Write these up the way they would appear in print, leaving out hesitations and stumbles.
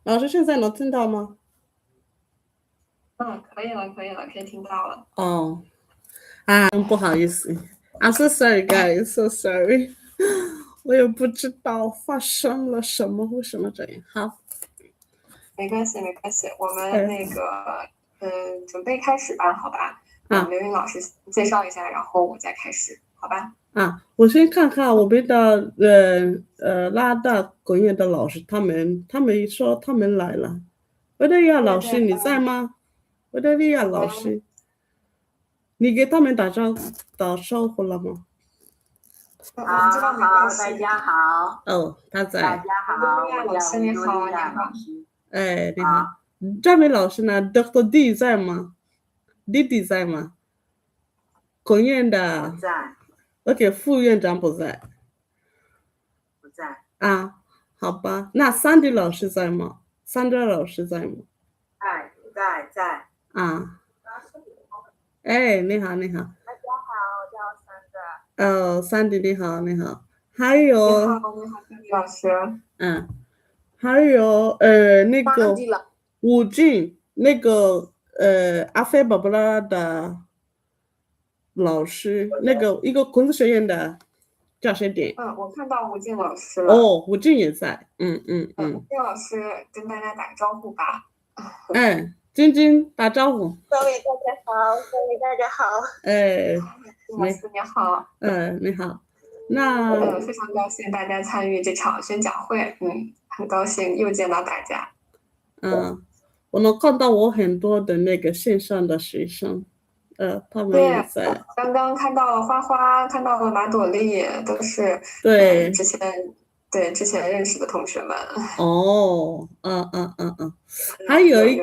老师现在能听到吗？可以了，可以听到了。哦，不好意思 ，I'm so sorry, guys, so sorry 。我也不知道发生了什么，为什么这样？好，没关系，我们准备开始吧，好吧？刘云老师介绍一下，然后我再开始，好吧？我先看看我们的拉大国院的老师，他们说他们来了。维多利亚老师你在吗？维多利亚老师，你给他们打招呼了吗？好，大家好。哦，他在。大家好，我叫维多利亚老师。哎，你好。这位老师呢 ？Dr. D 在吗？弟弟在吗？国院的。不在。OK， 副院长不在。不在。好吧。那桑迪老师在吗？桑德老师在吗？在。哎，你好。大家好，我叫桑德。桑迪你好。还有。你好，老师。还有那个武俊，那个阿飞宝宝拉的老师，那个一个孔子学院的教学点。我看到吴静老师了。哦，吴静也在。吴静老师跟大家打个招呼吧。晶晶打招呼。各位大家好。老师你好。你好。那非常高兴大家参与这场宣讲会，很高兴又见到大家。我能看到我很多的那个线上的学生，他们也在。刚刚看到了花花，看到了马朵丽，都是之前认识的同学们。哦，还有一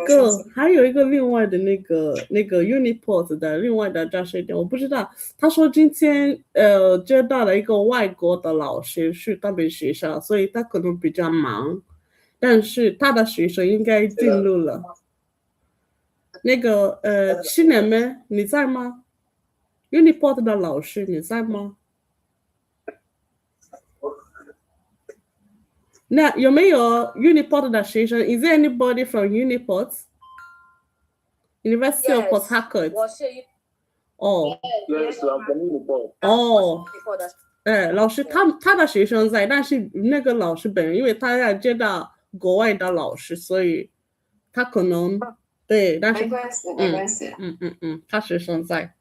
个另外的那个 Uniport 的另外的教学点，我不知道。他说今天接到了一个外国的老师去他们学校，所以他可能比较忙，但是他的学生应该进入了。那个青年们你在吗 ？Uniport 的老师你在吗？那有没有 Uniport 的学生 ？Is there anybody from Uniport? University of Port Harcourt. 我是。Yes, I'm from Uniport. 老师他的学生在，但是那个老师本人，因为他要接到国外的老师，所以他可能对，但是没关系。他学生在。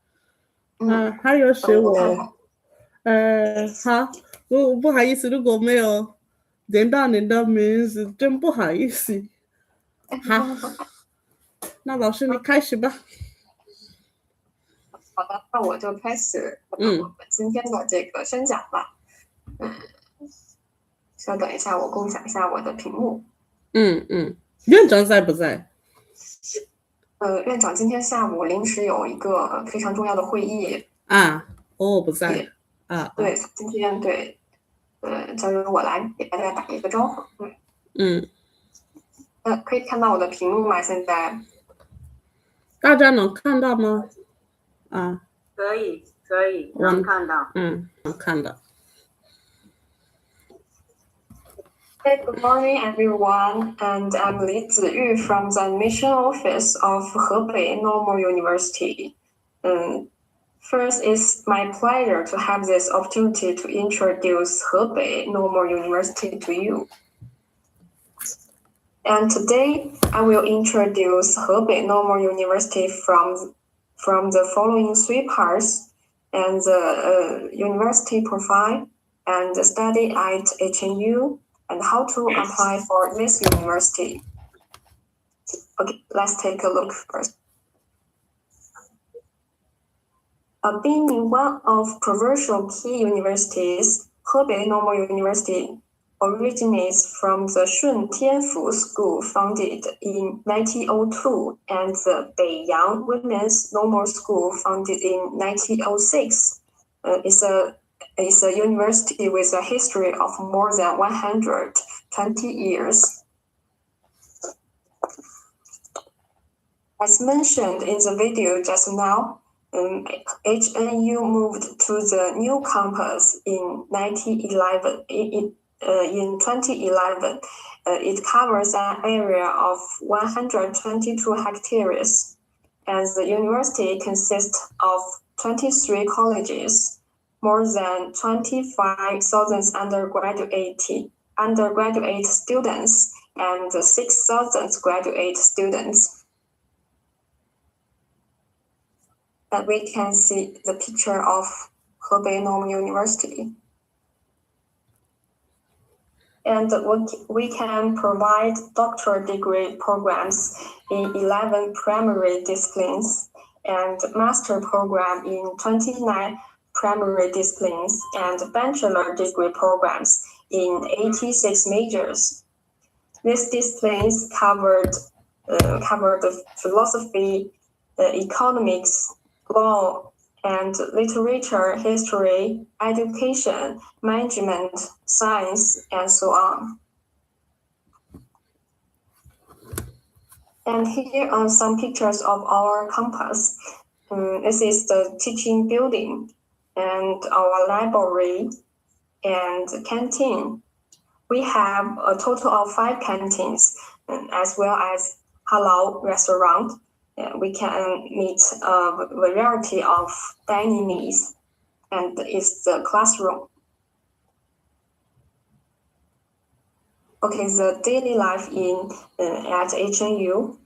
还有谁好，不好意思，如果没有连到你的名字，真不好意思。好，那老师你开始吧。好的，那我就开始我们今天的这个宣讲吧。稍等一下，我共享一下我的屏幕。院长在不在？院长今天下午临时有一个非常重要的会议。不在。对，今天对，交由我来给大家打一个招呼。可以看到我的屏幕吗？现在大家能看到吗？可以，能看到。能看到。Hey, good morning, everyone, and I'm Li Ziyu from the Admission Office of Hebei Normal University. First, it's my pleasure to have this opportunity to introduce Hebei Normal University to you. And today, I will introduce Hebei Normal University from the following 3 parts, and the university profile, and the study at HNU, and how to apply for this university. Okay, let's take a look first. Being one of provincial key universities, Hebei Normal University originates from the Shun Tianfu School founded in 1902 and the Beiyang Women's Normal School founded in 1906. It's a university with a history of more than 120 years. As mentioned in the video just now, HNU moved to the new campus in 1911. in 2011. It covers an area of 122 hectares, and the university consists of 23 colleges, more than 25,000 undergraduate students, and 6,000 graduate students. And we can see the picture of Hebei Normal University. And we can provide doctoral degree programs in 11 primary disciplines and master program in 29 primary disciplines and bachelor degree programs in 86 majors. These disciplines cover the philosophy, economics, law, and literature, history, education, management, science, and so on. And here are some pictures of our campus. This is the teaching building and our library and canteen. We have a total of 5 canteens, as well as halal restaurant. We can meet a variety of dining needs, and it's the classroom. Okay, the daily life at HNU.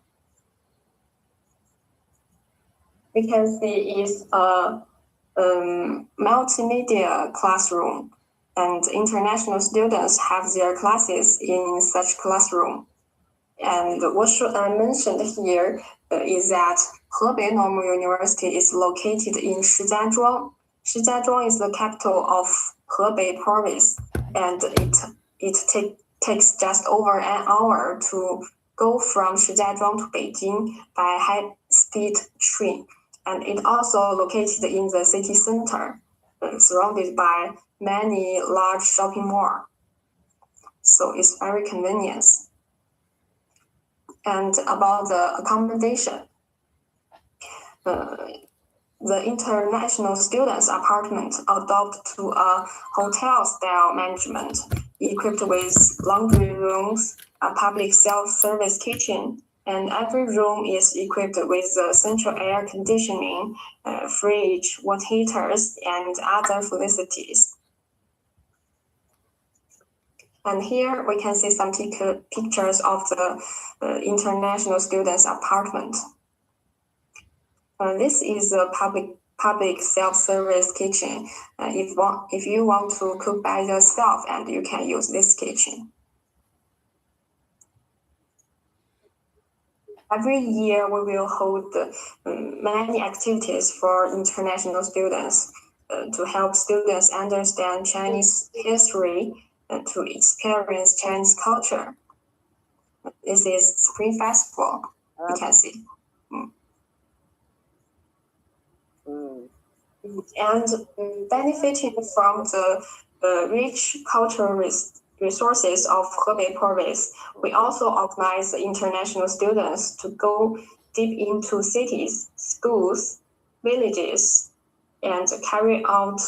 We can see is a multimedia classroom, and international students have their classes in such classroom. And what should I mention here is that Hebei Normal University is located in Shijiazhuang. Shijiazhuang is the capital of Hebei province, and it takes just over an hour to go from Shijiazhuang to Beijing by high-speed train. And it also located in the city center, surrounded by many large shopping malls. So it's very convenient. And about the accommodation, the international students' apartment adopt to a hotel-style management, equipped with laundry rooms, a public self-service kitchen, and every room is equipped with central air conditioning, fridge, water heaters, and other facilities. And here we can see some pictures of the international students' apartment. This is a public self-service kitchen. If you want to cook by yourself, and you can use this kitchen. Every year we will hold many activities for international students to help students understand Chinese history, to experience Chinese culture. This is Spring Festival, you can see. And benefiting from the rich cultural resources of Hebei province, we also organize international students to go deep into cities, schools, villages, and carry out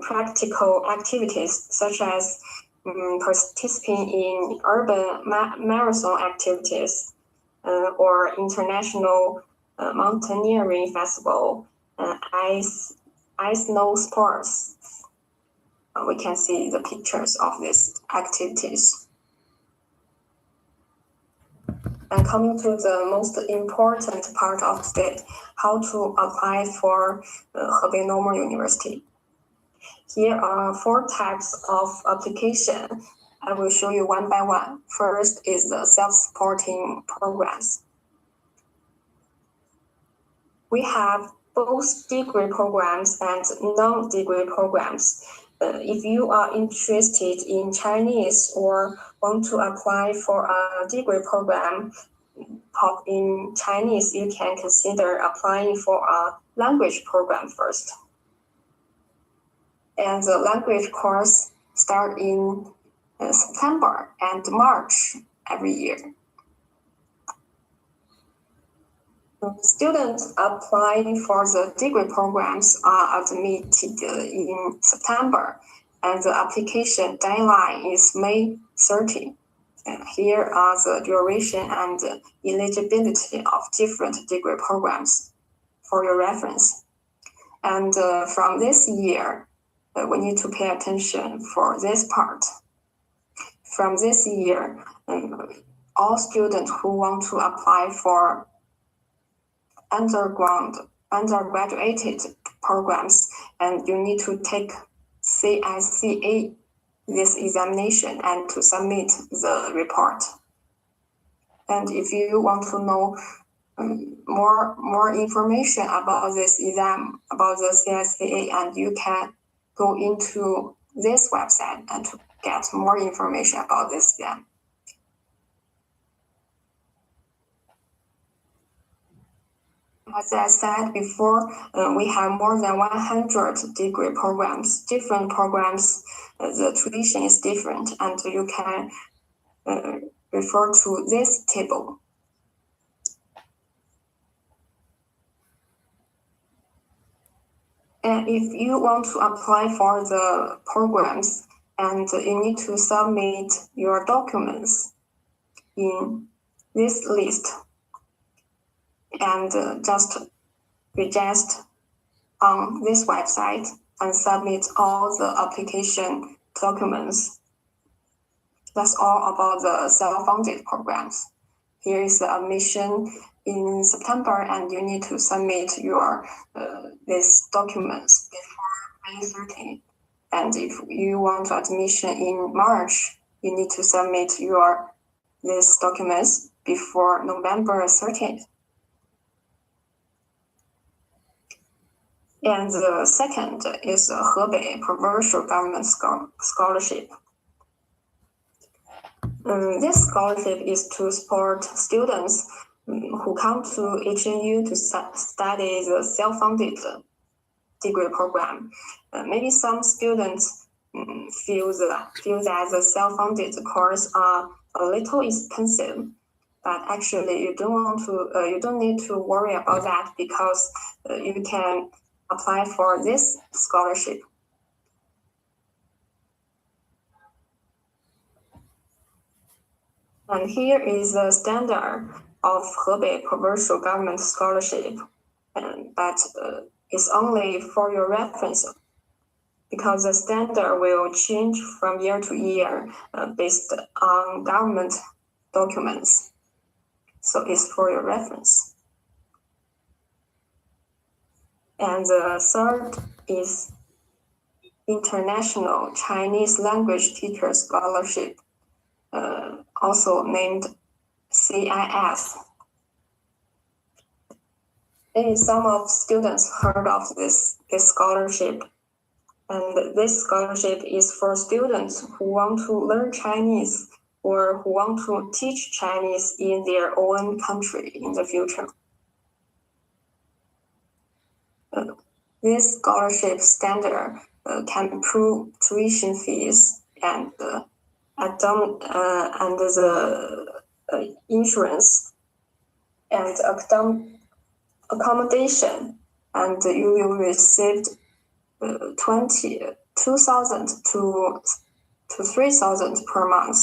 practical activities such as participating in urban marathon activities or international mountaineering festival, ice snow sports. We can see the pictures of these activities. And coming to the most important part of today, how to apply for Hebei Normal University. Here are 4 types of application. I will show you one by one. First is the self-supporting programs. We have both degree programs and non-degree programs. If you are interested in Chinese or want to apply for a degree program taught in Chinese, you can consider applying for a language program first. And the language course start in September and March every year. Students applying for the degree programs are admitted in September, and the application deadline is May 30. And here are the duration and eligibility of different degree programs for your reference. And from this year, we need to pay attention for this part. From this year, all students who want to apply for undergraduate programs, and you need to take CSCA, this examination, and to submit the report. And if you want to know more information about this exam, about the CSCA, and you can go into this website and to get more information about this exam. As I said before, we have more than 100 degree programs, different programs. The tuition is different, and you can refer to this table. And if you want to apply for the programs, and you need to submit your documents in this list, and just register on this website and submit all the application documents. That's all about the self-funded programs. Here is the admission in September, and you need to submit your these documents before May 30. And if you want admission in March, you need to submit these documents before November 30th. And the second is the Hebei Provincial Government Scholarship. This scholarship is to support students who come to HNU to study the self-funded degree program. Maybe some students feel that the self-funded course are a little expensive, but actually you don't need to worry about that, because you can apply for this scholarship. And here is the standard of Hebei Provincial Government Scholarship, but it's only for your reference, because the standard will change from year to year based on government documents. So it's for your reference. And the third is International Chinese Language Teacher Scholarship, also named CIS. Maybe some of students heard of this scholarship. And this scholarship is for students who want to learn Chinese or who want to teach Chinese in their own country in the future. This scholarship standard can improve tuition fees and the insurance and accommodation, and you will receive 2,000 to 3,000 per month.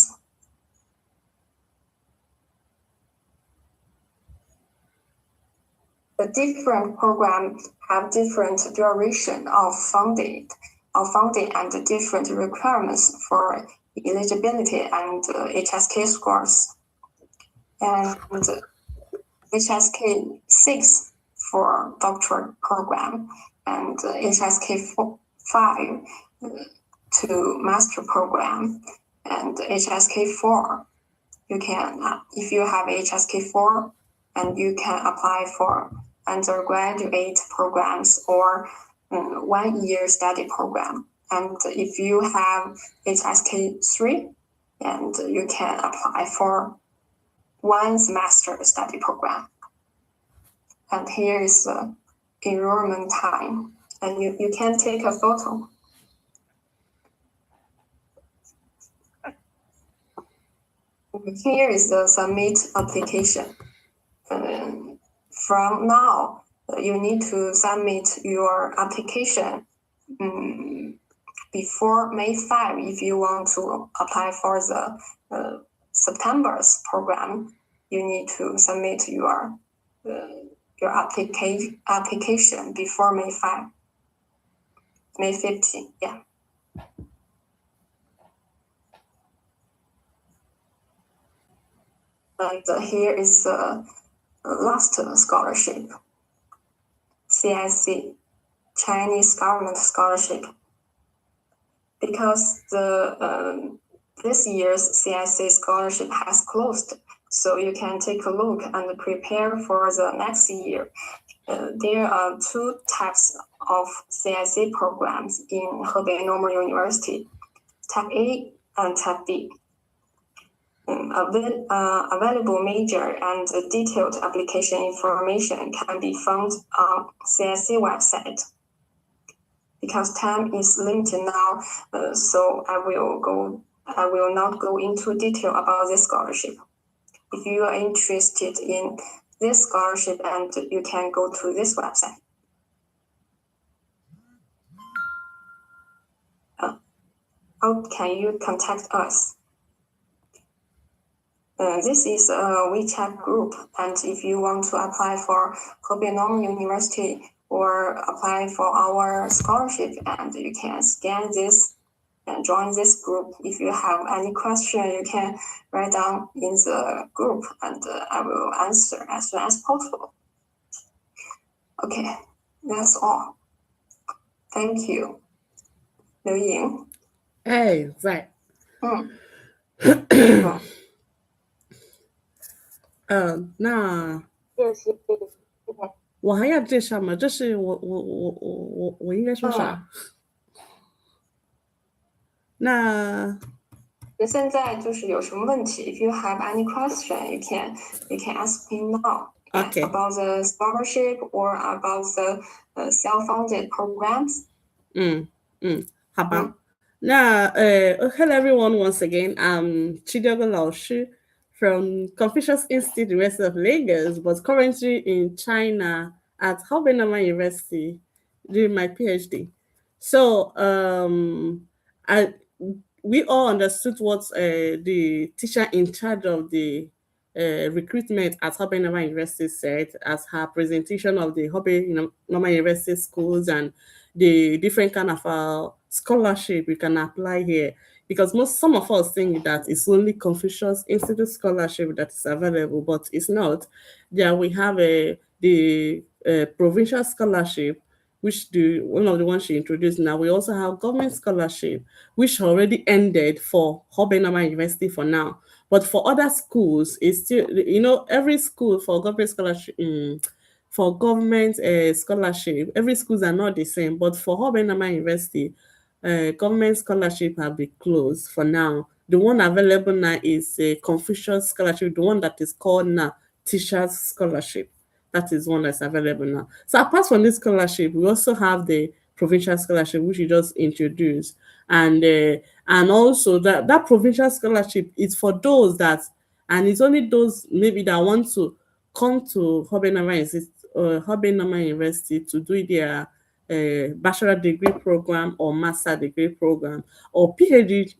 The different programs have different duration of funding and different requirements for eligibility and HSK scores. And HSK 6 for doctorate program, and HSK 5 to master program, and HSK 4. You can, if you have HSK 4, and you can apply for undergraduate programs or 1-year study program. And if you have HSK 3, and you can apply for 1 semester study program. And here is the enrollment time, and you can take a photo. Here is the submit application. From now, you need to submit your application before May 5 if you want to apply for the September's program. You need to submit your application before May 5. May 15, yeah. And here is the last scholarship, CIC, Chinese Government Scholarship. Because this year's CIC scholarship has closed, so you can take a look and prepare for the next year. There are two types of CIC programs in Hebei Normal University, Type A and Type B. Available major and detailed application information can be found on CIC website. Because time is limited now, so I will not go into detail about this scholarship. If you are interested in this scholarship, and you can go to this website. How can you contact us? This is a WeChat group, and if you want to apply for Hebei Normal University or apply for our scholarship, and you can scan this and join this group. If you have any question, you can write down in the group, and I will answer as soon as possible. Okay, that's all. Thank you. 刘莹。哎，在。那我还要介绍吗？这是我应该说啥？那现在就是有什么问题 ？If you have any question, you can ask me now. Okay. About the scholarship or about the self-funded programs. 好吧。那hello everyone once again. I'm Chidiogo Laoshi from Confucius Institute, University of Lagos, but currently in China at Hebei Normal University doing my PhD. So we all understood what the teacher in charge of the recruitment at Hebei Normal University said as her presentation of the Hebei Normal University schools and the different kind of scholarship you can apply here. Because some of us think that it's only Confucius Institute scholarship that is available, but it's not. There we have the provincial scholarship, which one of the ones she introduced now. We also have government scholarship, which already ended for Hebei Normal University for now. But for other schools, it's still, every school for government scholarship, every schools are not the same. But for Hebei Normal University, government scholarship have been closed for now. The one available now is a Confucius scholarship, the one that is called now Teachers Scholarship. That is one that's available now. So apart from this scholarship, we also have the provincial scholarship, which you just introduced. And also that provincial scholarship is for those that, and it's only those maybe that want to come to Hebei Normal University to do their bachelor degree program or master degree program or PhD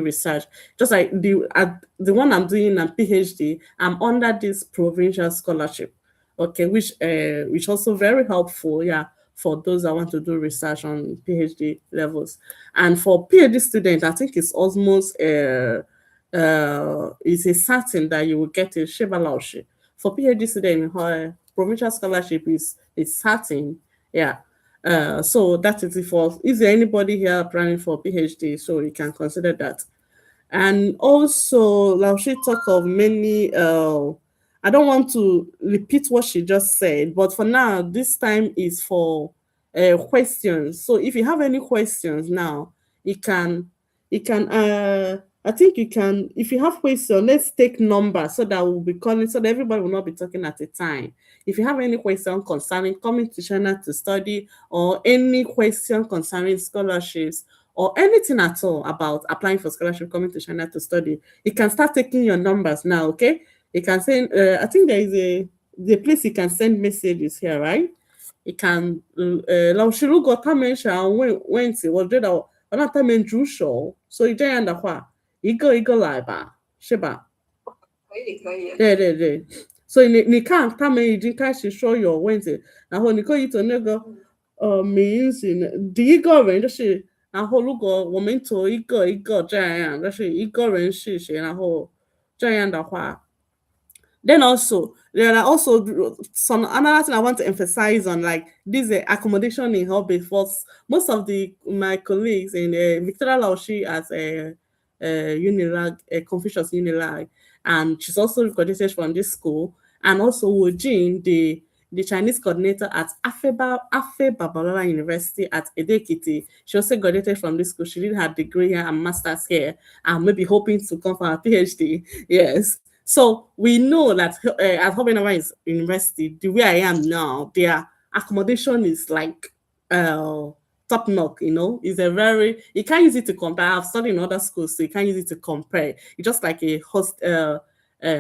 research. Just like the one I'm doing a PhD, I'm under this provincial scholarship, okay, which also very helpful, for those that want to do research on PhD levels. And for PhD students, I think it's almost it's a certain that you will get a Shebalaoshi. For PhD student, provincial scholarship is certain, so that is it for. Is there anybody here planning for PhD? So you can consider that. And also, Laoshi talk of many. I don't want to repeat what she just said, but for now, this time is for questions. So if you have any questions now, I think you can, if you have questions, let's take numbers so that we'll be calling, so that everybody will not be talking at a time. If you have any question concerning coming to China to study, or any question concerning scholarships, or anything at all about applying for scholarship, coming to China to study, you can start taking your numbers now, okay? You can send, I think there is the place you can send messages here, right? 你看，老师如果他们想要问题，我觉得我让他们举手，所以这样的话，一个一个来吧，是吧？可以。对，所以你看，他们已经开始说有问题，然后你可以从那个名字呢，第一个人就是，然后如果我们从一个一个这样，就是一个人是谁，然后这样的话。Then also, there are also some another thing I want to emphasize on, like this accommodation in Hebei. For most of my colleagues in Victoria Laushi as a Unilag, Confucius Unilag, and she's also graduated from this school, and also Wu Jin, the Chinese coordinator at Afe Babalola University at Edekiti. She also graduated from this school. She did her degree here and master's here, and maybe hoping to come for her PhD. Yes. So we know that at Hebei Normal University, the way I am now, their accommodation is like top notch, It's a very, you can't use it to compare. I've studied in other schools, so you can't use it to compare. It's just like a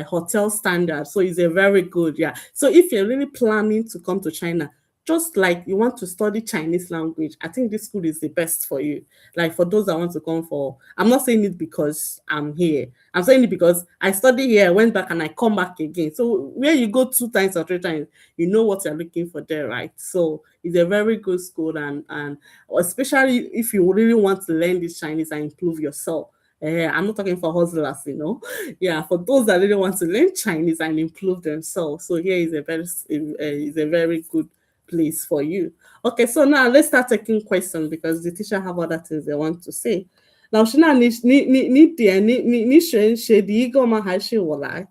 hotel standard. So it's a very good, yeah. So if you're really planning to come to China, just like you want to study Chinese language, I think this school is the best for you. Like for those that want to come for, I'm not saying it because I'm here. I'm saying it because I study here, I went back and I come back again. So where you go 2 times or 3 times, you know what you're looking for there, right? So it's a very good school, and especially if you really want to learn this Chinese and improve yourself. I'm not talking for hustlers, Yeah, for those that really want to learn Chinese and improve themselves. So here is a very good place for you. Okay, so now let's start taking questions because the teacher have other things they want to say. 老师，那你选第一个吗？还是我来？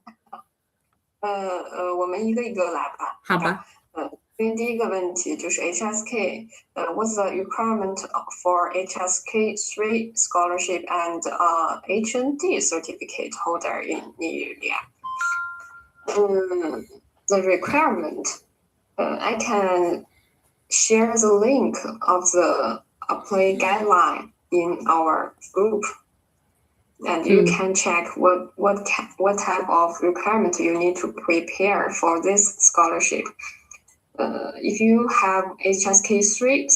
我们一个一个来吧。好吧。因为第一个问题就是 HSK, what's the requirement for HSK 3 scholarship and HND certificate holder in Nigeria? The requirement, I can share the link of the apply guideline in our group, and you can check what type of requirement you need to prepare for this scholarship. If you have HSK3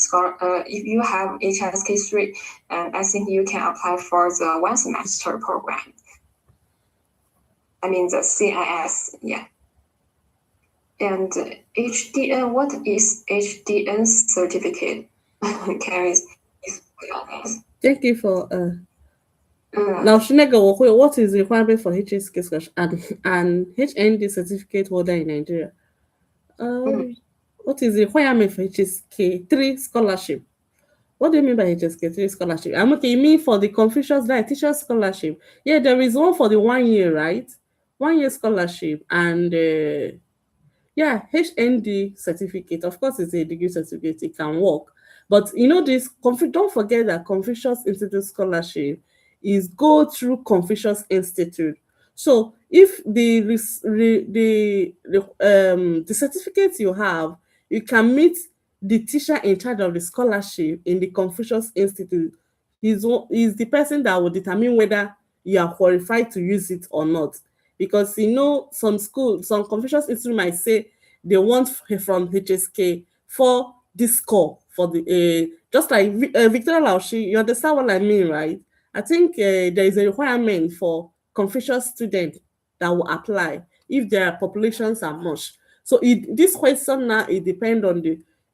and I think you can apply for the 1 semester program. I mean the CIS, yeah. And HDN, what is HDN certificate? Can you Thank you for 老师，那个我会 What is the requirement for HSK and HND certificate holder in Nigeria? What is the requirement for HSK 3 scholarship? What do you mean by HSK 3 scholarship? I'm okay, you mean for the Confucius Teacher scholarship? Yeah, there is one for the 1 year, right? 1 year scholarship, and yeah, HND certificate. Of course, it's a degree certificate. It can work. But this, don't forget that Confucius Institute scholarship is go through Confucius Institute. So if the certificate you have, you can meet the teacher in charge of the scholarship in the Confucius Institute. He's the person that will determine whether you are qualified to use it or not. Because some Confucius Institute might say they want from HSK for this score for the just like Victoria Laushi, you understand what I mean, right? I think there is a requirement for Confucius students that will apply if their populations are much. So this question now, it depends on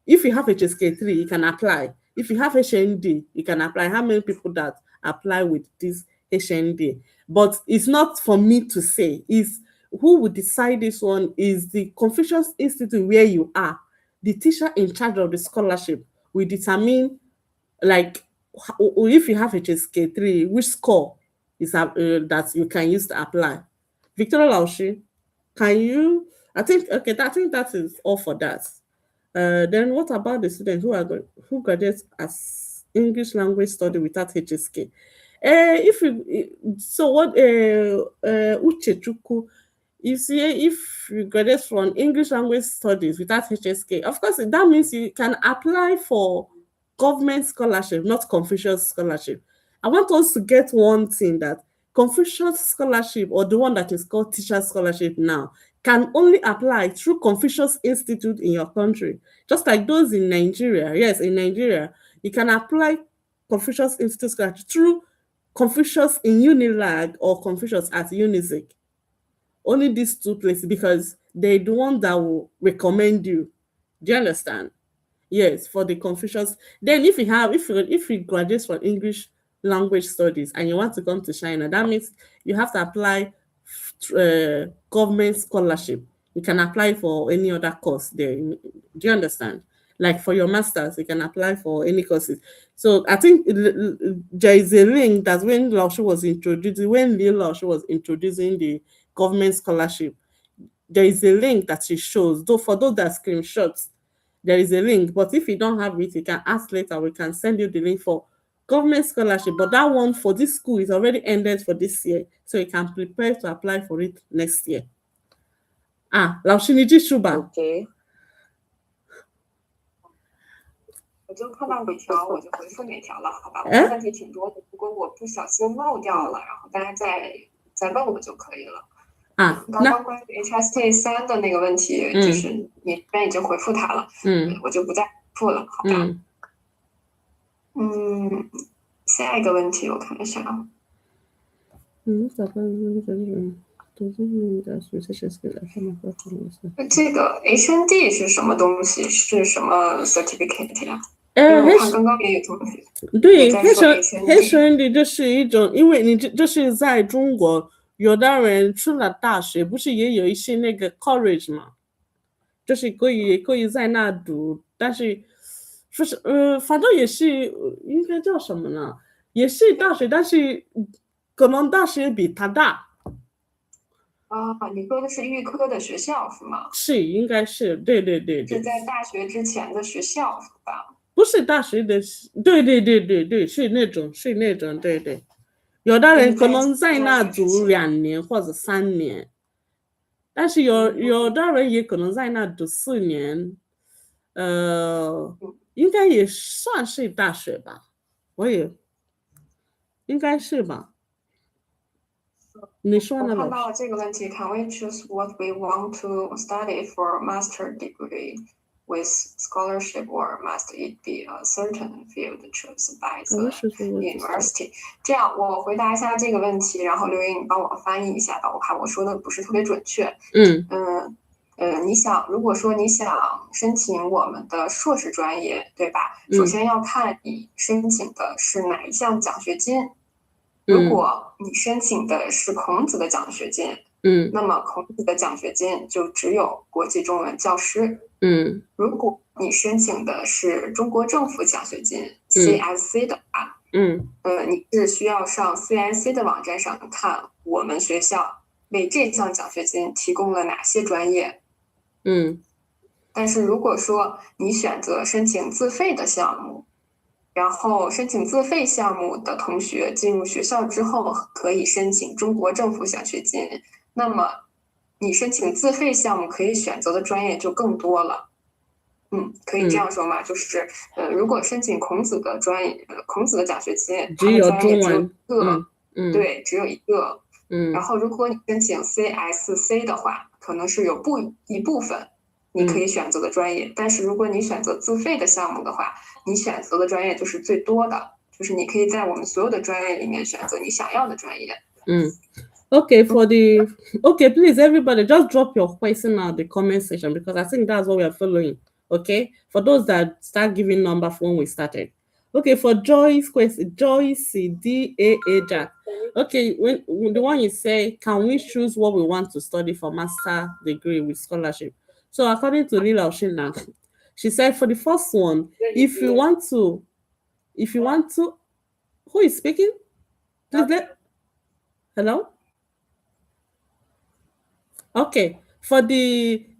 if you have HSK3, you can apply. If you have HND, you can apply. How many people that apply with this HND? But it's not for me to say. It's who will decide this one is the Confucius Institute where you are. The teacher in charge of the scholarship will determine, like, if you have HSK3, which score is that you can use to apply. Victoria Laushi, can you? I think that is all for that. Then what about the students who graduate as English language study without HSK? Uchechuku, you see, if you graduate from English language studies without HSK, of course, that means you can apply for government scholarship, not Confucius scholarship. I want us to get one thing, that Confucius scholarship, or the one that is called teacher scholarship now, can only apply through Confucius Institute in your country. Just like those in Nigeria. Yes, in Nigeria, you can apply Confucius Institute scholarship through Confucius in Unilag or Confucius at Unizik. Only these two places, because they're the one that will recommend you. Do you understand? Yes, for the Confucius. Then if you graduate from English language studies and you want to come to China, that means you have to apply government scholarship. You can apply for any other course there. Do you understand? Like for your masters, you can apply for any courses. So I think there is a link that when Laoshi was introducing the government scholarship, there is a link that she shows. Though for those that screenshots, there is a link. But if you don't have it, you can ask later. We can send you the link for government scholarship. But that one for this school is already ended for this year, so you can prepare to apply for it next year. Laoshiniji Shuba. OK。我就看到哪条我就回复哪条了，好吧？我问题挺多的，如果我不小心漏掉了，然后大家再问我就可以了。刚刚关于 HSK3的那个问题，就是你这边已经回复他了，我就不再回复了，好吧？下一个问题我看一下啊。这个 HND 是什么东西？是什么 certificate 呀？我看刚刚也有同学对 HND 这是一种，因为你这是在中国，有的人出了大学，不是也有一些那个 college 嘛，就是可以在那读，但是说是反正也是应该叫什么呢？也是大学，但是可能大学比它大。你说的是预科的学校是吗？是，应该是，对。是在大学之前的学校是吧？不是大学的，对，是那种，对。有的人可能在那读2年或者3年，但是有的人也可能在那读4年，应该也算是大学吧，应该是吧。你说呢？我看到了这个问题 ，Can we choose what we want to study for master degree with scholarship, or must it be a certain field chosen by the university？ 这样，我回答一下这个问题，然后刘莹你帮我翻译一下吧，我看我说的不是特别准确。如果说你想申请我们的硕士专业，对吧？首先要看你申请的是哪一项奖学金。如果你申请的是孔子的奖学金，那么孔子的奖学金就只有国际中文教师。如果你申请的是中国政府奖学金 CSC 的话，你是需要上 CSC 的网站上看我们学校为这项奖学金提供了哪些专业。但是如果说你选择申请自费的项目，然后申请自费项目的同学进入学校之后可以申请中国政府奖学金，那么你申请自费项目可以选择的专业就更多了。可以这样说嘛，就是如果申请孔子的专业，孔子的奖学金，只有中文，只有一个，对，只有一个。然后如果你申请 CSC 的话，可能是有一部分你可以选择的专业，但是如果你选择自费的项目的话，你选择的专业就是最多的，就是你可以在我们所有的专业里面选择你想要的专业。Okay, please everybody just drop your question now in the comment section, because I think that's what we are following. Okay, for those that start giving number when we started. Okay, for Joyce question, Joyce DAA Jack. Okay, when the one you say, can we choose what we want to study for master degree with scholarship? So according to Lila Oshina, she said for the first one, if you want to, who is speaking? Hello? Okay,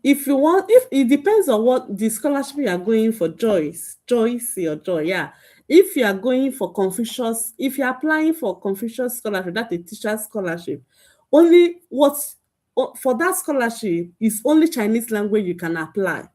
if it depends on what the scholarship you are going for, Joyce or Joy, yeah. If you are going for Confucius, if you are applying for Confucius scholarship, that's a teacher's scholarship, for that scholarship is only Chinese language you can apply.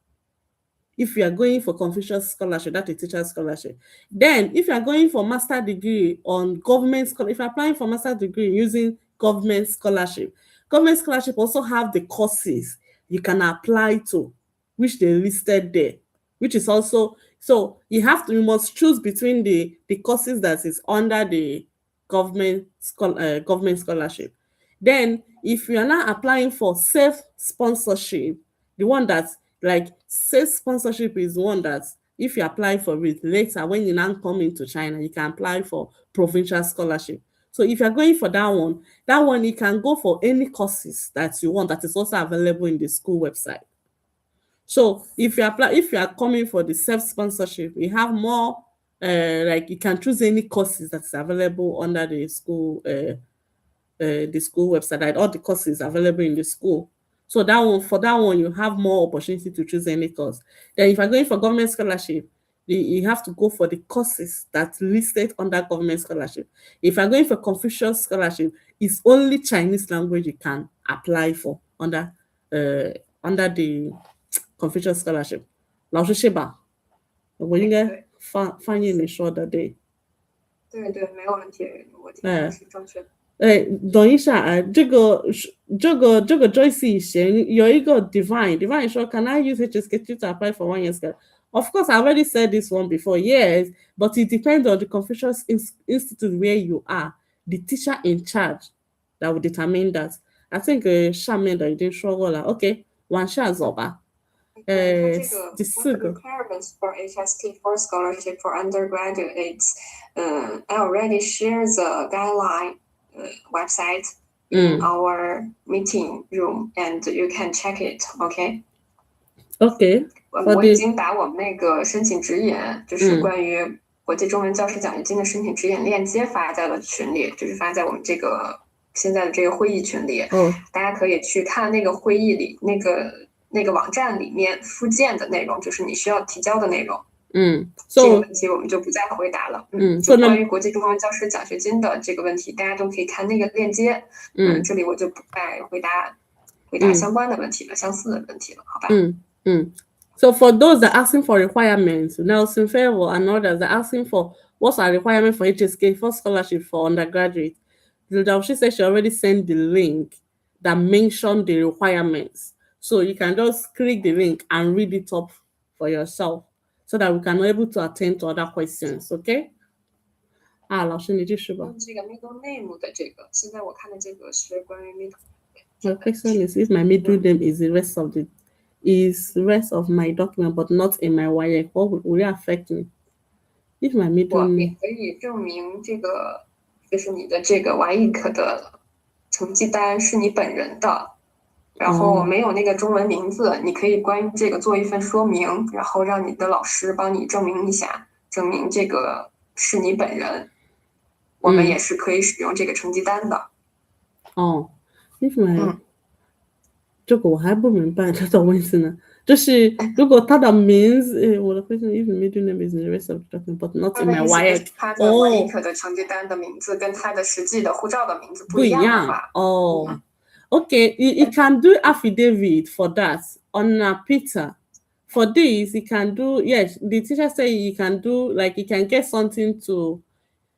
If you are going for Confucius scholarship, that's a teacher's scholarship. Then, if you are going for master degree on government scholarship, if you are applying for master degree using government scholarship, government scholarship also have the courses you can apply to, which they listed there, which is also, so you must choose between the courses that is under the government scholarship. Then if you are now applying for self-sponsorship, the one that's like self-sponsorship is one that if you apply for it later, when you now come into China, you can apply for provincial scholarship. So if you're going for that one you can go for any courses that you want that is also available in the school website. So if you are coming for the self-sponsorship, you have more like you can choose any courses that's available under the school website, like all the courses available in the school. So for that one, you have more opportunity to choose any course. Then if you're going for government scholarship, you have to go for the courses that's listed under government scholarship. If you're going for Confucius scholarship, it's only Chinese language you can apply for under the Confucius scholarship. 老师是吧？我应该翻译你说的对。对，没有问题，我听的是正确的。等一下，这个 Joyce 贤有一个 Divine 说 Can I use HSK to apply for 1 year scholarship? Of course, I already said this one before, yes, but it depends on the Confucius Institute where you are, the teacher in charge that will determine that. I think 上面的已经说过了 OK 往下走吧。第四个 requirements for HSK4 scholarship for undergraduates, I already shared the guideline website in our meeting room, and you can check it. OK. 我已经把我们那个申请指引，就是关于国际中文教师奖学金的申请指引链接发在了群里，就是发在我们这个现在的这个会议群里。大家可以去看那个会议里那个网站里面附件的内容，就是你需要提交的内容。这个问题我们就不再回答了。就关于国际中文教师奖学金的这个问题，大家都可以看那个链接。这里我就不再回答相关的问题了，相似的问题了，好吧？So for those that are asking for requirements, Nelson Favor and others are asking for what's our requirement for HSK for scholarship for undergraduate. She said she already sent the link that mentioned the requirements. So you can just click the link and read it up for yourself so that we can be able to attend to other questions, okay? 老师你继续吧。这个 middle name 的这个，现在我看的这个是关于 middle name。The question is if my middle name is the rest of my document but not in my WIEC, what will it affect me? If my middle name 你可以证明这个就是你的这个 WIEC 的成绩单是你本人的。然后没有那个中文名字，你可以关于这个做一份说明，然后让你的老师帮你证明一下，证明这个是你本人。我们也是可以使用这个成绩单的。这个我还不明白这种问题呢。就是如果他的名字，我的 question if the middle name is in the rest of the document but not in my WIEC， 他的 WIEC 的成绩单的名字跟他的实际的护照的名字不一样的话Okay, you can do affidavit for that on Peter. For this, you can do, yes, the teacher say you can do, like you can get something to,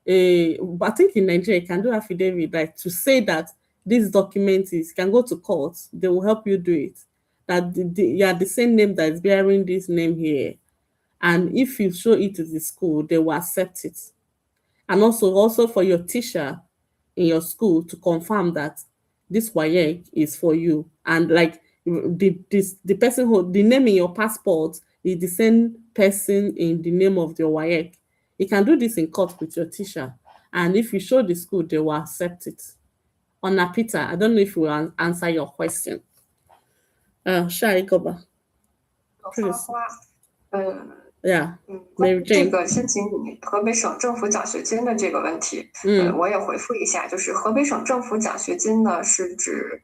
I think in Nigeria, you can do affidavit, like to say that this document is, you can go to court, they will help you do it. That you are the same name that is bearing this name here. And if you show it to the school, they will accept it. And also for your teacher in your school to confirm that this WIEC is for you, and like the person who the name in your passport is the same person in the name of your WIEC. You can do this in court with your teacher, and if you show the school, they will accept it. On Peter, I don't know if we will answer your question. 下一个吧。这个申请河北省政府奖学金的这个问题，我也回复一下，就是河北省政府奖学金呢是指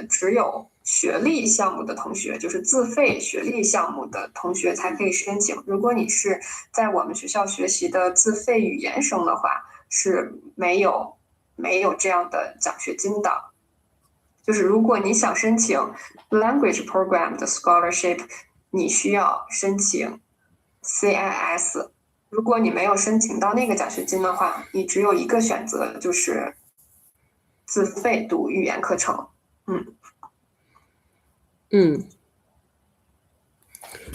只有学历项目的同学，就是自费学历项目的同学才可以申请。如果你是在我们学校学习的自费语言生的话，是没有这样的奖学金的。就是如果你想申请 language program 的 scholarship， 你需要申请CIS， 如果你没有申请到那个奖学金的话，你只有一个选择，就是自费读语言课程。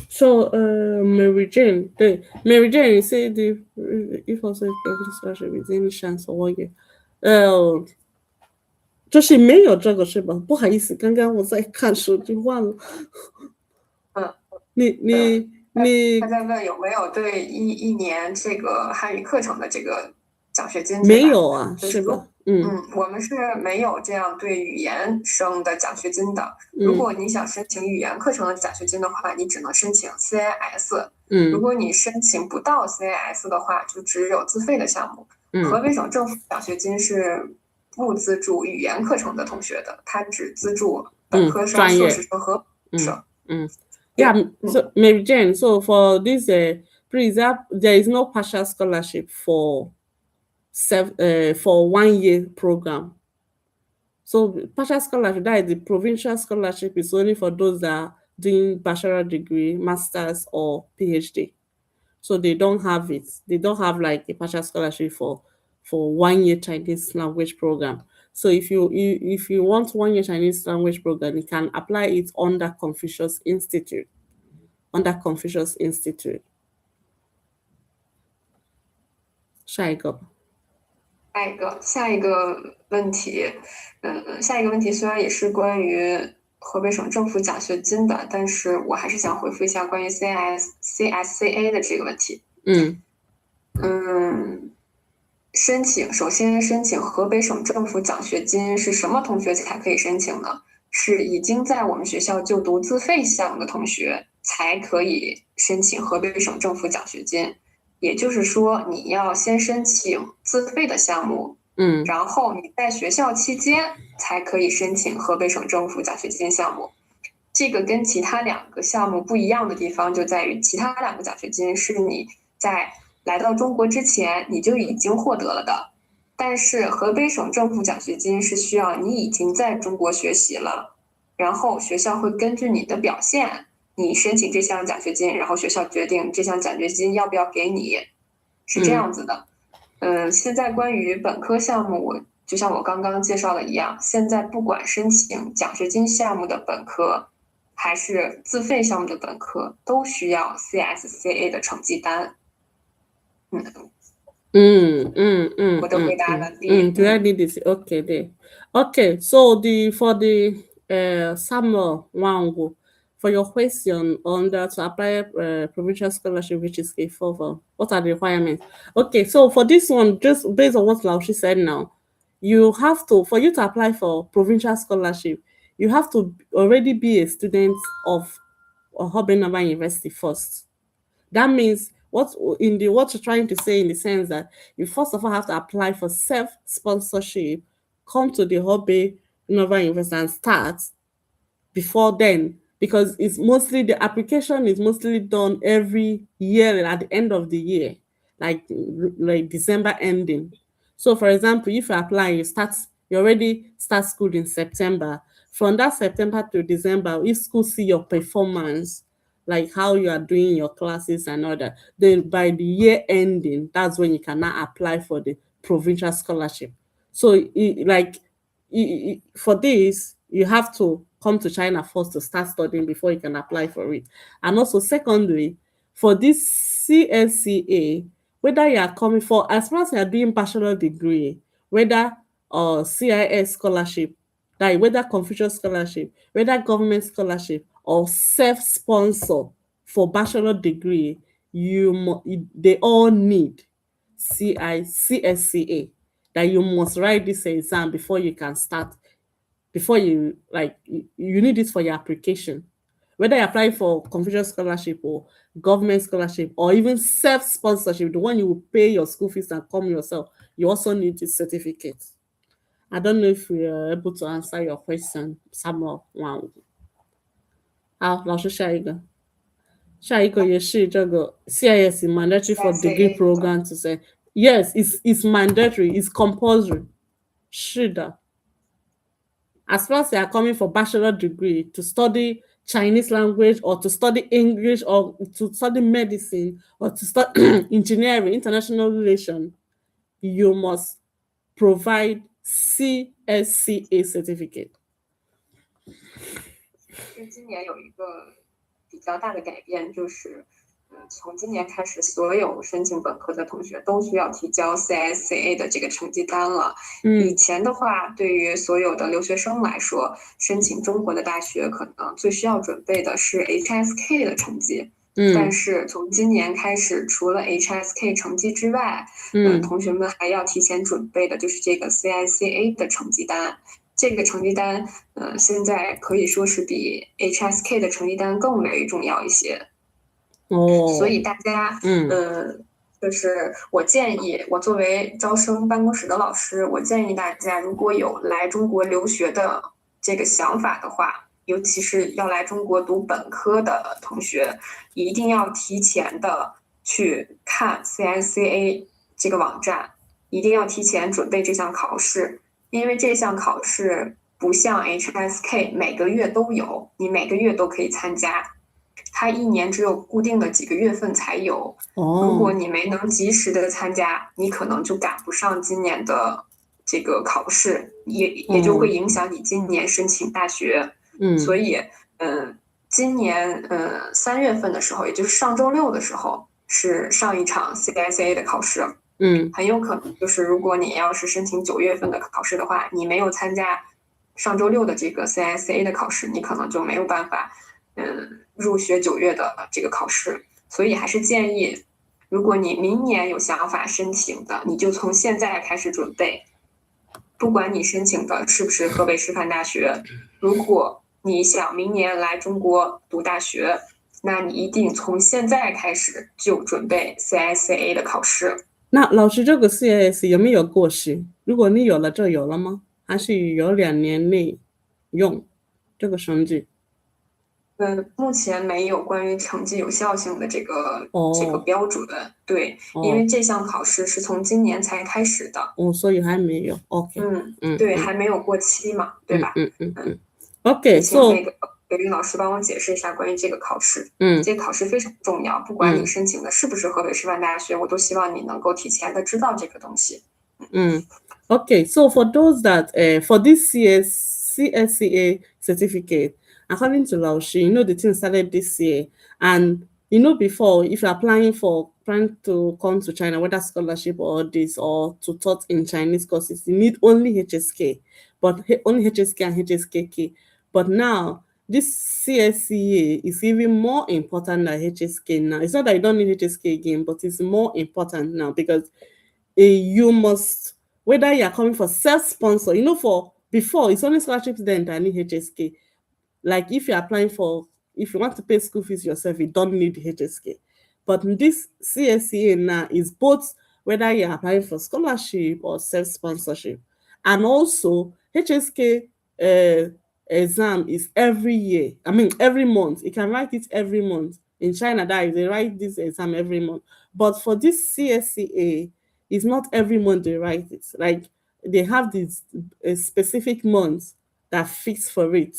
So, Mary Jane, Mary Jane, you say if also scholarship is any chance for 1 year，就是没有这个是吧？不好意思，刚刚我在看书就忘了。他在问有没有对一年这个汉语课程的这个奖学金？没有啊，是吧？我们是没有这样对语言生的奖学金的。如果你想申请语言课程的奖学金的话，你只能申请 CIS。如果你申请不到 CIS 的话，就只有自费的项目。河北省政府奖学金是不资助语言课程的同学的，它只资助本科生、硕士生和生。Yeah, so Mary Jane, so for this there is no partial scholarship for 1 year program. So partial scholarship, that is the provincial scholarship, is only for those that are doing bachelor degree, masters, or PhD. So they don't have it. They don't have like a partial scholarship for 1 year Chinese language program. So if you want 1 year Chinese language program, you can apply it under Confucius Institute.下一个问题，下一个问题虽然也是关于河北省政府奖学金的，但是我还是想回复一下关于 CSCA 的这个问题。首先申请河北省政府奖学金是什么同学才可以申请呢？是已经在我们学校就读自费项目的同学才可以申请河北省政府奖学金。也就是说，你要先申请自费的项目，然后你在学校期间才可以申请河北省政府奖学金项目。这个跟其他2个项目不一样的地方就在于，其他2个奖学金是你在来到中国之前你就已经获得了的，但是河北省政府奖学金是需要你已经在中国学习了，然后学校会根据你的表现，你申请这项奖学金，然后学校决定这项奖学金要不要给你，是这样子的。现在关于本科项目，就像我刚刚介绍的一样，现在不管申请奖学金项目的本科，还是自费项目的本科，都需要 CSCA 的成绩单。我的回答完毕。Okay, there. Okay, so for the Samuel Wang, for your question on that to apply provincial scholarship, which is K4, what are the requirements? Okay, so for this one, just based on what Laushi said now, you have to, for you to apply for provincial scholarship, you have to already be a student of Hebei Normal University first. That means what you're trying to say in the sense that you first of all have to apply for self-sponsorship, come to the Hebei Normal University and start before then, because it's mostly the application is mostly done every year at the end of the year, like December ending. So for example, if you apply, you already start school in September. From that September to December, if school see your performance, like how you are doing your classes and all that, then by the year ending, that's when you can now apply for the provincial scholarship. So for this, you have to come to China first to start studying before you can apply for it. And also secondly, for this CSCA, whether you are coming for, as far as you are doing bachelor degree, whether CIS scholarship, like whether Confucius scholarship, whether government scholarship, or self-sponsor for bachelor degree, they all need CSCA, that you must write this exam before you can start, before you need it for your application. Whether you apply for Confucius scholarship or government scholarship or even self-sponsorship, the one you will pay your school fees and come yourself, you also need this certificate. I don't know if we are able to answer your question, Samuel Wang. 好，老师下一个也是这个 CIS mandatory for degree program to say yes, it's mandatory, it's compulsory. 是的。As far as they are coming for bachelor degree to study Chinese language or to study English or to study medicine or to study engineering, international relations, you must provide CSCA certificate. 是今年有一个比较大的改变，就是从今年开始，所有申请本科的同学都需要提交 CSCA 的这个成绩单了。以前的话，对于所有的留学生来说，申请中国的大学可能最需要准备的是 HSK 的成绩。但是从今年开始，除了 HSK 成绩之外，同学们还要提前准备的就是这个 CSCA 的成绩单。这个成绩单，现在可以说是比 HSK 的成绩单更为重要一些。所以大家，就是我建议，我作为招生办公室的老师，我建议大家，如果有来中国留学的这个想法的话，尤其是要来中国读本科的同学，一定要提前的去看 CSCA 这个网站，一定要提前准备这项考试，因为这项考试不像 HSK 每个月都有，你每个月都可以参加。它一年只有固定的几个月份才有，如果你没能及时的参加，你可能就赶不上今年的这个考试，也就会影响你今年申请大学。所以，今年3月份的时候，也就是上周六的时候，是上一场 CSA 的考试。很有可能就是如果你要是申请9月份的考试的话，你没有参加上周六的这个 CSA 的考试，你可能就没有办法入学9月的这个考试。所以还是建议，如果你明年有想法申请的，你就从现在开始准备。不管你申请的是不是河北师范大学，如果你想明年来中国读大学，那你一定从现在开始就准备 CSCA 的考试。那老师，这个 CIS 有没有过时？如果你有了就有了吗？还是有2年内用这个成绩？目前没有关于成绩有效性的这个标准，对，因为这项考试是从今年才开始的，所以还没有。OK，对，还没有过期嘛，对吧？OK， 请那个北林老师帮我解释一下关于这个考试。这个考试非常重要，不管你申请的是不是河北师范大学，我都希望你能够提前的知道这个东西。Okay, so for those that for this CSCA certificate, according to Lao Shi, the thing started this year, and before, if you're trying to come to China, whether scholarship or this or to taught in Chinese courses, you need only HSK, but only HSK and HSKK. But now this CSCA is even more important than HSK now. It's not that you don't need HSK again, but it's more important now because you must, whether you are coming for self-sponsor, for before it's only scholarships then that need HSK. Like if you're applying if you want to pay school fees yourself, you don't need HSK. But this CSCA now is both whether you're applying for scholarship or self-sponsorship. And also HSK exam is every year. Every month. You can write it every month. In China, they write this exam every month. But for this CSCA, it's not every month they write it. Like they have these specific months that fix for it.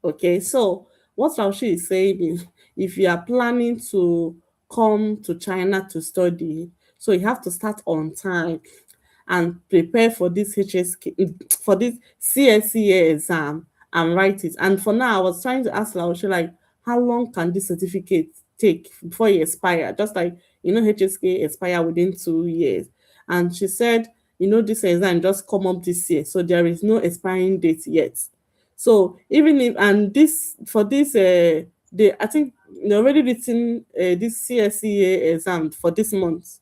Okay, so what Raoshi is saying is if you are planning to come to China to study, so you have to start on time and prepare for this for this CSCA exam and write it. And for now, I was trying to ask Laoshi, like, how long can this certificate take before it expire? Just like, HSK expire within 2 years. And she said, this exam just come up this year, so there is no expiring date yet. So even if, and this, for this, I think they already written this CSCA exam for this month.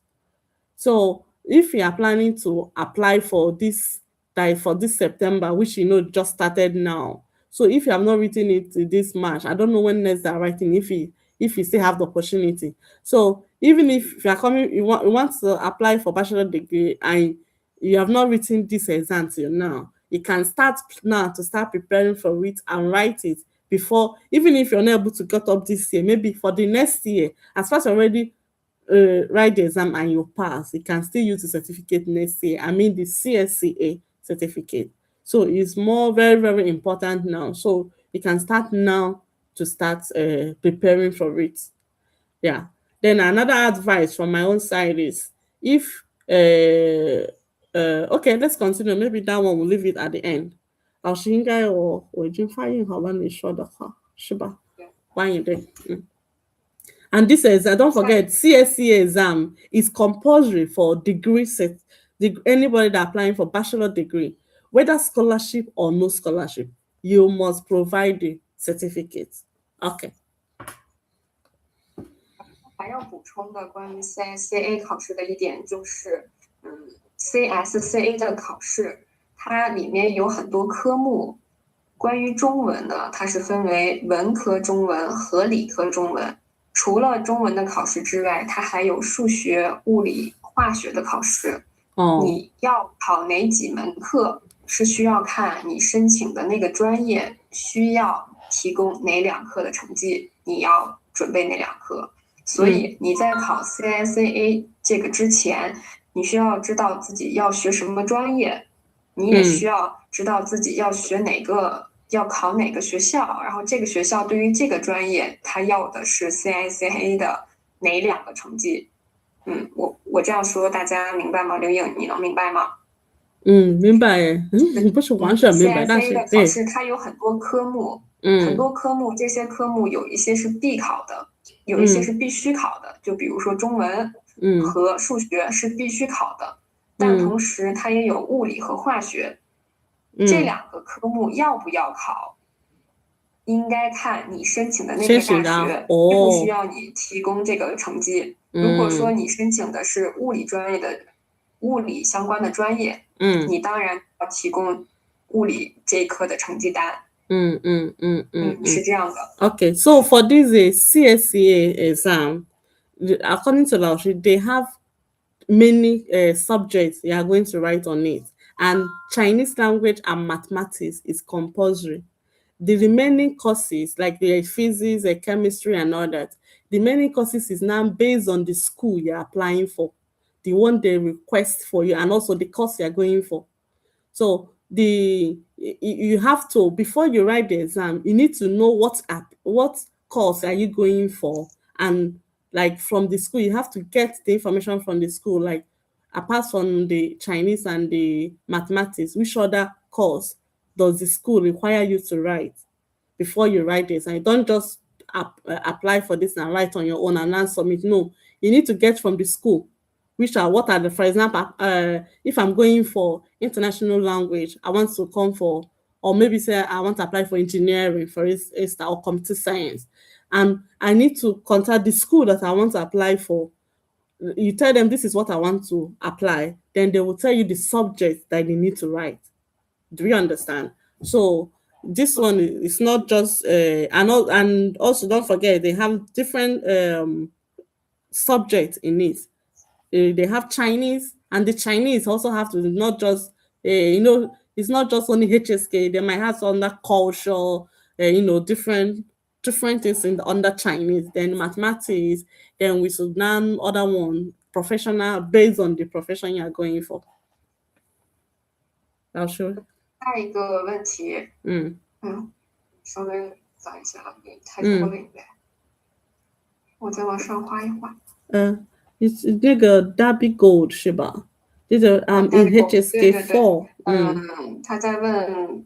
So if you are planning to apply for this September, which just started now, so if you have not written it this March, I don't know when next they are writing, if you still have the opportunity. So even if you are coming, you want to apply for bachelor degree and you have not written this exam till now, you can start now to start preparing for it and write it before, even if you're not able to get up this year, maybe for the next year, as far as already write the exam and you pass, you can still use the certificate next year. The CSCA certificate. So it's very, very important now. So you can start now to start preparing for it. Yeah. Then another advice from my own side is if okay, let's continue. Maybe that one we'll leave it at the end. 老师应该我已经发音好了你说的话，是吧？欢迎对，And this is don't forget CSCA exam is compulsory for degree set. Anybody that applying for bachelor degree, whether scholarship or no scholarship, you must provide the certificate. Okay. 还要补充的关于 CSCA 考试的一点就是，CSCA 的考试，它里面有很多科目。关于中文呢，它是分为文科中文和理科中文。除了中文的考试之外，它还有数学、物理、化学的考试。你要考哪几门课，是需要看你申请的那个专业需要提供哪2科的成绩，你要准备哪2科。所以你在考 CSCA 这个之前，你需要知道自己要学什么专业，你也需要知道自己要学哪个，要考哪个学校，然后这个学校对于这个专业，它要的是 CSCA 的哪2个成绩。我这样说大家明白吗？刘颖，你能明白吗？明白耶，不是完全明白，但是 CSCA 的考试它有很多科目，很多科目，这些科目有一些是必考的，有一些是必须考的，就比如说中文和数学是必须考的，但同时它也有物理和化学，这2个科目要不要考，应该看你申请的那个大学需不需要你提供这个成绩。如果说你申请的是物理专业的物理相关的专业，你当然要提供物理这一科的成绩单。是这样的。Okay, so for this CSCA exam, according to Laoshi, they have many subjects you are going to write on it, and Chinese language and mathematics is compulsory. The remaining courses, like the physics, chemistry, and all that, the remaining courses is now based on the school you're applying for, the one they request for you, and also the course you're going for. So you have to, before you write the exam, you need to know what course are you going for, and like from the school, you have to get the information from the school, like apart from the Chinese and the mathematics, which other course does the school require you to write before you write this? And you don't just apply for this and write on your own and then submit. No, you need to get from the school, for example, if I'm going for international language, I want to come for, or maybe say I want to apply for engineering, for instance, or computer science, and I need to contact the school that I want to apply for. You tell them this is what I want to apply, then they will tell you the subject that you need to write. Do you understand? So this one is not just and also don't forget they have different subjects in it. They have Chinese, and the Chinese also have to not just it's not just only HSK. They might have some other culture, different things under Chinese. Then mathematics. Then we should learn other one professional based on the profession you are going for. I'll show. 下一个问题，稍微等一下，太多了一点，我再往上滑一滑。那个 Derby Gold 是吧？这个in HSK 4，他在问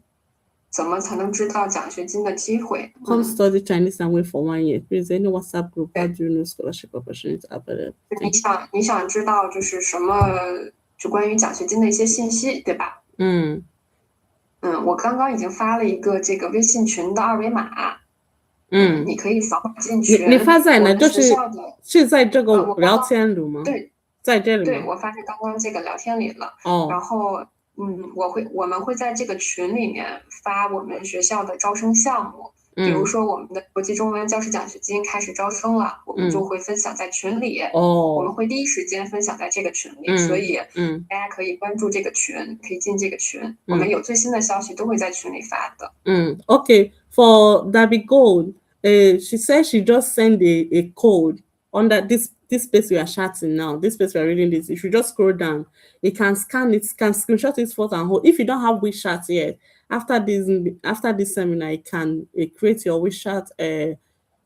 怎么才能知道奖学金的机会。Come study Chinese language for 1 year. Please, any WhatsApp group how do you know scholarship opportunities available? 你想知道就是什么，就关于奖学金的一些信息，对吧？我刚刚已经发了一个这个微信群的2维码。你可以扫码进群。你发在哪？是在这个聊天里吗？对，在这里吗？对，我发在刚刚这个聊天里了。然后我们会在这个群里面发我们学校的招生项目，比如说我们的国际中文教师奖学金开始招生了，我们就会分享在群里。我们会第一时间分享在这个群里，所以大家可以关注这个群，可以进这个群。我们有最新的消息都会在群里发的。Okay, for Derby Gold, she said she just sent a code under this space we are chatting now. This space we are reading this. If you just scroll down, you can scan it, can screenshot it photo and hold. If you don't have WeChat yet, after this seminar, you can create your WeChat.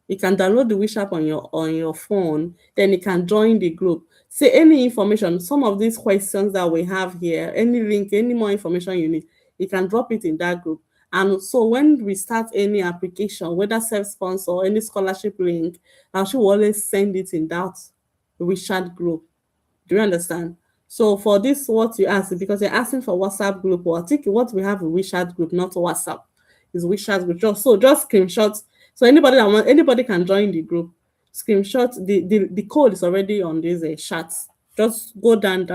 You can download the WeChat on your phone. Then you can join the group. Say any information, some of these questions that we have here, any link, any more information you need, you can drop it in that group. And so when we start any application, whether self-sponsor or any scholarship link, I should always send it in that WeChat group. Do you understand? So for this, what you ask, because you're asking for WhatsApp group, or I think what we have a WeChat group, not WhatsApp, is WeChat group. Just screenshot. So anybody can join the group. Screenshot the code is already on these chats. Just go down.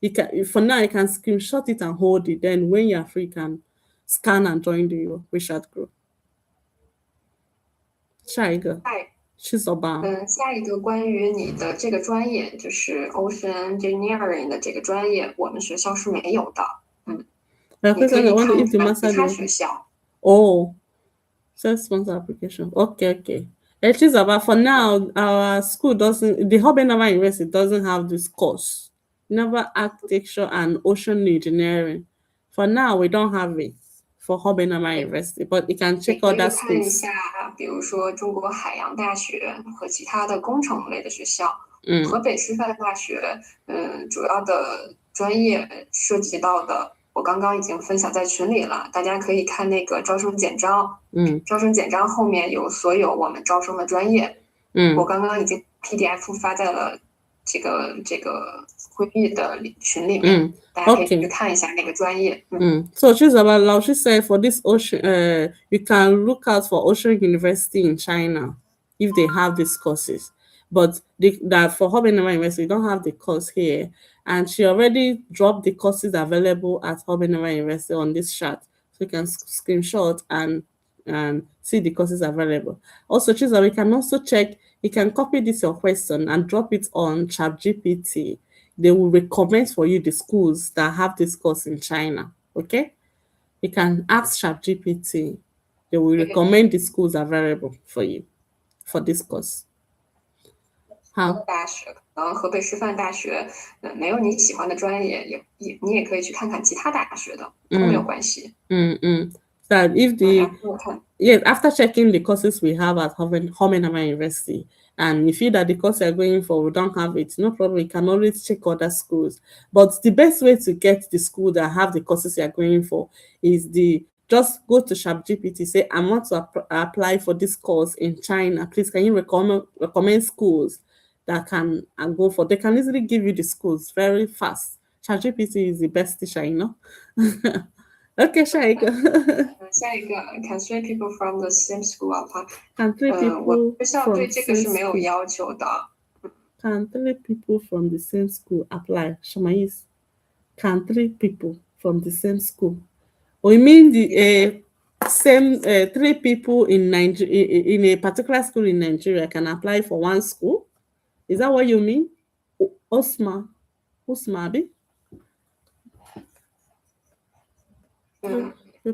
You can, for now you can screenshot it and hold it. Then when you're free, you can scan and join the WeChat group. 下一个是什么？下一个关于你的这个专业，就是 Ocean Engineering 的这个专业，我们学校是没有的。你可以看其他学校。Self-sponsor application. Okay. It is about, for now, our school doesn't, the Hebei Normal University doesn't have this course. Naval Architecture and Ocean Engineering. For now, we don't have it for Hebei Normal University, but you can check other schools. 看一下，比如说中国海洋大学和其他的工程类的学校。河北师范大学，主要的专业涉及到的。我刚刚已经分享在群里了，大家可以看那个招生简章。招生简章后面有所有我们招生的专业。我刚刚已经 PDF 发在了这个会议的群里面，大家可以去看一下那个专业。So she's about, Lao Shi said, for this ocean, you can look out for Ocean University in China if they have these courses. But that for Hebei Normal University, we don't have the course here. And she already dropped the courses available at Hebei Normal University on this chat. So you can screenshot and see the courses available. Also, Chisa, we can also check, you can copy this your question and drop it on ChatGPT. They will recommend for you the schools that have this course in China. Okay? You can ask ChatGPT. They will recommend the schools available for you for this course. 大学可能河北师范大学没有你喜欢的专业，你也可以去看看其他大学的，都没有关系。That if after checking the courses we have at Hebei Normal University, and you feel that the course you're going for, we don't have it, no problem, you can always check other schools. But the best way to get the school that have the courses you're going for is just go to ChatGPT, say, I want to apply for this course in China. Please, can you recommend schools that can go for? They can easily give you the schools very fast. ChatGPT is the best teacher, you know. Okay, 下一个 can 3 people from the same school apply? Can 3 people 我学校对这个是没有要求的。Can 3 people from the same school apply? 什么意思？ Can 3 people from the same school? We mean the same 3 people in in a particular school in Nigeria can apply for one school? Is that what you mean? Osma, Abi?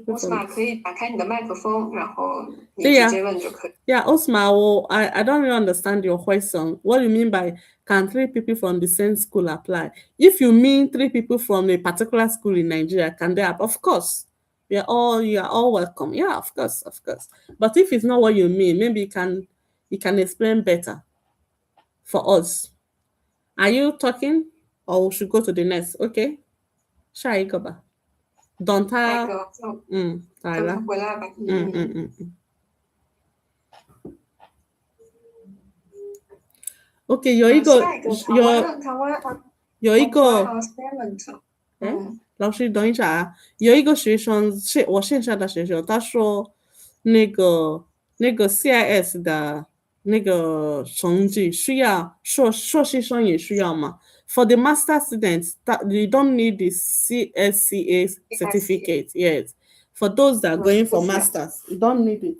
Osma 可以打开你的麦克风，然后你直接问就可以。Yeah, Osma, I don't really understand your question. What do you mean by can 3 people from the same school apply? If you mean 3 people from a particular school in Nigeria, can they apply? Of course. You are all welcome. Yeah, of course. But if it's not what you mean, maybe you can explain better for us. Are you talking? Or we should go to the next? Okay. 下一个吧。等他来了。回来吧。OK， 有一个老师等一下啊，有一个学生我线下的学生，他说那个 CIS 的那个成绩需要硕士生也需要吗？ For the master students, you don't need the CSCA certificate yet. For those that are going for masters, you don't need it.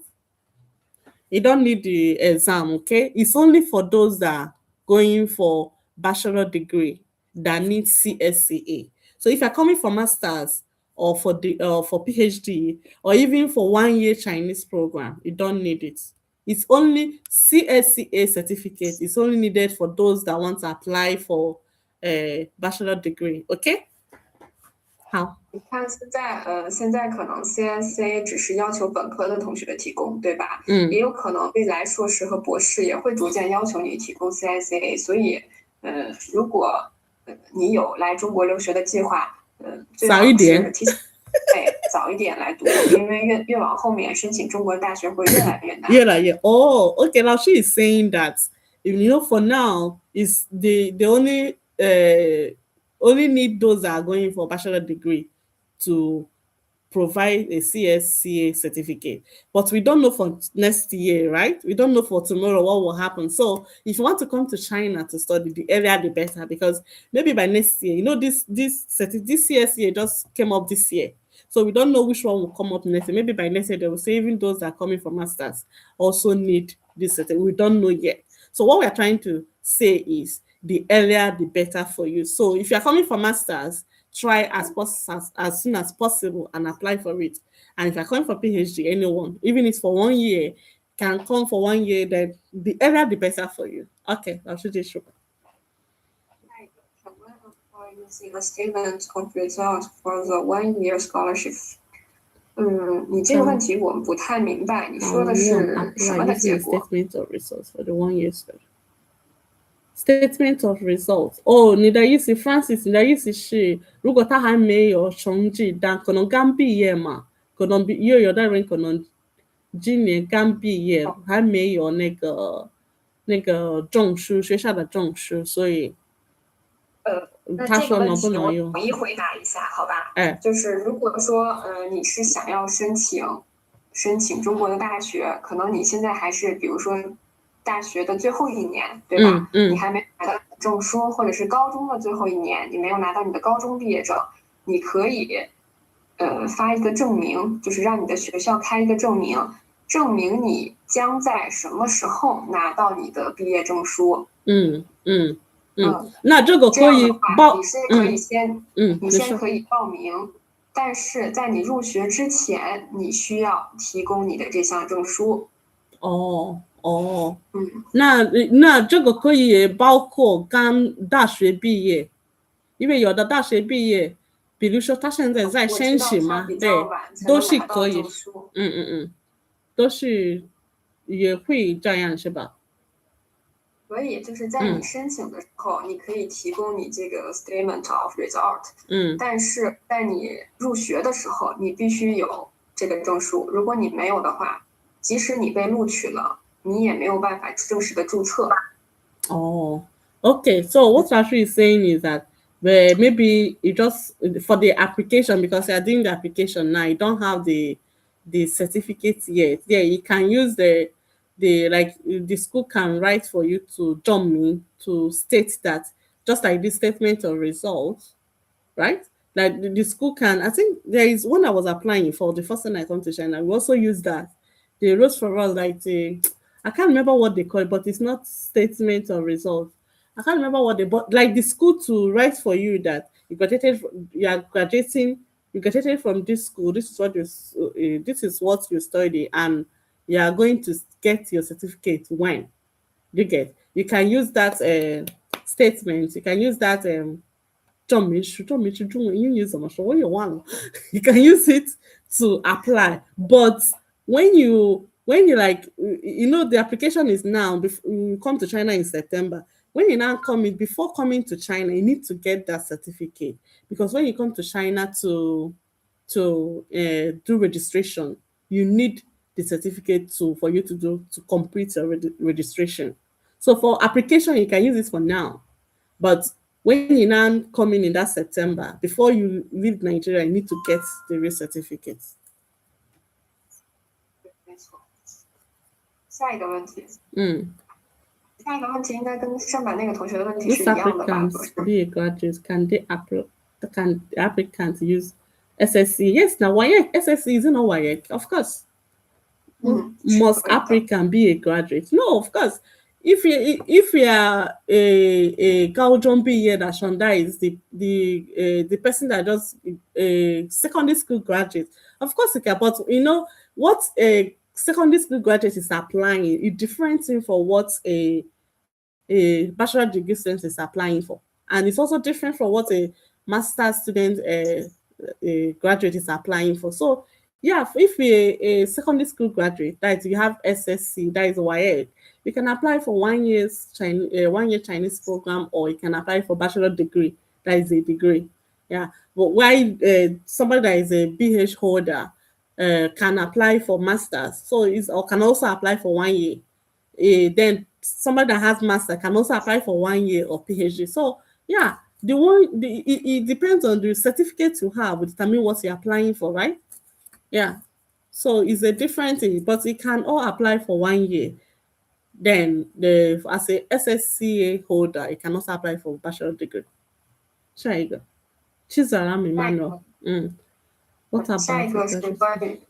You don't need the exam, okay? It's only for those that are going for bachelor degree that need CSCA. So if you're coming for masters or for PhD or even for 1 year Chinese program, you don't need it. It's only CSCA certificate. It's only needed for those that want to apply for a bachelor degree, okay? 好，你看现在可能 CSCA 只是要求本科的同学提供，对吧？也有可能未来硕士和博士也会逐渐要求你提供 CSCA， 所以如果你有来中国留学的计划，最好是提前早一点来读，因为越往后面申请中国的大学会越来越难。Oh, okay. Now she is saying that for now is the only need those that are going for bachelor degree to provide a CSCA certificate. But we don't know for next year, right? We don't know for tomorrow what will happen. So if you want to come to China to study, the earlier the better, because maybe by next year, this CSCA just came up this year. So we don't know which one will come up next year. Maybe by next year, they will say even those that are coming from masters also need this certificate. We don't know yet. So what we are trying to say is the earlier the better for you. So if you are coming for masters, try as soon as possible and apply for it. And if you're coming for PhD, anyone, even if it's for 1 year, can come for 1 year, then the earlier the better for you. Okay, I'll show you. Using a statement of results for the 1-year scholarship. 你这个问题我们不太明白，你说的是什么的结果 ？Statement of results for the 1 year study. Statement of results. Oh， 你的意思 ，Francis， 你的意思是，如果他还没有成绩单，可能刚毕业嘛，可能因为有的人可能今年刚毕业，还没有那个证书，学校的证书，所以那这个问题我统一回答一下，好吧？就是如果说你是想要申请中国的大学，可能你现在还是比如说大学的最后1年，对吧？你还没拿到证书，或者是高中的最后1年，你没有拿到你的高中毕业证，你可以发一个证明，就是让你的学校开一个证明，证明你将在什么时候拿到你的毕业证书。那这个可以报，你是可以你先可以报名，但是在你入学之前，你需要提供你的这项证书。那这个可以也包括刚大学毕业，因为有的大学毕业，比如说他现在在申请嘛，对，都是可以，都是也会这样是吧？所以就是在你申请的时候，你可以提供你这个 statement of result，但是在你入学的时候，你必须有这个证书。如果你没有的话，即使你被录取了，你也没有办法正式的注册。Okay. So what Ashley is saying is that maybe you just for the application, because you are doing the application now, you don't have the certificate yet. Yeah, you can use the school can write for you to jump me to state that, just like this statement of results, right? Like the school can, I think there is one I was applying for the first time I come to China. We also use that. They wrote for us like I can't remember what they call it, but it's not statement of results. I can't remember what but like the school to write for you that you are graduating from this school. This is what you study, and you are going to get your certificate when you get. You can use that statement. You can use that you can use it to apply. But when you like, the application is now, you come to China in September. When you now before coming to China, you need to get that certificate, because when you come to China to do registration, you need the certificate for you to complete your registration. So for application, you can use it for now, but when you now come in that September, before you leave Nigeria, you need to get the real certificate. 没错。下一个问题应该跟上面那个同学的问题是一样的吧？ Be a graduate, can the applicant use SSC? Yes, now WAEC, SSC is not WAEC, of course. Must applicant be a graduate? No, of course. If you are a Gaojong BA that Shonda is the person that just a secondary school graduate, of course you can. But what a secondary school graduate is applying, it's different thing for what a bachelor degree student is applying for, and it's also different from what a master's student a graduate is applying for. So yeah, if you're a secondary school graduate, that is, you have SSC, that is WAEC, you can apply for 1 year Chinese program, or you can apply for bachelor degree, that is a degree. Yeah, but why somebody that is a BH holder can apply for masters, so is or can also apply for 1 year. Then somebody that has master can also apply for 1 year of PhD. So yeah, it depends on the certificate you have will determine what you're applying for, right? Yeah. So it's a different thing, but it can all apply for 1 year. Then as a SSCA holder, it can also apply for bachelor degree. Sure you go. Chizaram Emmanuel. What about 下一个是 the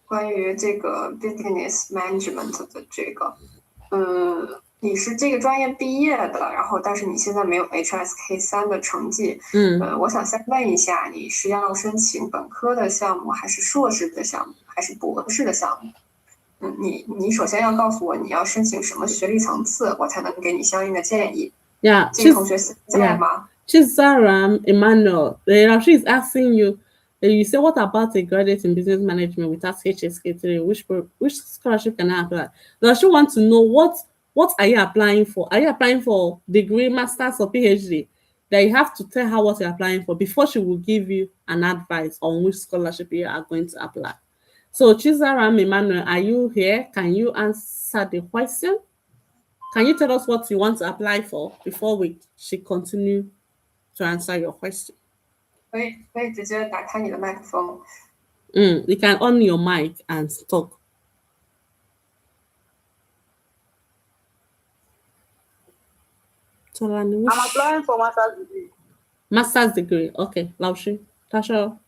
关于这个 business management 的这个，你是这个专业毕业的，然后但是你现在没有 HSK3的成绩，我想先问一下，你是要申请本科的项目，还是硕士的项目，还是博士的项目？你首先要告诉我你要申请什么学历层次，我才能给你相应的建议。Yeah, 这个同学在吗？ Chizaram Emmanuel, she is asking you. You say, what about a graduate in business management without HSK3? Which scholarship can I apply? Does she want to know what are you applying for? Are you applying for degree, master's, or PhD? That you have to tell her what you're applying for before she will give you an advice on which scholarship you are going to apply. So, Chizaram Emmanuel, are you here? Can you answer the question? Can you tell us what you want to apply for before she continue to answer your question? 可以直接打开你的麦克风。You can on your mic and talk. I'm applying for master's degree. Master's degree, OK. 老师，他说，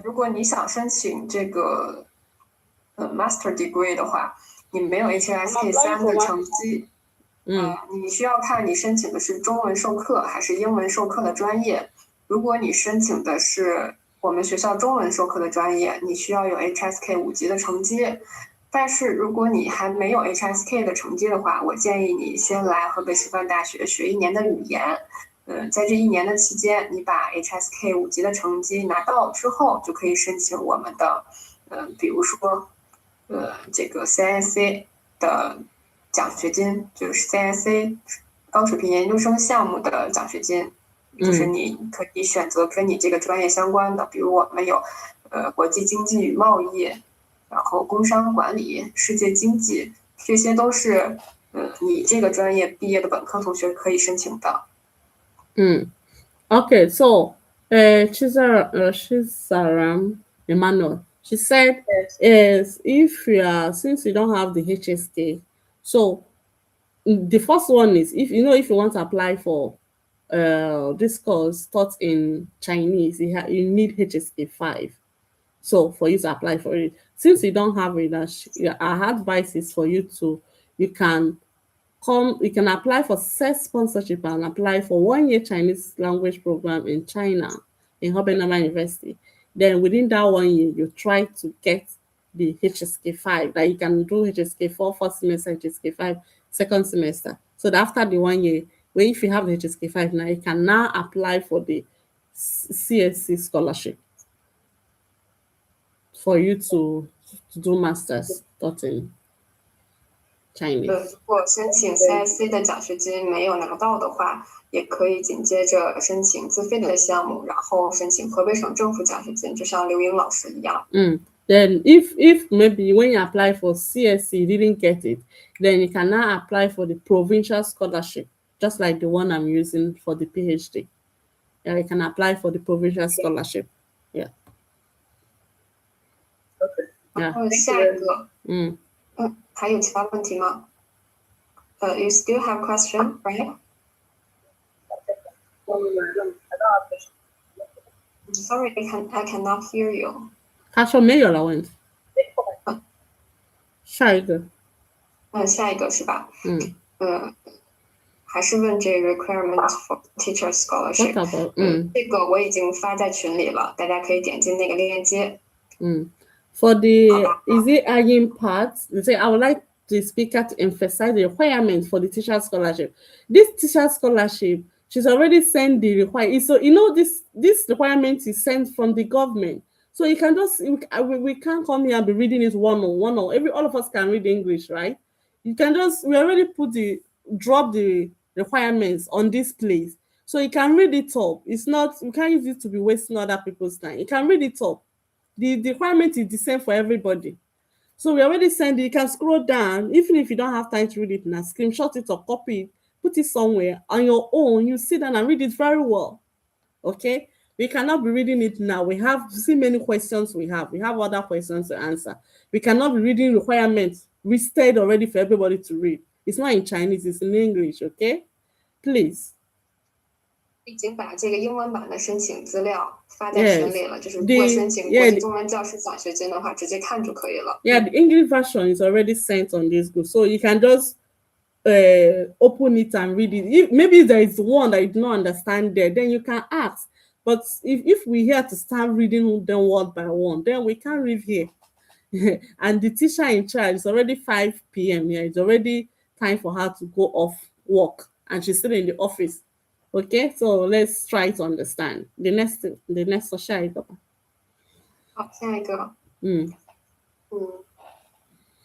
如果你想申请这个master degree 的话，你没有 HSK3 的成绩，你需要看你申请的是中文授课还是英文授课的专业。如果你申请的是我们学校中文授课的专业，你需要有 HSK 5级的成绩。但是如果你还没有 HSK 的成绩的话，我建议你先来河北师范大学学1年的语言。在这1年的期间，你把 HSK 5级的成绩拿到之后，就可以申请我们的，比如说，这个 CIC 的奖学金，就是 CIC 高水平研究生项目的奖学金。就是你可以选择跟你这个专业相关的，比如我们有国际经济与贸易，然后工商管理、世界经济，这些都是你这个专业毕业的本科同学可以申请的。Okay, so Chizaram Emmanuel, she said, is since you don't have the HSK, so the first one is if you want to apply for this course taught in Chinese, you need HSK5. So for you to apply for it, since you don't have it, our advice is for you can apply for self sponsorship and apply for 1 year Chinese language program in China in Hebei Normal University. Then within that 1 year, you try to get the HSK5, that you can do HSK4 first semester, HSK5 second semester. So that after the 1 year, where if you have the HSK5 now, you can now apply for the CSC scholarship for you to do masters taught in Chinese. 如果申请 CIC 的奖学金没有拿到的话，也可以紧接着申请自费的项目，然后申请河北省政府奖学金，就像刘英老师一样。Then if maybe when you apply for CSC you didn't get it, then you can now apply for the provincial scholarship, just like the one I'm using for the PhD. Yeah, you can apply for the provincial scholarship. Yeah. Okay. 下一个，还有其他问题吗？You still have question, right? Sorry, I cannot hear you. 他说没有了问题。下一个。下一个是吧？还是问这个 requirement for teacher scholarship。这个我已经发在群里了，大家可以点进那个链接。For the easy arguing part, they say, I would like the speaker to emphasize the requirements for the teacher scholarship. This teacher scholarship, she's already sent the requirement. So, this requirement is sent from the government. So you can just, we can't come here and be reading it one on one. All of us can read English, right? You can just, we already drop the requirements on this place. So you can read it up. It's not, you can't use it to be wasting other people's time. You can read it up. The requirement is the same for everybody. So we already send it. You can scroll down, even if you don't have time to read it now, screenshot it or copy it, put it somewhere on your own. You sit down and read it very well. Okay? We cannot be reading it now. We have see many questions we have. We have other questions to answer. We cannot be reading requirements listed already for everybody to read. It's not in Chinese, it's in English, okay? Please. 已经把这个英文版的申请资料发在群里了，就是如果申请国际中文教师奖学金的话，直接看就可以了。Yeah, the English version is already sent on this group, so you can just open it and read it. If maybe there is one that you do not understand there, then you can ask. But if we're here to start reading them word by one, then we can't read here. And the teacher in charge, it's already 5 p.m. Yeah, it's already time for her to go off work, and she's still in the office. Okay, so let's try to understand. The next social item. 好，下一个，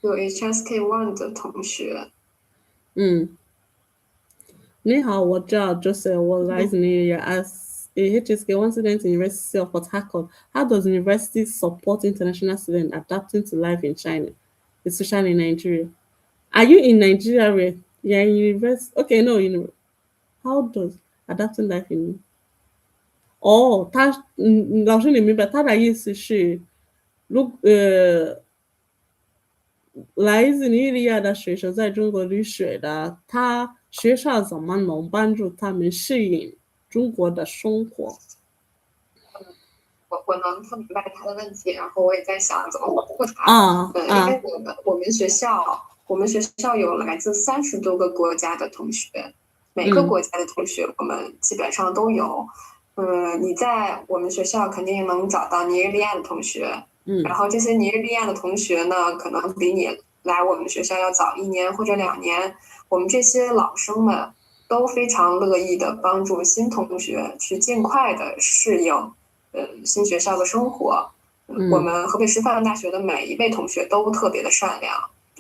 有 HSK 1的同学，你好，我叫 Joseph，我来自尼日 as a HSK 1 student in University of Port Harcourt. How does university support international students adapting to life in China, especially in Nigeria? Are you in Nigeria? Yeah, in university. Okay, no, how does adapting life in 哦，老师你明白他的意思是，来自尼日利亚的学生在中国留学的，他学校怎么能帮助他们适应中国的生活？我能不明白他的问题，然后我也在想怎么回复他。因为我们学校有来自30多个国家的同学，每个国家的同学我们基本上都有。你在我们学校肯定能找到尼日利亚的同学，然后这些尼日利亚的同学呢，可能比你来我们学校要早1年或者2年。我们这些老生们都非常乐意的帮助新同学去尽快的适应新学校的生活。我们河北师范大学的每一位同学都特别的善良。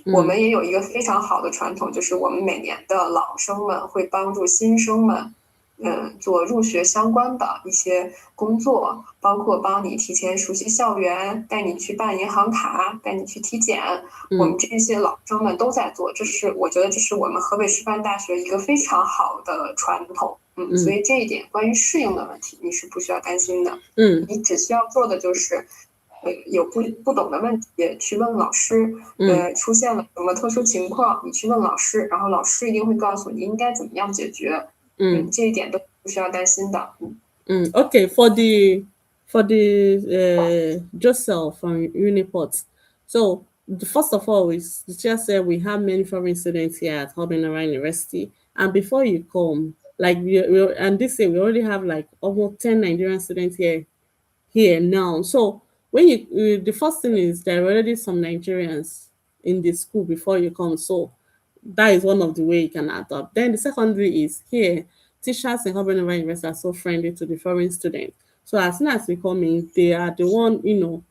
我们也有一个非常好的传统，就是我们每年的老生们会帮助新生们做入学相关的一些工作，包括帮你提前熟悉校园，带你去办银行卡，带你去体检。我们这些老生们都在做，我觉得这是我们河北师范大学一个非常好的传统。所以这一点关于适应的问题你是不需要担心的。你只需要做的就是有不懂的问题去问老师，出现了什么特殊情况你去问老师，然后老师一定会告诉你应该怎么样解决。这一点都不需要担心的。Okay, for the Joseph from Uniport. So first of all, is just said we have many foreign students here at Hebei Normal University, and before you come, like and this year we already have like almost 10 Nigerian students here now. So when the first thing is there are already some Nigerians in the school before you come. So that is one of the way you can adapt. Then the secondary is here. Teachers in Hebei Normal University are so friendly to the foreign students. So as soon as you come in, they are the one,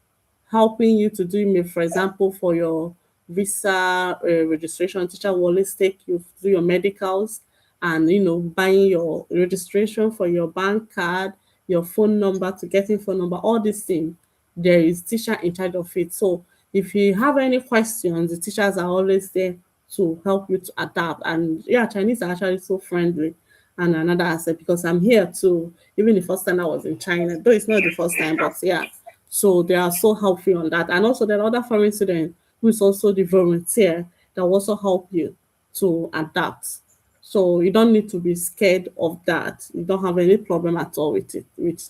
helping you to do, for example, for your visa registration. Teacher will always take you through your medicals and, buying your registration for your bank card, your phone number to getting phone number, all these things. There is teacher in charge of it. So if you have any questions, the teachers are always there to help you to adapt. And yeah, Chinese are actually so friendly. And another aspect, because I'm here too, even the first time I was in China, though it's not the first time, but yeah. So they are so helpful on that. And also there are other foreign students who is also the volunteer that will also help you to adapt. So you don't need to be scared of that. You don't have any problem at all with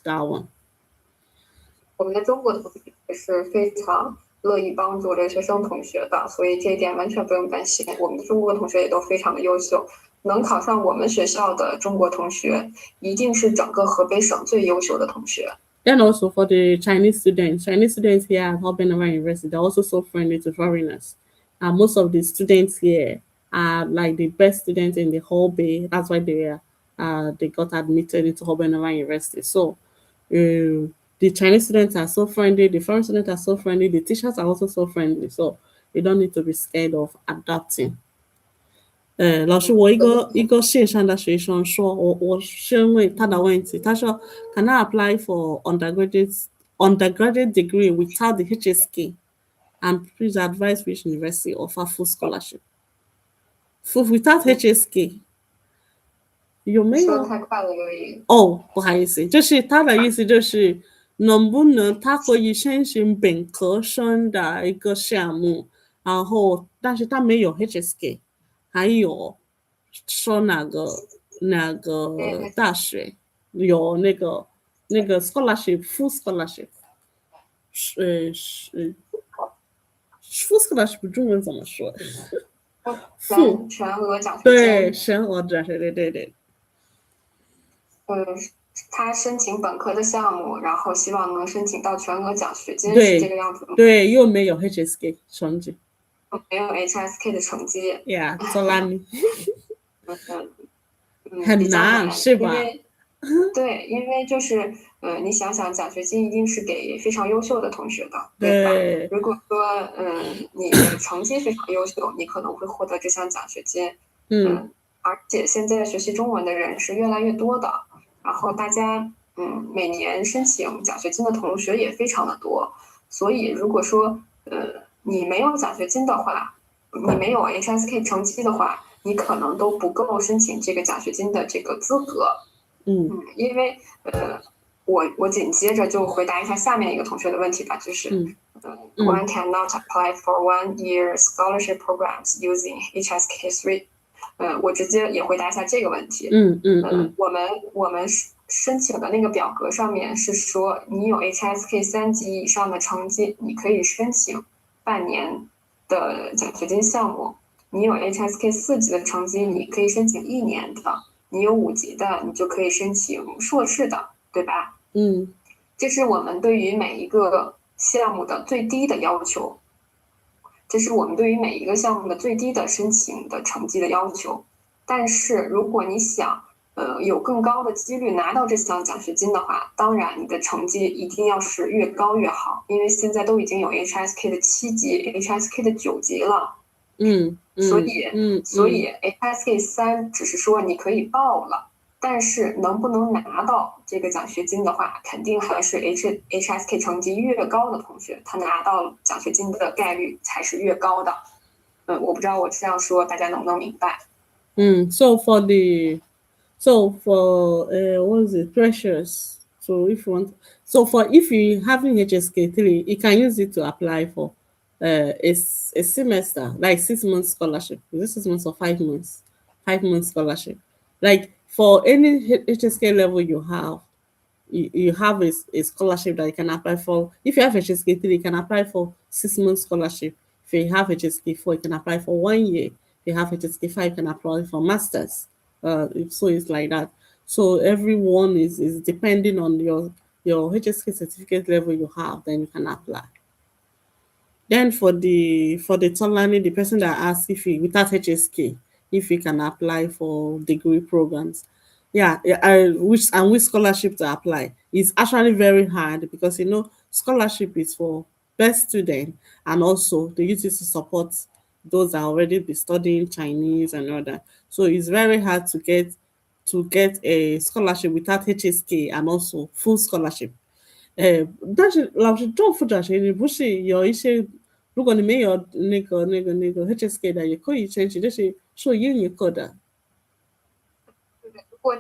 that one. 我们的中国同学是非常乐意帮助留学生同学的，所以这一点完全不用担心。我们的中国同学也都非常的优秀，能考上我们学校的中国同学，一定是整个河北省最优秀的同学。Then also for the Chinese students here at Hebei Normal University, they're also so friendly to foreigners. And most of the students here are like the best students in the whole Bay. That's why they got admitted into Hebei Normal University. So the Chinese students are so friendly, the foreign students are so friendly, the teachers are also so friendly. So you don't need to be scared of adapting. 老师，我一个线上的学生说，我先问他的问题，他说 Can I apply for undergraduate degree without the HSK? And please advise which university offer full scholarship. Full without HSK 有没有？说太快了而已。不好意思，就是他的意思就是能不能他可以申请本科生的一个项目，然后但是他没有 HSK， 还有说哪个大学有那个 scholarship full scholarship， 是full scholarship 中文怎么说？全额奖学金。对，全额奖学金，对。他申请本科的项目，然后希望能申请到全额奖学金，对，是这个样子吗？对，又没有 HSK 成绩，没有 HSK 的成绩。做烂你。很难是吧？对，因为就是你想想，奖学金一定是给非常优秀的同学的，对吧？如果说你的成绩非常优秀，你可能会获得这项奖学金。而且现在学习中文的人是越来越多的，然后大家每年申请奖学金的同学也非常的多，所以如果说你没有奖学金的话，你没有 HSK 成绩的话，你可能都不够申请这个奖学金的这个资格。因为我紧接着就回答一下下面一个同学的问题吧，就是one cannot apply for 1 year scholarship programs using HSK3。我直接也回答一下这个问题。我们申请的那个表格上面是说，你有 HSK 3级以上的成绩，你可以申请半年的奖学金项目；你有 HSK 4级的成绩，你可以申请1年的；你有5级的，你就可以申请硕士的，对吧？这是我们对于每一个项目的最低的要求。这是我们对于每一个项目的最低的申请的成绩的要求。但是如果你想有更高的几率拿到这项奖学金的话，当然你的成绩一定要是越高越好，因为现在都已经有 HSK 的7级 HSK 的9级了。所以 HSK 3只是说你可以报了，但是能不能拿到这个奖学金的话，肯定还是 HSK 成绩越高的同学，他拿到奖学金的概率才是越高的。我不知道我这样说大家能不能明白。So for what is it, precious? So if you having HSK3, you can use it to apply for a semester, like 6 months scholarship. Is it 6 months or 5 months? 5 months scholarship. Like for any HSK level you have, you have a scholarship that you can apply for. If you have HSK3, you can apply for 6 months scholarship. If you have HSK4, you can apply for 1 year. If you have HSK5, you can apply for masters. So it's like that. So everyone is depending on your HSK certificate level you have, then you can apply. Then for the Tolani, the person that asked if he without HSK, if he can apply for degree programs. Which scholarship to apply. It's actually very hard because scholarship is for best student, and also they use it to support those that already be studying Chinese and all that. So it's very hard to get a scholarship without HSK and also full scholarship. 但是老师政府奖学金不是有一些，如果你没有那个 HSK 的，也可以申请，这是受英语课的。如果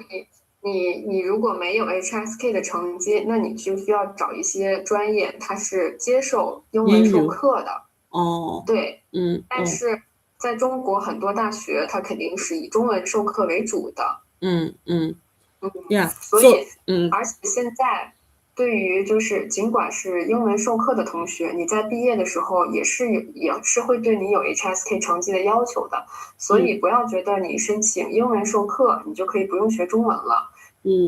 你如果没有 HSK 的成绩，那你就需要找一些专业，它是接受英文授课的。对，但是在中国很多大学，它肯定是以中文授课为主的。所以而且现在对于就是尽管是英文授课的同学，你在毕业的时候也是会对你有 HSK 成绩的要求的，所以不要觉得你申请英文授课你就可以不用学中文了。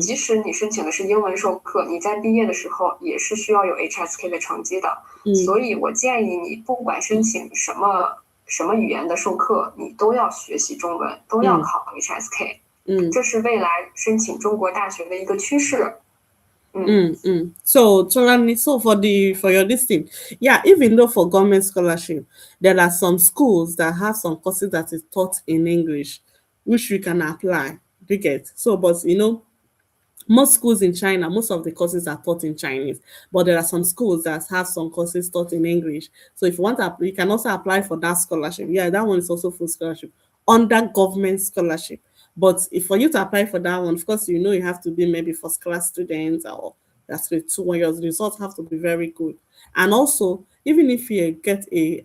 即使你申请的是英文授课，你在毕业的时候也是需要有 HSK 的成绩的。所以我建议你不管申请什么语言的授课，你都要学习中文，都要考 HSK。这是未来申请中国大学的一个趋势。So Tolani, so for your this thing, yeah, even though for government scholarship, there are some schools that have some courses that is taught in English, which you can apply. Do you get? So, but most schools in China, most of the courses are taught in Chinese, but there are some schools that have some courses taught in English. So if you want to, you can also apply for that scholarship. Yeah, that one is also full scholarship under government scholarship. But if for you to apply for that one, of course, you have to be maybe first class students or that's the two when your results have to be very good. And also, even if you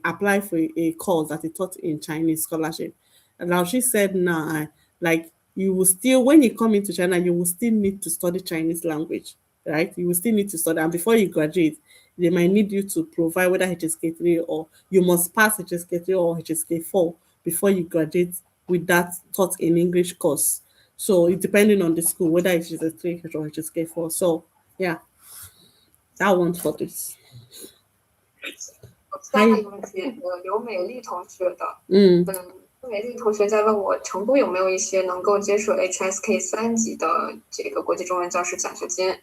apply for a course that is taught in Chinese scholarship, and now she said, nah, like you will still, when you come into China, you will still need to study Chinese language, right? You will still need to study, and before you graduate, they might need you to provide whether HSK3 or you must pass HSK3 or HSK4 before you graduate with that taught in English course. So it depending on the school, whether it is a 3 or HSK4. So yeah, that one for this. 下一个问题，刘美丽同学的，刘美丽同学在问我成都有没有一些能够接受 HSK 3级的这个国际中文教师奖学金。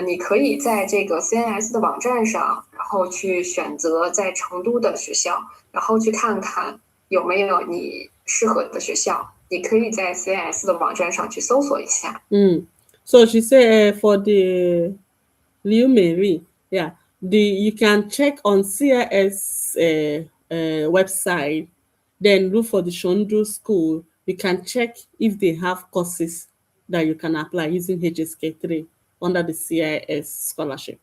你可以在这个 CNS 的网站上，然后去选择在成都的学校，然后去看看有没有你适合的学校。你可以在 CNS 的网站上去搜索一下。So she said for the Liu Mei, yeah, you can check on CIS website, then look for the Shondu school. You can check if they have courses that you can apply using HSK3 under the CIS scholarship.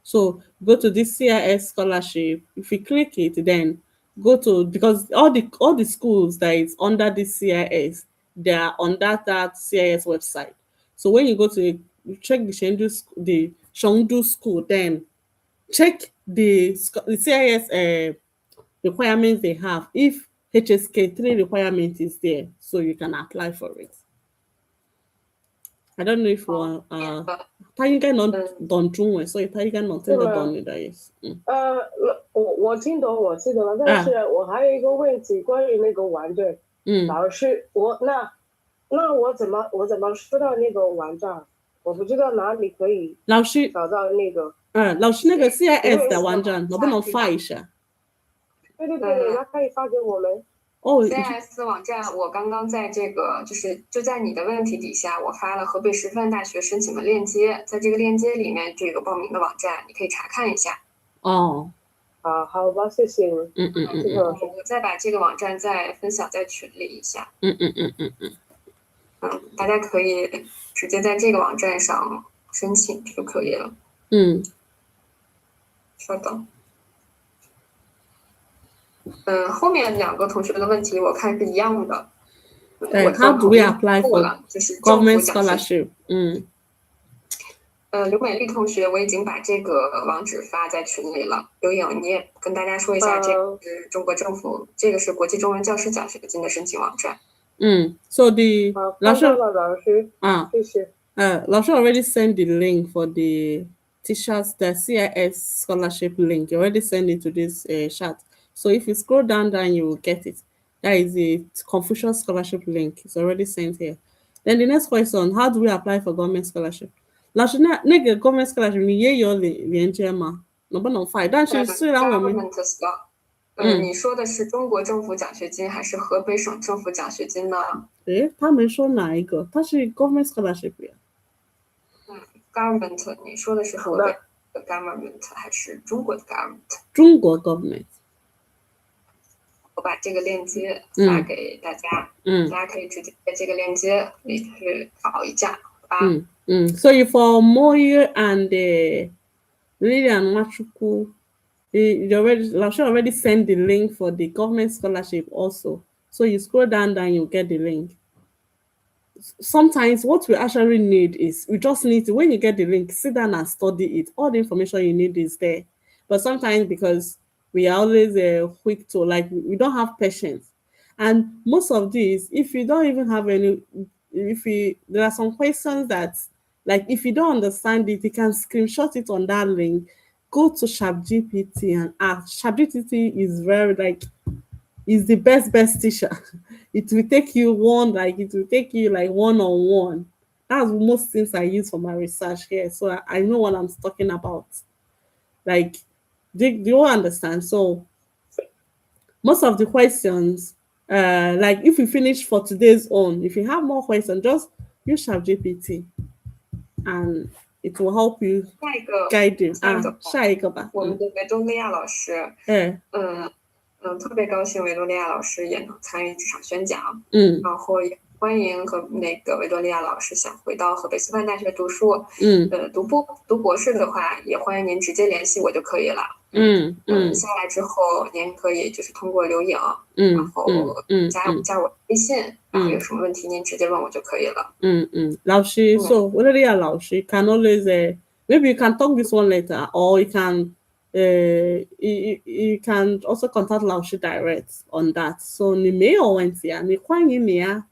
So go to this CIS scholarship. If you click it, then go to, because all the schools that is under this CIS, they are under that CIS website. So when you go to check the Chengdu school, then check the CIS requirements they have. If HSK3 requirement is there, so you can apply for it. I don't know if you他应该能懂中文，所以他应该能听得懂你的意思。我听懂，我记得了，但是我还有一个问题关于那个网站。老师，那我怎么收到那个网站？我不知道哪里可以找到那个。老师那个 CIS 的网站能不能发一下？对，那可以发给我们。CIS 网站，我刚刚在这个就在你的问题底下，我发了河北师范大学申请的链接，在这个链接里面这个报名的网站，你可以查看一下。好吧，谢谢。我再把这个网站再分享在群里一下。大家可以直接在这个网站上申请就可以了。稍等。后面两个同学的问题我看是一样的。How do we apply for 就是 government scholarship？ 刘美丽同学，我已经把这个网址发在群里了。刘颖，你也跟大家说一下，这个是中国政府，这个是国际中文教师奖学金的申请网站。So the 老师谢谢。老师 already sent the link for the teachers, the CIS scholarship link. You already sent it to this chat. So if you scroll down, you will get it. That is the Confucius scholarship link. It's already sent here. Then the next question: how do we apply for government scholarship? 老师，那个 government scholarship 你也有连接吗？能不能发？但是虽然我们你说的是中国政府奖学金还是河北省政府奖学金呢？他没说哪一个，它是 government scholarship 呀。government， 你说的是河北的 government 还是中国的 government？ 中国 government。我把这个链接发给大家，大家可以直接在这个链接里去找一下，好吧？So for Moyo and Lilian Machuku,老师 already sent the link for the government scholarship also. So you scroll down, you get the link. Sometimes what we actually need is, we just need to, when you get the link, sit down and study it. All the information you need is there. But sometimes because we are always quick to, we don't have patience. And most of these, if you don't even have any, there are some questions that, if you don't understand it, you can screenshot it on that link, go to ChatGPT and ask. ChatGPT is very, is the best teacher. It will take you one-on-one That's most things I use for my research here. So I know what I'm talking about. Like, do you understand? So most of the questions, like if you finish for today's own, if you have more questions, just use ChatGPT and it will help you 下一个 guide you. 下一个吧，我们的维多利亚老师，特别高兴维多利亚老师也能参与这场宣讲，然后也欢迎和那个维多利亚老师想回到河北师范大学读书，读博士的话，也欢迎您直接联系我就可以了。下来之后您可以就是通过留言，然后加我微信，然后有什么问题您直接问我就可以了。老师 so 维多利亚老师 can always maybe you can talk this one later or you can you can also contact 老师 direct on that. So 你没有问题啊，你欢迎你啊。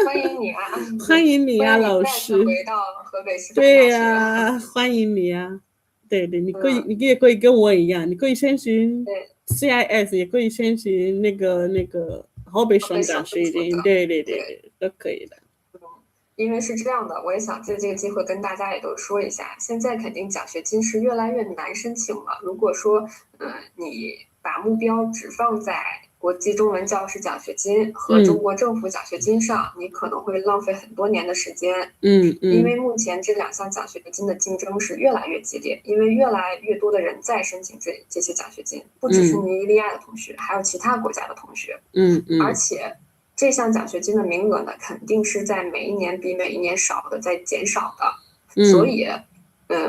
欢迎你啊！欢迎你啊，老师！回到河北师范大学。对呀，欢迎你啊！对，你也可以跟我一样，你可以先寻 CIS， 也可以先寻那个河北省奖学金，对，都可以的。因为是这样的，我也想借这个机会跟大家也都说一下，现在肯定奖学金是越来越难申请了。如果说，你把目标只放在国际中文教师奖学金和中国政府奖学金上，你可能会浪费很多年的时间。因为目前这两项奖学金的竞争是越来越激烈，因为越来越多的人在申请这些奖学金，不只是尼日利亚的同学，还有其他国家的同学。而且这项奖学金的名额呢，肯定是在每一年比每一年少的在减少的。所以，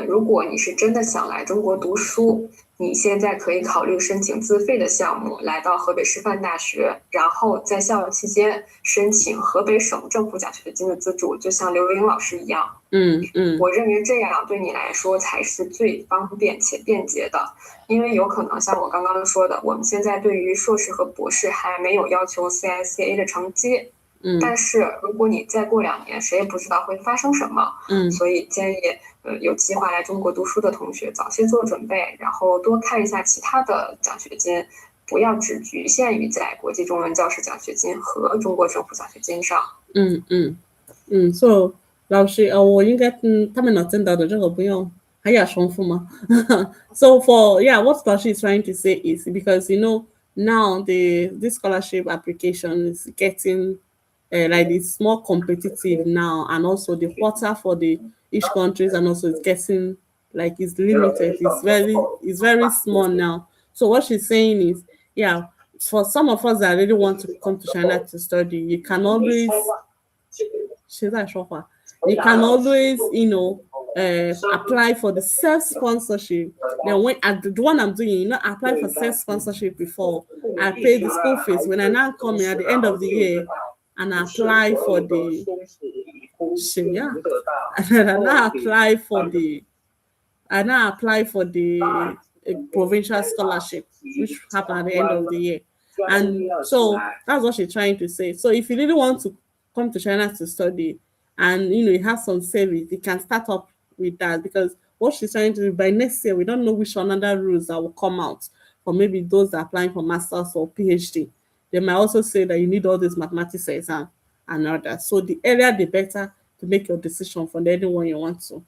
如果你是真的想来中国读书，你现在可以考虑申请自费的项目，来到河北师范大学，然后在校期间申请河北省政府奖学金的资助，就像刘英老师一样。我认为这样对你来说才是最方便且便捷的，因为有可能像我刚刚说的，我们现在对于硕士和博士还没有要求 CSCA 的成绩。但是如果你再过2年，谁也不知道会发生什么。所以建议有计划来中国读书的同学早些做准备，然后多看一下其他的奖学金，不要只局限于在国际中文教师奖学金和中国政府奖学金上。So 老师我应该他们能真的这个不用还要重复吗？ So what 老师 is trying to say is because now this scholarship application is getting like it's more competitive now, and also the quota for each countries, and also it's getting like it's limited. It's very small now. So what she's saying is, for some of us that really want to come to China to study, you can always apply for the self-sponsorship. Then when the one I'm doing, apply for self-sponsorship before I pay the school fees. When I now come in at the end of the year and apply for the provincial scholarship, which happen at the end of the year. And so that's what she's trying to say. So if you really want to come to China to study, and you have some savings, you can start up with that, because what she's trying to do, by next year we don't know which another rules that will come out for maybe those that are applying for masters or PhD. They might also say that you need all this mathematics exam and others. So the earlier the better to make your decision for anyone you want to.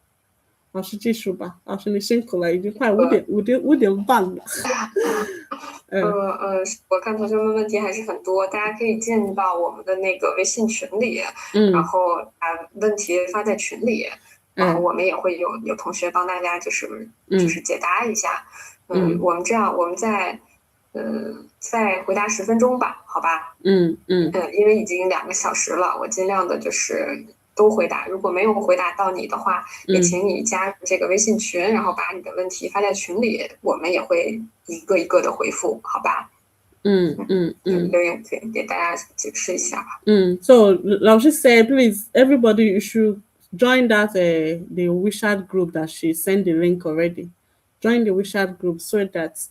老师继续吧，老师你辛苦了，已经快5点半了。我看同学们问题还是很多，大家可以进到我们的那个微信群里，然后把问题发在群里，然后我们也会有同学帮大家就是解答一下。我们这样，我们再回答10分钟吧，好吧？因为已经2个小时了，我尽量的就是都回答，如果没有回答到你的话，也请你加入这个微信群，然后把你的问题发在群里，我们也会一个一个的回复，好吧？留言可以给大家解释一下吧。So 老师 said, please, everybody you should join that the WeChat group that she sent the link already. Join the WeChat group so that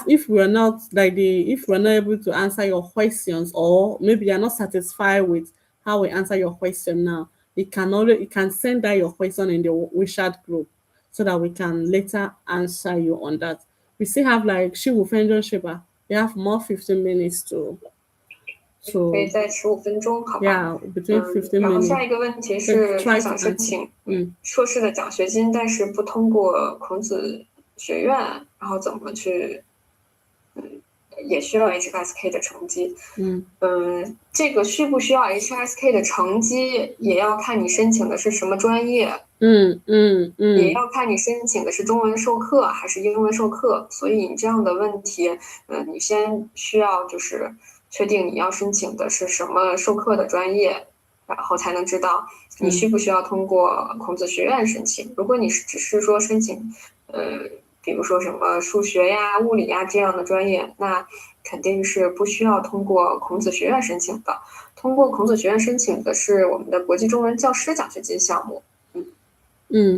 if we're not able to answer your questions, or maybe you're not satisfied with how we answer your question now, you can send out your question in the WeChat group so that we can later answer you on that. We still have like she will find Shiba. We have more 15 minutes 可以在15分钟，好吧 Yeah, between 15 minutes. 然后下一个问题是他想申请硕士的奖学金，但是不通过孔子学院，然后怎么去也需要 HSK 的成绩。这个需不需要 HSK 的成绩，也要看你申请的是什么专业。也要看你申请的是中文授课还是英文授课。所以你这样的问题，你先需要就是确定你要申请的是什么授课的专业，然后才能知道你需不需要通过孔子学院申请。如果你只是说申请，比如说什么数学呀、物理呀这样的专业，那肯定是不需要通过孔子学院申请的。通过孔子学院申请的是我们的国际中文教师奖学金项目。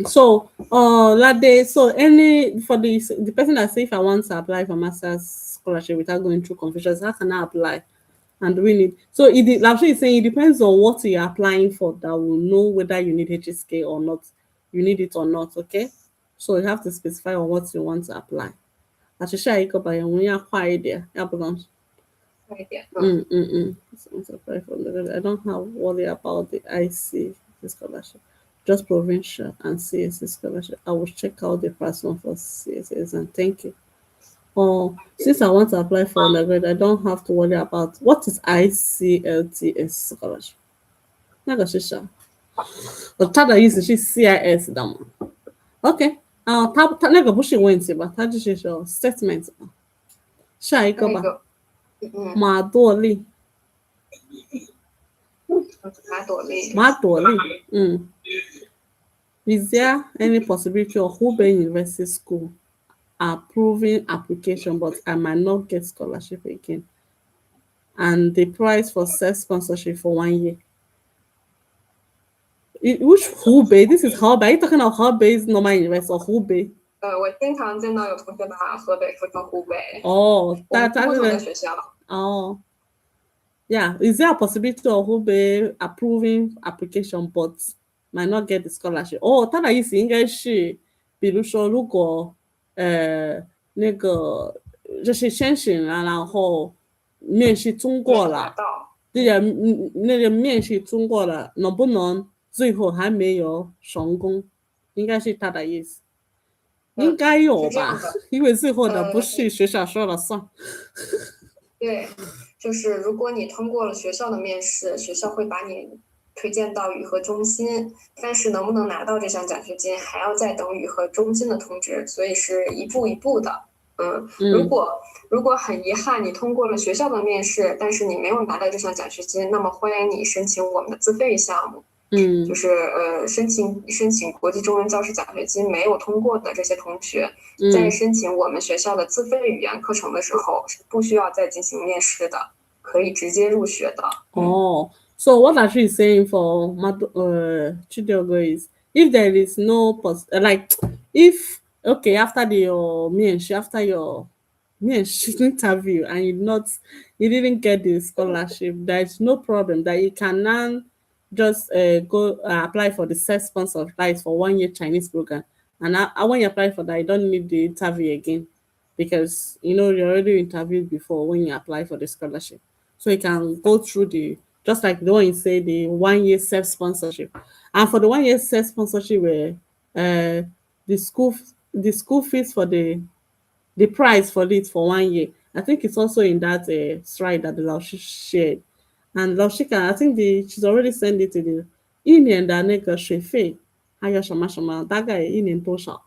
So, that day, so any for the person that say if I want to apply for master's scholarship without going through Confucius, how can I apply and win it? So like she is saying, it depends on what you're applying for that will know whether you need HSK or not. You need it or not, okay? So you have to specify on what you want to apply. 啊，是下一个吧，我们要快一点，要不然。快一点。I don't have worry about the IC scholarship. Just provincial and CSS scholarship. I will check out the person for CSS and thank you. Since I want to apply for undergrad, I don't have to worry about what is ICLTS scholarship. 那个是啥？他的意思是 CIS 的吗 ？OK， 他那个不是问题吧？他就是说 statement 吧。下一个吧。马朵丽。马朵丽。Is there any possibility of Hebei University School approving application, but I might not get scholarship again? And the price for self-sponsorship for 1 year. Which Hebei? This is Hebei. Are you talking about Hebei Normal University or Hebei? 我经常见到有同学把河北说成湖北。他不同的学校。Yeah. Is there a possibility of Hebei approving application, but might not get the scholarship? 他的意思应该是，比如说，如果那个就是申请了，然后面试通过了，对呀，那个面试通过了，能不能最后还没有成功？应该是他的意思。应该有吧，因为最后的不是学校说了算。对，就是如果你通过了学校的面试，学校会把你推荐到语和中心，但是能不能拿到这项奖学金，还要再等语和中心的通知，所以是一步一步的。如果很遗憾你通过了学校的面试，但是你没有拿到这项奖学金，那么欢迎你申请我们的自费项目。就是申请国际中文教师奖学金没有通过的这些同学，在申请我们学校的自费语言课程的时候，是不需要再进行面试的，可以直接入学的。So what are you saying for Chidiogo is if there is no if after your 面试 after your 面试 interview and you didn't get the scholarship, there is no problem that you can now just go apply for the self-sponsor price for 1 year Chinese program, and when you apply for that, you don't need the interview again because you already interviewed before when you apply for the scholarship, so you can go through just like the one you say, the 1 year self-sponsorship. And for the 1 year self-sponsorship, the school fees for the price for it for 1 year, I think it's also in that slide that the Laoshi shared. And Laushika, I think she's already sent it to the 1年的那个水费还有什么什么，大概1年多少，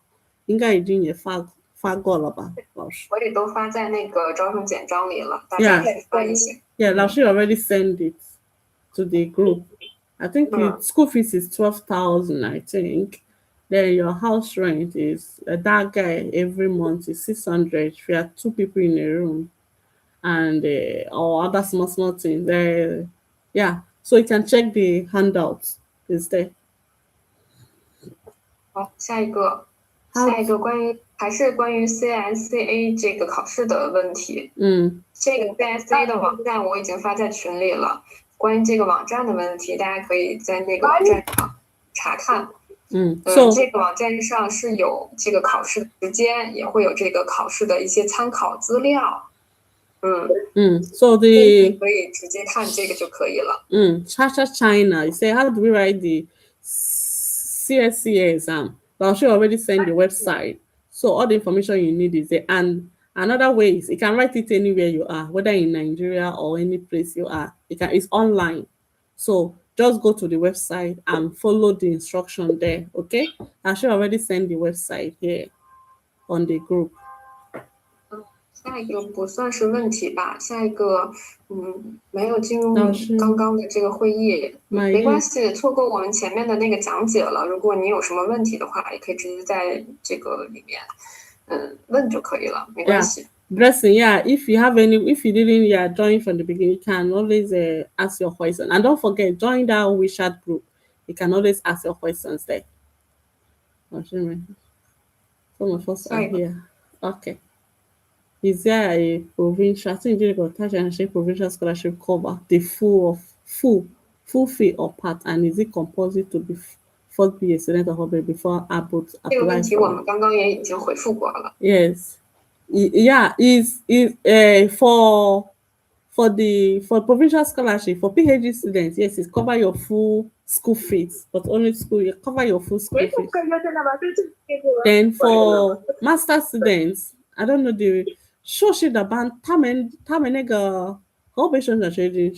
应该已经也发过了吧，老师？我也都发在那个招生简章里了，大家可以翻一下。Yeah, 老师 already sent it to the group. I think the school fees is 12,000, I think. Then your house rent is that guy every month is 600 if you have 2 people in a room. And or other small things. So you can check the handouts. Is there? 好，下一个还是关于 CSA 这个考试的问题。这个 CSA 的网站我已经发在群里了。关于这个网站的问题，大家可以在那个网站上查看。这个网站上是有这个考试的时间，也会有这个考试的一些参考资料。So the 可以直接看这个就可以了。Cha China, you say how do we write the CSCA exam? But she already sent the website, so all the information you need is there. And another way is you can write it anywhere you are, whether in Nigeria or any place you are. It's online, so just go to the website and follow the instruction there. Okay, I should already send the website here on the group. 下一个不算是问题吧，下一个没有进入刚刚的这个会议，没关系，错过我们前面的那个讲解了。如果你有什么问题的话，也可以直接在这个里面问就可以了，没关系。Blessing, yeah. If you didn't join from the beginning, you can always ask your question. And don't forget, join that WeChat group. You can always ask your questions there. Some of us are here. Okay. Is there a provincial? I think you got touch and provincial scholarship cover the full fee or part, and is it compulsory to be first be a student of Hebei before able to apply? 这个问题我们刚刚也已经回复过了。Yes. Yeah, is for provincial scholarship for PhD students, yes, it cover your full school fees, but only school you cover your full school fees. Then for master students, I don't know the 硕士的班，他们那个河北省的学生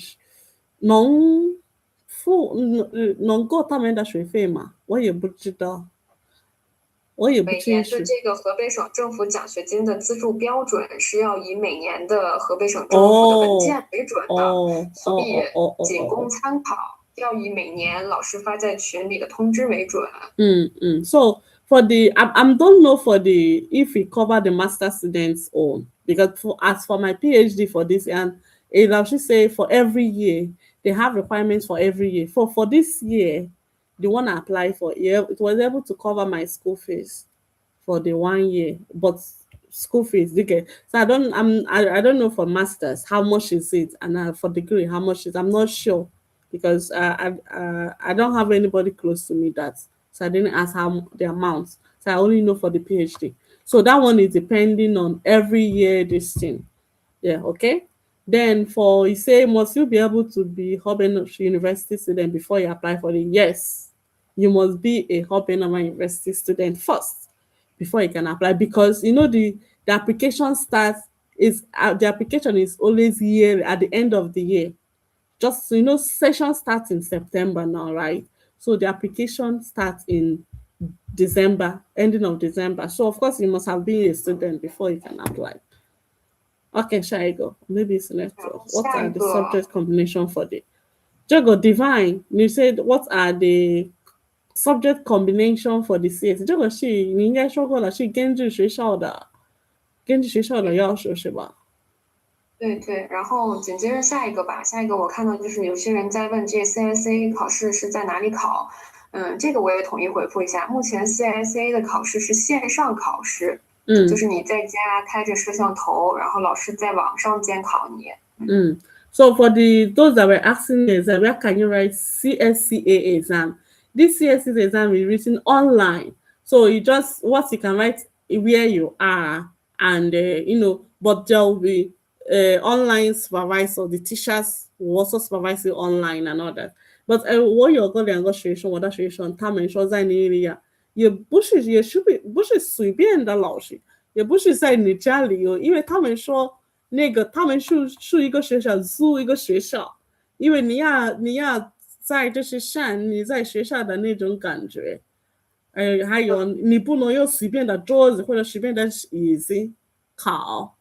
能够他们的学费吗？我也不知道。我也不清楚。每年的这个河北省政府奖学金的资助标准是要以每年的河北省政府的文件为准的，所以仅供参考，要以每年老师发在群里的通知为准。So for the I don't know for the if we cover the master students or because as for my PhD for this and I should say for every year they have requirements for every year. For this year. The one I applied for, yeah, it was able to cover my school fees for the 1 year, but school fees, okay. So I don't know for masters how much is it, and for degree how much is. I'm not sure because I don't have anybody close to me that, so I didn't ask how the amount. So I only know for the PhD. So that one is depending on every year this thing. Yeah, okay. Then for you say must you be able to be Hebei University student before you apply for it? Yes. You must be a Hebei Normal University student first before you can apply because you know the application starts is the application is always year at the end of the year. Just so you know, session starts in September now, right? So the application starts in December, ending of December. So of course you must have been a student before you can apply. Okay, shall I go? Maybe it's network. What are the subject combination for the Jago Divine? You said what are the subject combination for the CS？ 这个是你应该说过了，是根据学校的要求是吧？对，然后紧接着下一个吧。下一个我看到就是有些人在问这 CSA 考试是在哪里考？这个我也统一回复一下。目前 CSA 的考试是线上考试，就是你在家开着摄像头，然后老师在网上监考你。So for those that were asking the exam, where can you write CSCA exam? This CSCA exam is written online, so what you can write where you are, and but there will be online supervisor. The teachers will also supervise you online and all that. But 我有个2个学生，我的学生他们说在那里呀，不是随便的老师，也不是在你家里哦，因为他们说那个他们是一个学校租一个学校，因为你要在就是像你在学校的那种感觉，还有你不能用随便的桌子或者随便的椅子考。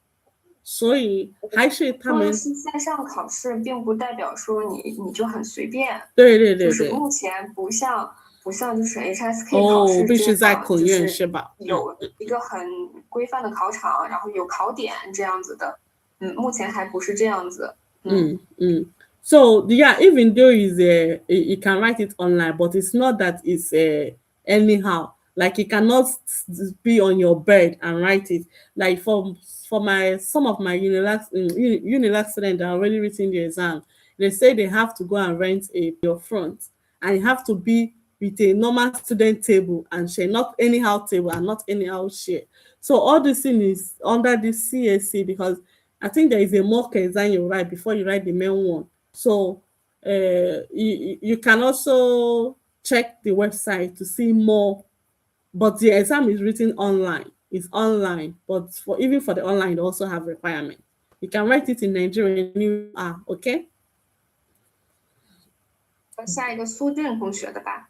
所以还是他们线上考试，并不代表说你就很随便。对，就是目前不像就是 HSK 考试必须在口院是吧？有一个很规范的考场，然后有考点这样子的。目前还不是这样子。So yeah, even though you can write it online, but it's not that it's anyhow. Like you cannot be on your bed and write it. Like for some of my Unilag students that are already written the exam, they say they have to go and rent your front, and you have to be with a normal student table and share, not anyhow table and not anyhow share. So all this thing is under the CSC because I think there is a mock exam you write before you write the main one. So you can also check the website to see more, but the exam is written online. It's online, but even for the online, they also have requirements. You can write it in Nigeria when you are okay. 下一个苏俊同学的吧。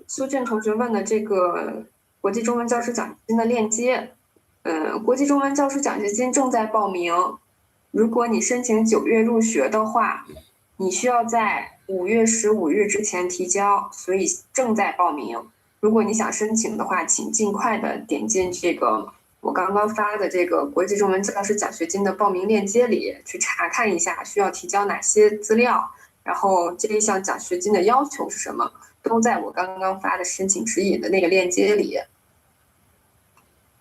苏俊同学问的这个国际中文教师奖学金的链接，国际中文教师奖学金正在报名。如果你申请9月入学的话，你需要在5月15日之前提交，所以正在报名。如果你想申请的话，请尽快的点进这个我刚刚发的这个国际中文教师奖学金的报名链接里去查看一下需要提交哪些资料，然后这一项奖学金的要求是什么，都在我刚刚发的申请指引的那个链接里。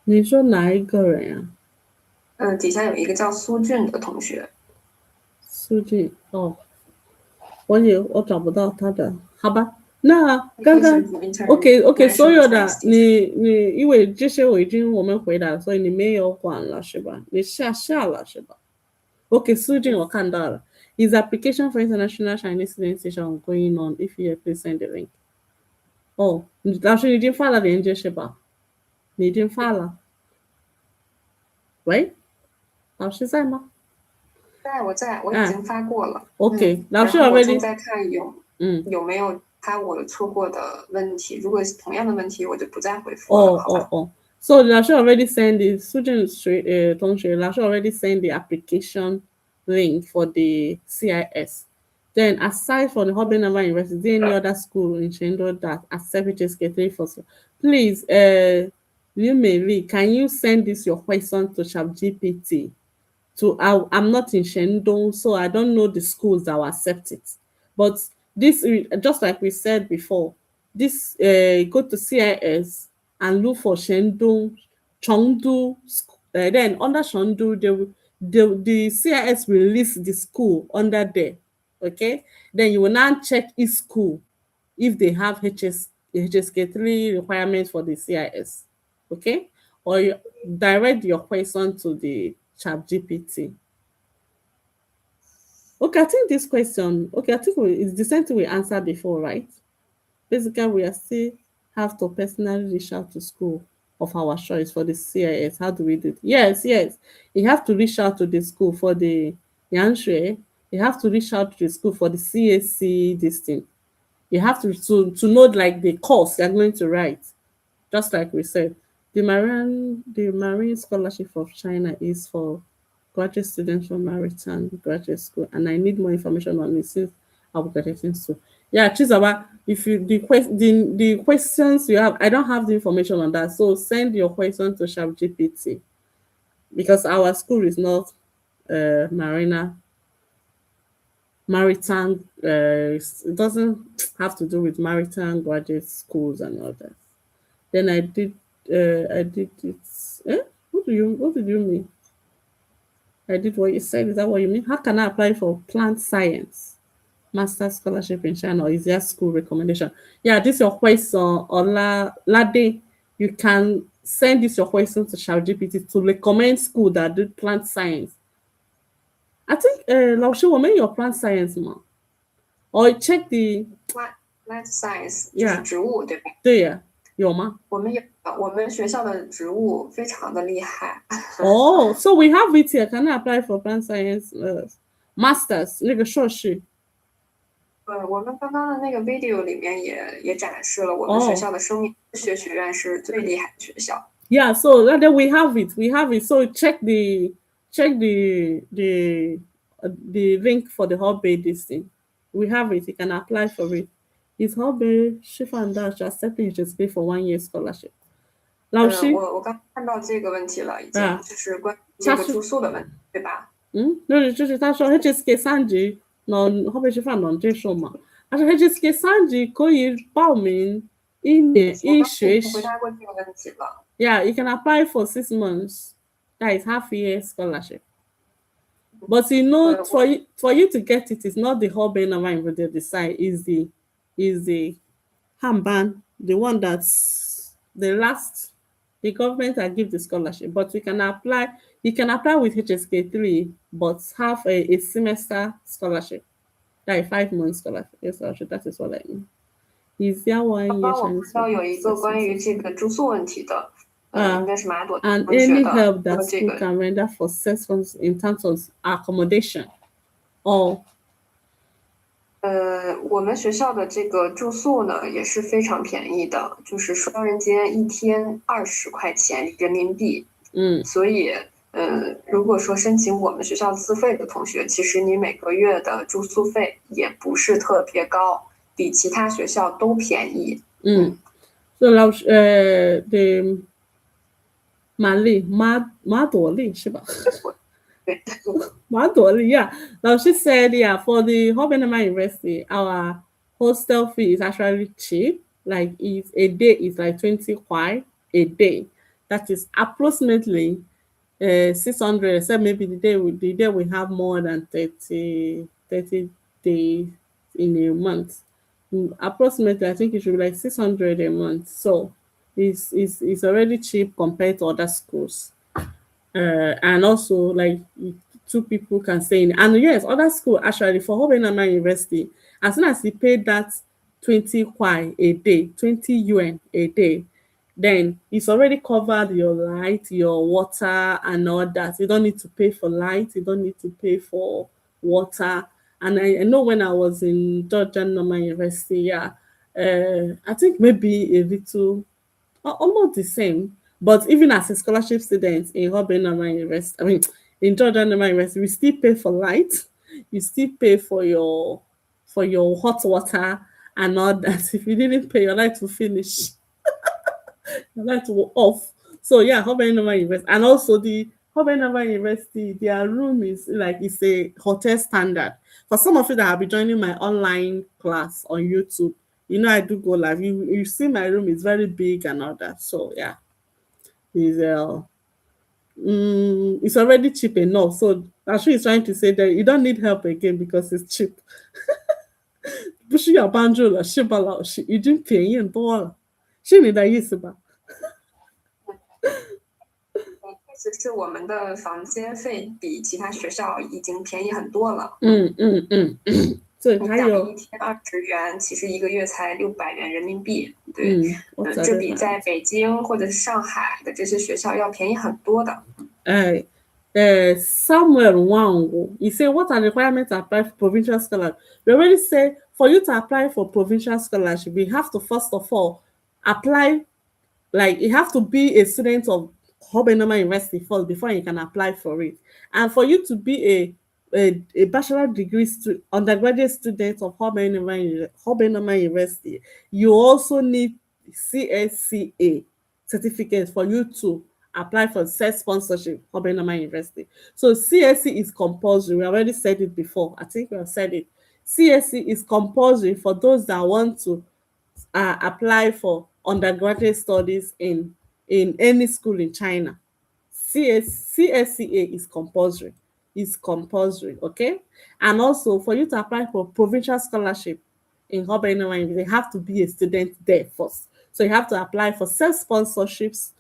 你说哪一个人啊？底下有一个叫苏俊的同学。苏俊哦，我找不到他的，好吧？那刚刚 OK， 所有的你因为这些我们回答了，所以你没有管了是吧？你下了是吧 ？OK， 苏俊我看到了。Is application for international Chinese student session going on? If you please send the link. 哦，老师已经发了链接是吧？你已经发了。喂，老师在吗？我已经发过了。OK， 老师我正在看有没有我错过的问题。如果是同样的问题，我就不再回复了。So 老师 already send the student 同学，老师 already send the application link for the CIS. Then aside from the Hebei Normal University, is there any other school in Chengdu that accept HSK3 for school? Please, Liu Mei, can you send this your question to ChatGPT? I'm not in Shandong, so I don't know the schools that will accept it. But this, just like we said before, this go to CIS and look for Shandong, Chengdu. Then under Chengdu, the CIS will list the school under there. Okay, then you will now check each school if they have HSK3 requirements for the CIS. Okay, or you direct your question to the ChatGPT. Okay, I think this question, it's the same thing we answered before, right? Basically, we still have to personally reach out to school of our choice for the CIS. How do we do it? Yes. You have to reach out to the school for the Yanshui. You have to reach out to the school for the CAC, this thing. You have to know like the course you're going to write. Just like we said, the Marine Scholarship of China is for graduate students from Maritime Graduate School, and I need more information on it since I'll be graduating soon. Yeah, Chizawa, if you the questions you have, I don't have the information on that, so send your question to ChatGPT because our school is not maritime. It doesn't have to do with maritime graduate schools and all that. Then I did it. What did you mean? I did what you said. Is that what you mean? How can I apply for plant science master's scholarship in China, or is there school recommendation? Yeah, this is your question, or Lade. You can send this your question to ChatGPT to recommend school that do plant science. I think Lao Shi, your plant science ma, or check the plant science 就是植物对吧？对呀，有吗？我们学校的植物非常的厉害。Oh, so we have it here. Can I apply for plant science masters 那个硕士？我们刚刚的那个 video 里面也展示了我们学校的生命科学学院是最厉害的学校。Yeah, so then we have it. So check the link for the Hebei this thing. We have it. You can apply for it. Is Hebei Shifanda accepting HSK for 1 year scholarship? 老师，我刚看到这个问题了，已经就是关于这个住宿的问题，对吧？就是他说 HSK 3级，那Hebei Shifanda能接受吗？他说 HSK 3级可以报名1年1学期。回答过这个问题了。Yeah, you can apply for 6 months. That is half-year scholarship. But you know, for you to get it, it's not the Hebei Normal University decide. Is the Hanban, the one that's the last The government will give the scholarship, but you can apply. You can apply with HSK3, but have a semester scholarship, like 5 months scholarship. Yes, scholarship. That is what I mean. Is there 1 year 我看 Chinese 到有一个关于这个住宿问题的，应该是马朵 and 同学 any 的 help that 和这 school 个 can render for sessions in terms of accommodation, or 我们学校的这个住宿呢也是非常便宜的，就是双人间一天20块钱人民币。所以如果说申请我们学校自费的同学，其实你每个月的住宿费也不是特别高，比其他学校都便宜。so 老师the 马朵丽是吧？对。Yeah. Now she said, yeah, for the Hebei Normal University, our hostel fee is actually cheap. Like it's a day is like 20 kwai a day. That is approximately 600, except maybe the day we have more than 30 days in a month. Approximately, I think it should be like 600 a month. So it's already cheap compared to other schools. And also like 2 people can stay in. And yes, other school actually for Hebei Normal University, as soon as you pay that 20 kwai a day, 20 yuan a day, then it's already covered your light, your water, and all that. You don't need to pay for light, you don't need to pay for water. And I know when I was in Georgia Normal University, yeah, I think maybe a little almost the same. But even as a scholarship student in Hebei Normal University, I mean, in Georgia Normal University, we still pay for light. You still pay for your hot water and all that. If you didn't pay, your light will finish. Your light will off. So yeah, Hebei Normal University, and also the Hebei Normal University, their room is like it's a hotel standard. For some of you that have been joining my online class on YouTube, you know I do go live. You see my room is very big and all that. So yeah, it's already cheap enough. So Ashley is trying to say that you don't need help again because it's cheap. 不需要帮助了，是吧，老师？已经便宜很多了，是你的意思吧？确实是我们的房间费比其他学校已经便宜很多了。对，还有一天20元，其实一个月才600元人民币。对，这比在北京或者是上海的这些学校要便宜很多的。Samuel Wang, he said, what are the requirements to apply for provincial scholarship? We already say for you to apply for provincial scholarship, we have to first of all apply, like you have to be a student of Hebei Normal University first before you can apply for it. And for you to be a bachelor degree undergraduate student of Hebei Normal University, you also need CSCA certificate for you to apply for self-sponsorship Hebei Normal University. So CSC is compulsory. We already said it before. I think we have said it. CSC is compulsory for those that want to apply for undergraduate studies in any school in China. CSCA is compulsory. It's compulsory, okay? And also for you to apply for provincial scholarship in Hebei Normal University, you have to be a student there first. So you have to apply for self-sponsorships,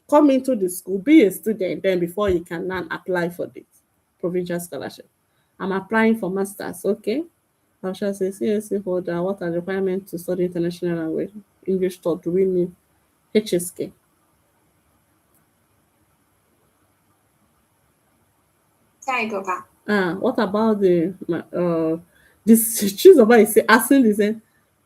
come into the school, be a student, then before you can now apply for the provincial scholarship. I'm applying for masters, okay? I shall say CSC holder, what are the requirements to study international language? English taught, do we need HSK? What about this choose about is asking this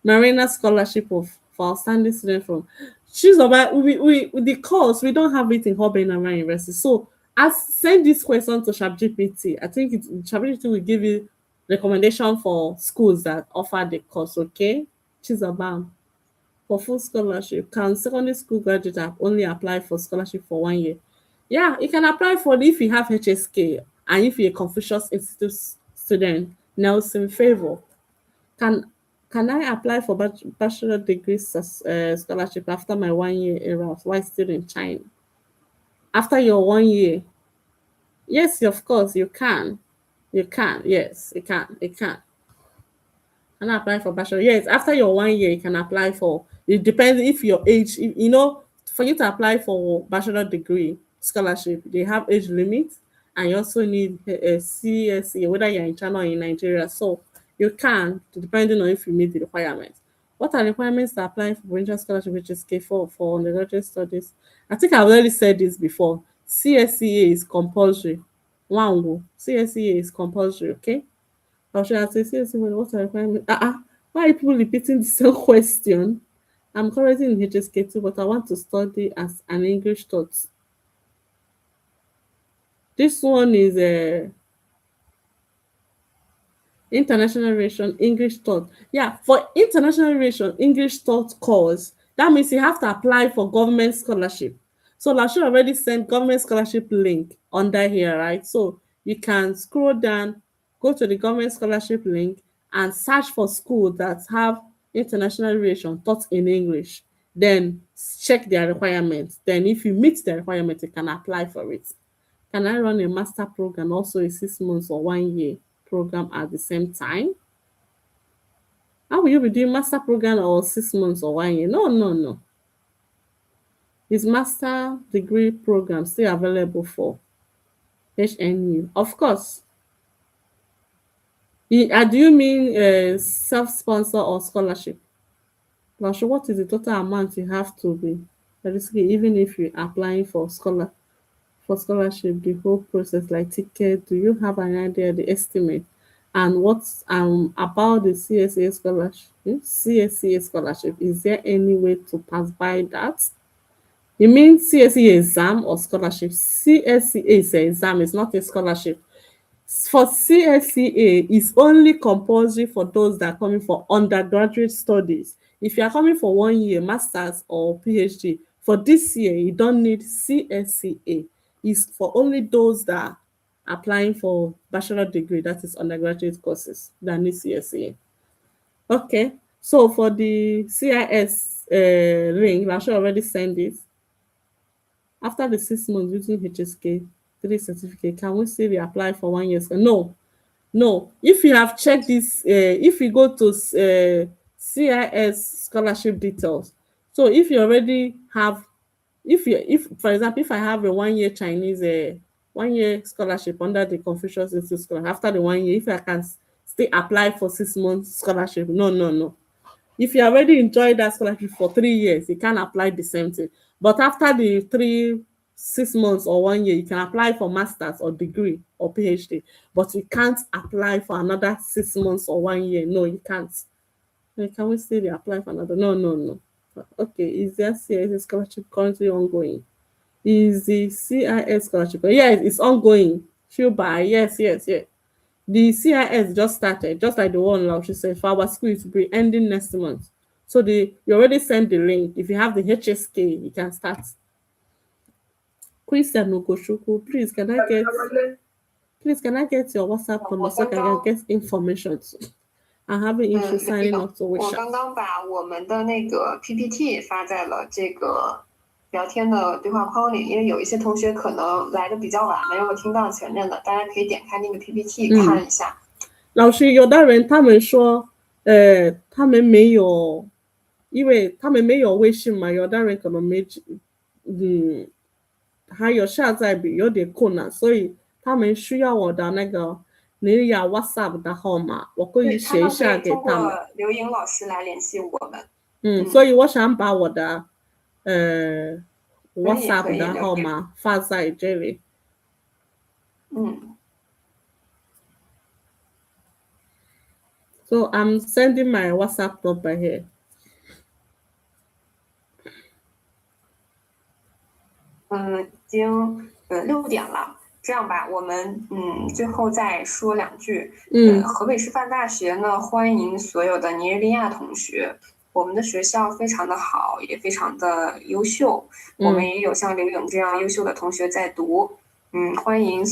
Marina scholarship for outstanding student from choose about we the course we don't have it in Hebei Normal University. So send this question to ChatGPT. I think ChatGPT will give you recommendation for schools that offer the course, okay? Choose about for full scholarship. Can secondary school graduate only apply for scholarship for 1 year? Yeah, you can apply for it if you have HSK and if you're a Confucius Institute student. Nelson Favor. Can I apply for bachelor degree scholarship after my 1 year era while still in China? After your 1 year? Yes, of course, you can. You can, yes, you can. Can I apply for bachelor? Yes, after your 1 year, you can apply for. It depends if your age, for you to apply for bachelor degree scholarship, they have age limit, and you also need a CSE, whether you're in China or in Nigeria. So you can, depending on if you meet the requirements. What are the requirements to apply for provincial scholarship, which is K4 for undergraduate studies? I think I've already said this before. CSEA is compulsory. One go. CSEA is compulsory, okay? Or should I say CSEA, what are the requirements? Why are people repeating the same question? I'm currently in HSK2, but I want to study as an English taught. This one is a international relation English taught. Yeah, for international relation English taught course, that means you have to apply for government scholarship. So Lashu already sent government scholarship link under here, right? So you can scroll down, go to the government scholarship link and search for schools that have international relation taught in English. Then check their requirements. Then if you meet the requirements, you can apply for it. Can I run a master program, also a 6 months or 1 year program at the same time? How will you be doing master program or 6 months or 1 year? No. Is master degree program still available for HNU? Of course. Do you mean self-sponsor or scholarship? What is the total amount you have to be basically, even if you're applying for scholarship, the whole process, like ticket, do you have an idea, the estimate? And what's about the CSA scholarship? CSCA scholarship, is there any way to pass by that? You mean CSCA exam or scholarship? CSCA is an exam, it's not a scholarship. For CSCA, it's only compulsory for those that are coming for undergraduate studies. If you are coming for 1 year, master's or PhD, for this year, you don't need CSCA. It's for only those that are applying for bachelor degree, that is undergraduate courses, that need CSCA. Okay, so for the CIS link, I should already send it. After the 6 months using HSK 3 certificate, can we still reapply for 1 year? No. If you have checked this, if you go to CIS scholarship details, so if you already have, if for example, if I have a 1 year Chinese 1 year scholarship under the Confucius Institute Scholarship, after the 1 year, if I can still apply for 6 months scholarship, no. If you already enjoyed that scholarship for 3 years, you can apply the same thing. But after the 6 months or 1 year, you can apply for master's or degree or PhD, but you can't apply for another 6 months or 1 year. No, you can't. Can we still apply for another? No. Okay, is there CIS scholarship currently ongoing? Is the CIS scholarship? Yes, it's ongoing. Shuba, yes. The CIS just started, just like the one Lao said, for our school, it will be ending next month. So you already sent the link. If you have the HSK, you can start. Christian Nogoshuku, please can I get your WhatsApp number so I can get information too? I'm having issue signing up to WeChat. 我刚刚把我们的那个 PPT 发在了这个聊天的对话框里，因为有一些同学可能来的比较晚，没有听到前面的，大家可以点开那个 PPT 看一下。老师，有的人他们说，他们没有，因为他们没有微信嘛，有的人可能没，还有下载比有点困难，所以他们需要我的那个你有 WhatsApp 的号码，我可以写一下给他们。刘莹老师来联系我们。所以我想把我的WhatsApp 的号码发在这里。So I'm sending my WhatsApp number here. 已经6点了。这样吧，我们最后再说2句。河北师范大学呢，欢迎所有的尼日利亚同学。我们的学校非常的好，也非常的优秀。我们也有像刘颖这样优秀的同学在读。欢迎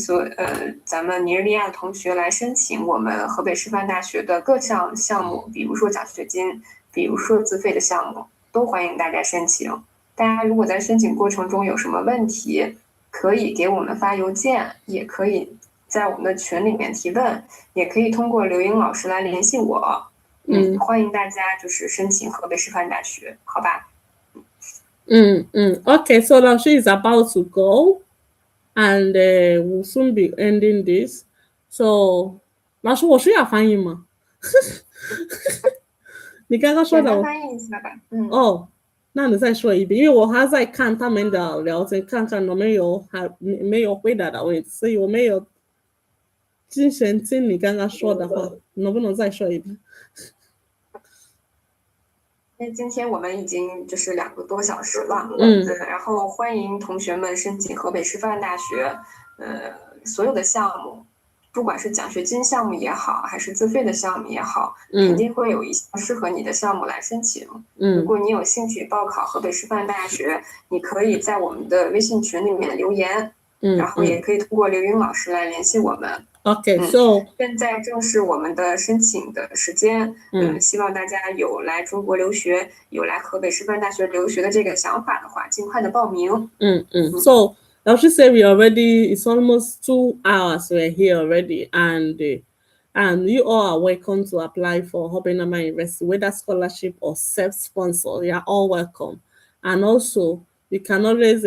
咱们尼日利亚的同学来申请我们河北师范大学的各项项目，比如说奖学金，比如说自费的项目，都欢迎大家申请。大家如果在申请过程中有什么问题，可以给我们发邮件，也可以在我们的群里面提问，也可以通过刘英老师来联系我。欢迎大家就是申请河北师范大学，好吧？ Okay, so now she is about to go, and we'll soon be ending this. So，老师，我需要翻译吗？你刚刚说的，简单翻译一下吧。哦，那你再说一遍，因为我还在看他们的聊天，看看有没有没有回答的位置，所以我没有精神听你刚刚说的话，能不能再说一遍？因为今天我们已经就是2个多小时了，然后欢迎同学们申请河北师范大学，所有的项目，不管是奖学金项目也好，还是自费的项目也好，肯定会有一项适合你的项目来申请。如果你有兴趣报考河北师范大学，你可以在我们的微信群里面留言，然后也可以通过刘英老师来联系我们。Okay, so 现在正是我们的申请的时间，希望大家有来中国留学、有来河北师范大学留学的这个想法的话，尽快的报名。So I should say it's almost 2 hours we're here already, and you all are welcome to apply for Hebei Normal University, whether scholarship or self-sponsor. You are all welcome, and also you can always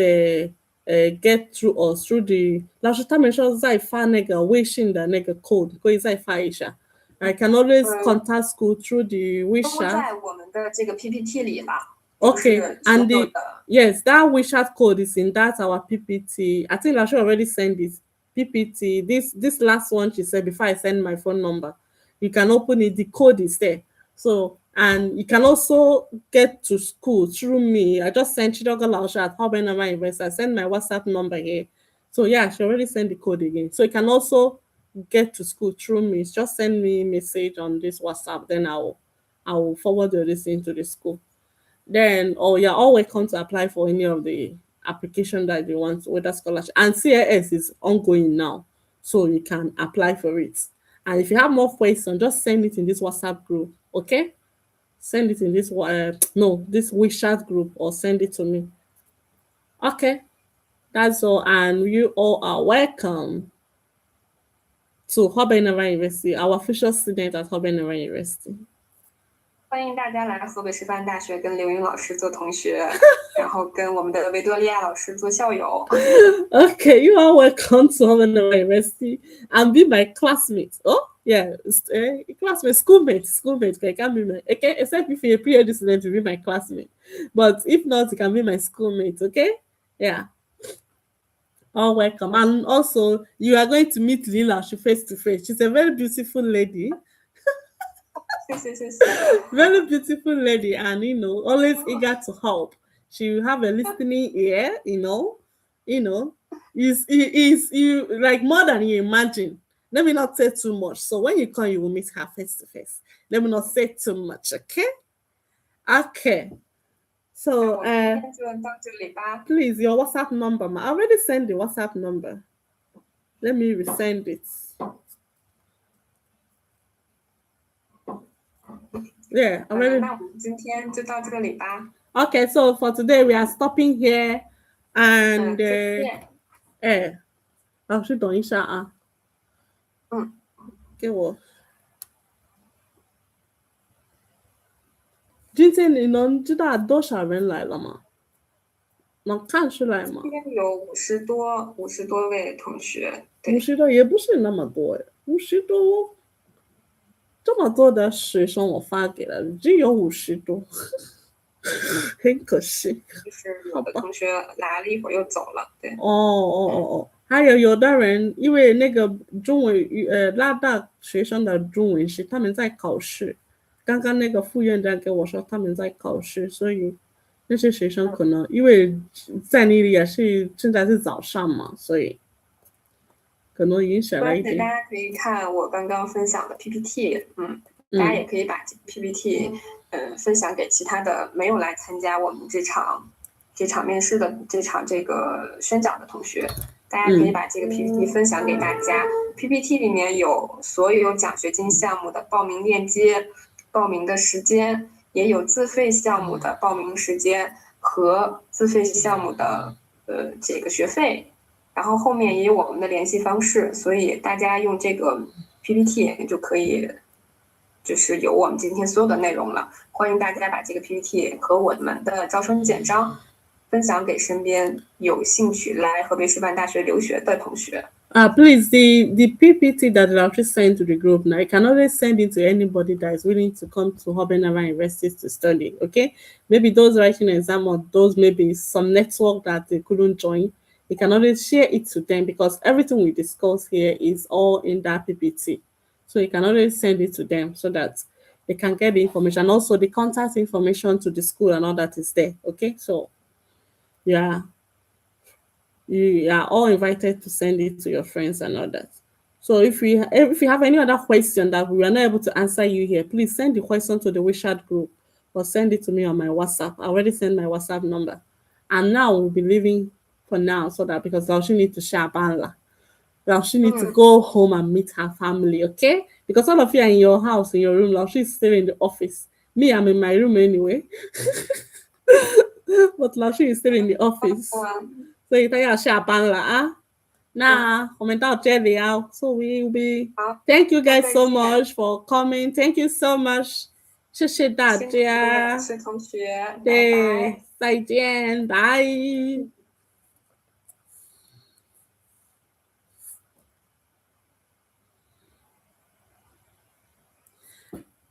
get through us through the 老师他们说再发那个微信的那个 code， 可以再发一下。I can always contact school through the WeChat. 都在我们的这个 PPT 里了。Okay, and yes, that WeChat code is in that our PPT. I think I should already send it. PPT. This last one she said before I send my phone number. You can open it. The code is there. So, and you can also get to school through me. I just sent Chidoga Laosha at Hebei Normal University. I send my WhatsApp number here. So yeah, she already sent the code again. So you can also get to school through me. Just send me a message on this WhatsApp. Then I will forward this into the school. Then, you're all welcome to apply for any of the application that you want, whether scholarship. And CIS is ongoing now, so you can apply for it. And if you have more questions, just send it in this WhatsApp group, okay? Send it in this this WeChat group, or send it to me. Okay, that's all. And you all are welcome to Hebei Normal University, our official student at Hebei Normal University. 欢迎大家来河北师范大学跟刘英老师做同学，然后跟我们的维多利亚老师做校友。Okay, you are welcome to Hebei Normal University and be my classmate. Oh, yeah, classmate, schoolmate. Okay, can be my except if you're a PhD student, to be my classmate. But if not, you can be my schoolmate. Okay, yeah. All welcome, and also you are going to meet Lila face to face. She's a very beautiful lady. Very beautiful lady, and always eager to help. She will have a listening ear, is you like more than you imagine. Let me not say too much. So when you come, you will meet her face to face. Let me not say too much, okay? So please, your WhatsApp number. I already sent the WhatsApp number. Let me resend it. Yeah, already. 那我们今天就到这里吧。Okay, so for today we are stopping here, and 老师等一下啊。给我。今天你能知道多少人来了吗？能看出来吗？今天有50多位同学。50多也不是那么多，50多。这么多的学生我发给了，只有50多，很可惜。就是有的同学来了一会儿又走了，对。还有的人因为那个中文拉大学生的中文系他们在考试，刚刚那个副院长跟我说他们在考试，所以那些学生可能因为在那里也是现在是早上嘛，所以可能影响了一点。大家可以看我刚刚分享的 PPT， 大家也可以把 PPT 分享给其他的没有来参加我们这场面试的这个宣讲的同学，大家可以把这个 PPT 分享给大家。PPT 里面有所有奖学金项目的报名链接、报名的时间，也有自费项目的报名时间和自费项目的这个学费。然后后面也有我们的联系方式，所以大家用这个 PPT 就可以，就是有我们今天所有的内容了。欢迎大家把这个 PPT 和我们的招生简章分享给身边有兴趣来河北师范大学留学的同学。Please, the PPT that I'll just send to the group now, you can always send it to anybody that is willing to come to Hebei Normal University to study, okay? Maybe those writing an exam or those maybe some network that they couldn't join, you can always share it to them because everything we discuss here is all in that PPT. So you can always send it to them so that they can get the information. Also, the contact information to the school and all that is there, okay? So, yeah. You are all invited to send it to your friends and all that. So if you have any other question that we are not able to answer you here, please send the question to the WeChat group or send it to me on my WhatsApp. I already sent my WhatsApp number. And now we'll be leaving for now so that because I'll need to share Banla. She need to go home and meet her family, okay? Because all of you are in your house, in your room. She's still in the office. Me, I'm in my room anyway. But she is still in the office. So you tell share Banla, Nah, comment out Jelly out. So we will be. Thank you guys so much for coming. Thank you so much. 谢谢大家。是同学，对，再见，拜。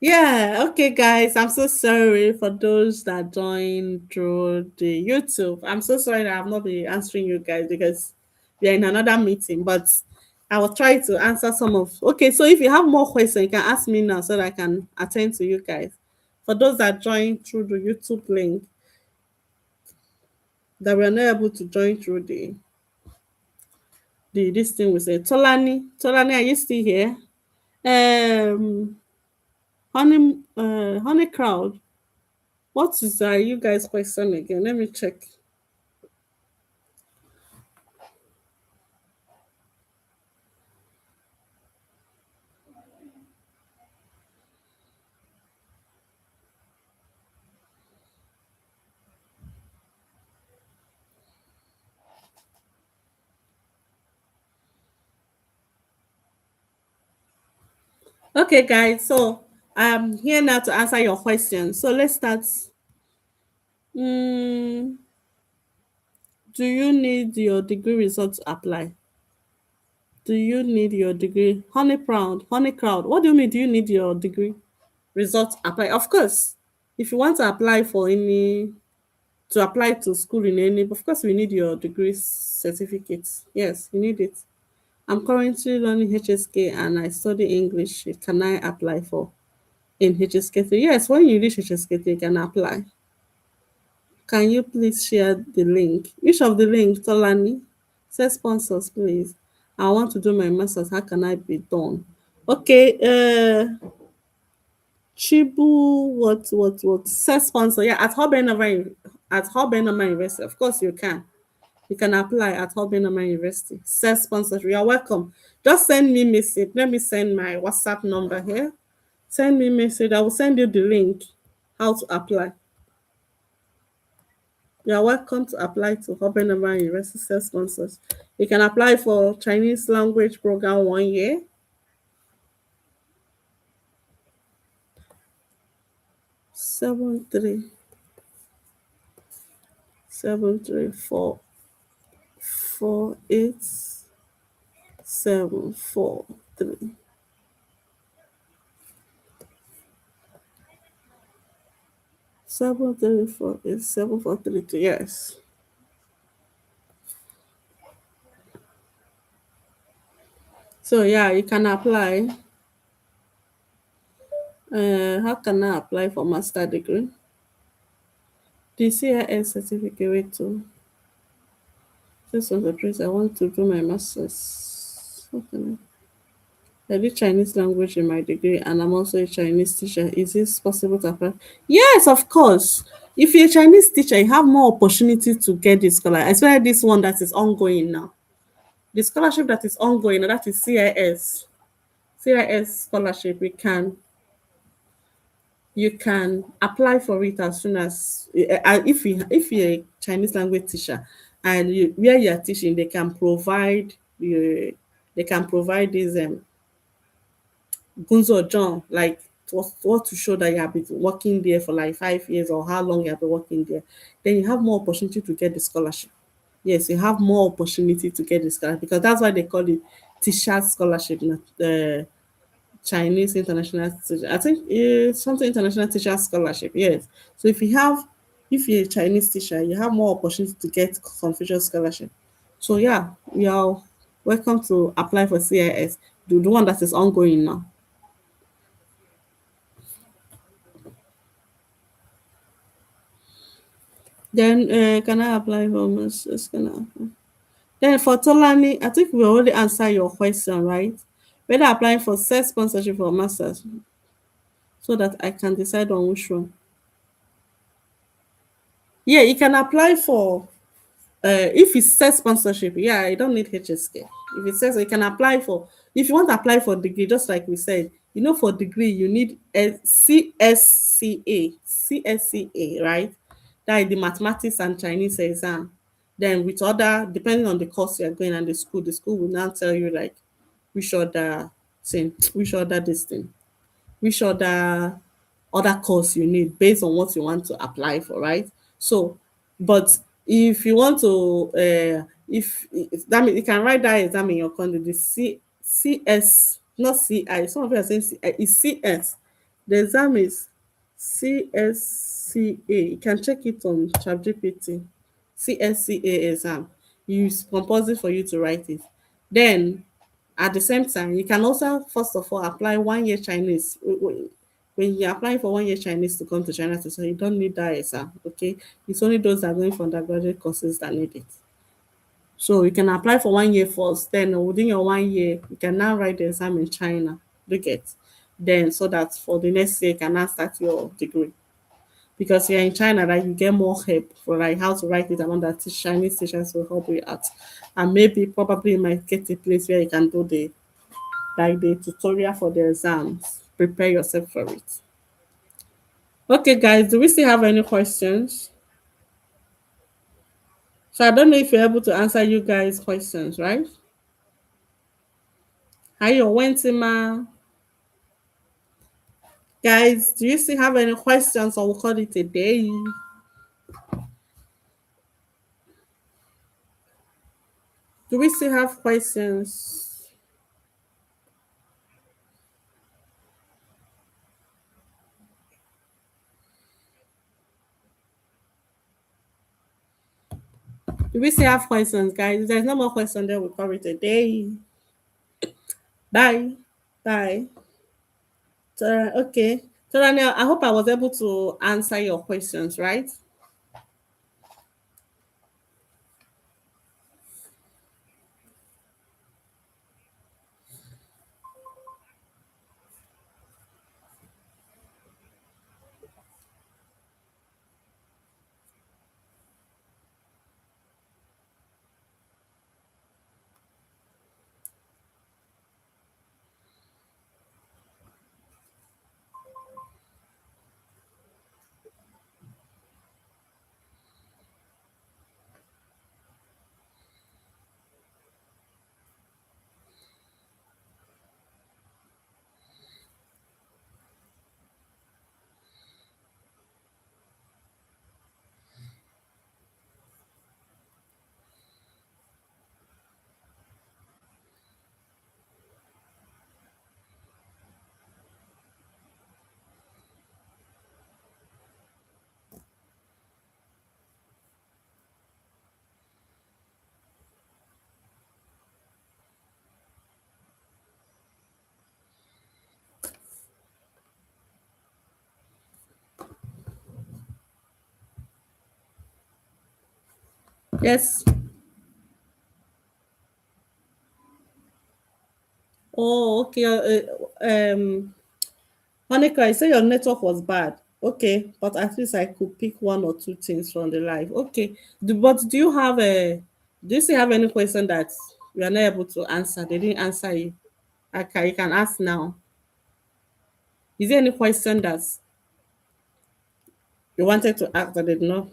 Yeah, okay, guys. I'm so sorry for those that joined through the YouTube. I'm so sorry that I've not been answering you guys because we are in another meeting, but I will try to answer some of. Okay, so if you have more questions, you can ask me now so that I can attend to you guys. For those that joined through the YouTube link, that were not able to join through this thing we say. Tolani, are you still here? Honey crowd. What is you guys' question again? Let me check. Okay, guys. So I'm here now to answer your questions. So let's start. Do you need your degree result to apply? Do you need your degree? Honey crowd. What do you mean? Do you need your degree result to apply? Of course. If you want to apply to apply to school in any, of course, we need your degree certificate. Yes, you need it. I'm currently learning HSK and I study English. Can I apply for in HSK? Yes, when you reach HSK, you can apply. Can you please share the link? Which of the link, Tolani? Say sponsors, please. I want to do my masters. How can I be done? Okay, Chibu, what? Say sponsor. Yeah, at Hebei Normal University. Of course you can. You can apply at Hebei Normal University. Say sponsor. You are welcome. Just send me message. Let me send my WhatsApp number here. Send me message. I will send you the link how to apply. You are welcome to apply to Hebei Normal University sponsors. You can apply for Chinese language program 1 year. Seven three 4 8 7 4 3. Seven 3 4 8 7 4 3 2. Yes. So yeah, you can apply. How can I apply for master degree? The CIS certificate way too. This was the place I want to do my master's. Okay. I did Chinese language in my degree and I'm also a Chinese teacher. Is this possible to apply? Yes, of course. If you're a Chinese teacher, you have more opportunity to get this scholarship, especially this one that is ongoing now. The scholarship that is ongoing, that is CIS. CIS scholarship, you can apply for it as soon as if you're a Chinese language teacher and where you're teaching, they can provide these Gunzo John, like what to show that you have been working there for like 5 years or how long you have been working there, then you have more opportunity to get the scholarship. Yes, you have more opportunity to get the scholarship because that's why they call it teacher scholarship, not the Chinese international teacher. I think it's something international teacher scholarship. Yes. So if you're a Chinese teacher, you have more opportunity to get Confucius scholarship. So yeah, you're welcome to apply for CIS, the one that is ongoing now. Then can I apply for masters? Can I apply? Then for Tolani, I think we already answered your question, right? Whether applying for self sponsorship or masters, so that I can decide on which one. Yeah, you can apply for if it says sponsorship, yeah, you don't need HSK. If it says you can apply for, if you want to apply for degree, just like we said, for degree you need a CSCA, right? That is the mathematics and Chinese exam. Then with other, depending on the course you are going and the school will now tell you like which other which other this thing, which other course you need based on what you want to apply for, right? So, but if you want to, if that means you can write that exam in your country, the CS, not CI. Some of you are saying CI, it's CS. The exam is CSCA. You can check it on ChatGPT. CSCA exam. It's compulsory for you to write it. Then at the same time, you can also first of all apply 1 year Chinese. When you're applying for 1 year Chinese to come to China to study, you don't need that exam. Okay, it's only those that are going for undergraduate courses that need it. So you can apply for 1 year first, then within your 1 year, you can now write the exam in China. You get, then so that for the next year you can now start your degree. Because you're in China, right, you get more help for like how to write it among that Chinese teachers will help you out. And maybe probably you might get a place where you can do the tutorial for the exams. Prepare yourself for it. Okay, guys, do we still have any questions? So I don't know if you're able to answer you guys' questions, right? Hi, your Wentima. Guys, do you still have any questions or we'll call it a day? Do we still have questions? Do we still have questions, guys? If there's no more questions, then we'll call it a day. Bye. Bye. So, okay. So Daniel, I hope I was able to answer your questions, right? Yes. Oh, okay. Monica, I say your network was bad. Okay, but at least I could pick one or two things from the live. Okay, but do you still have any question that you are not able to answer? They didn't answer you. Okay, you can ask now. Is there any question that you wanted to ask that did not?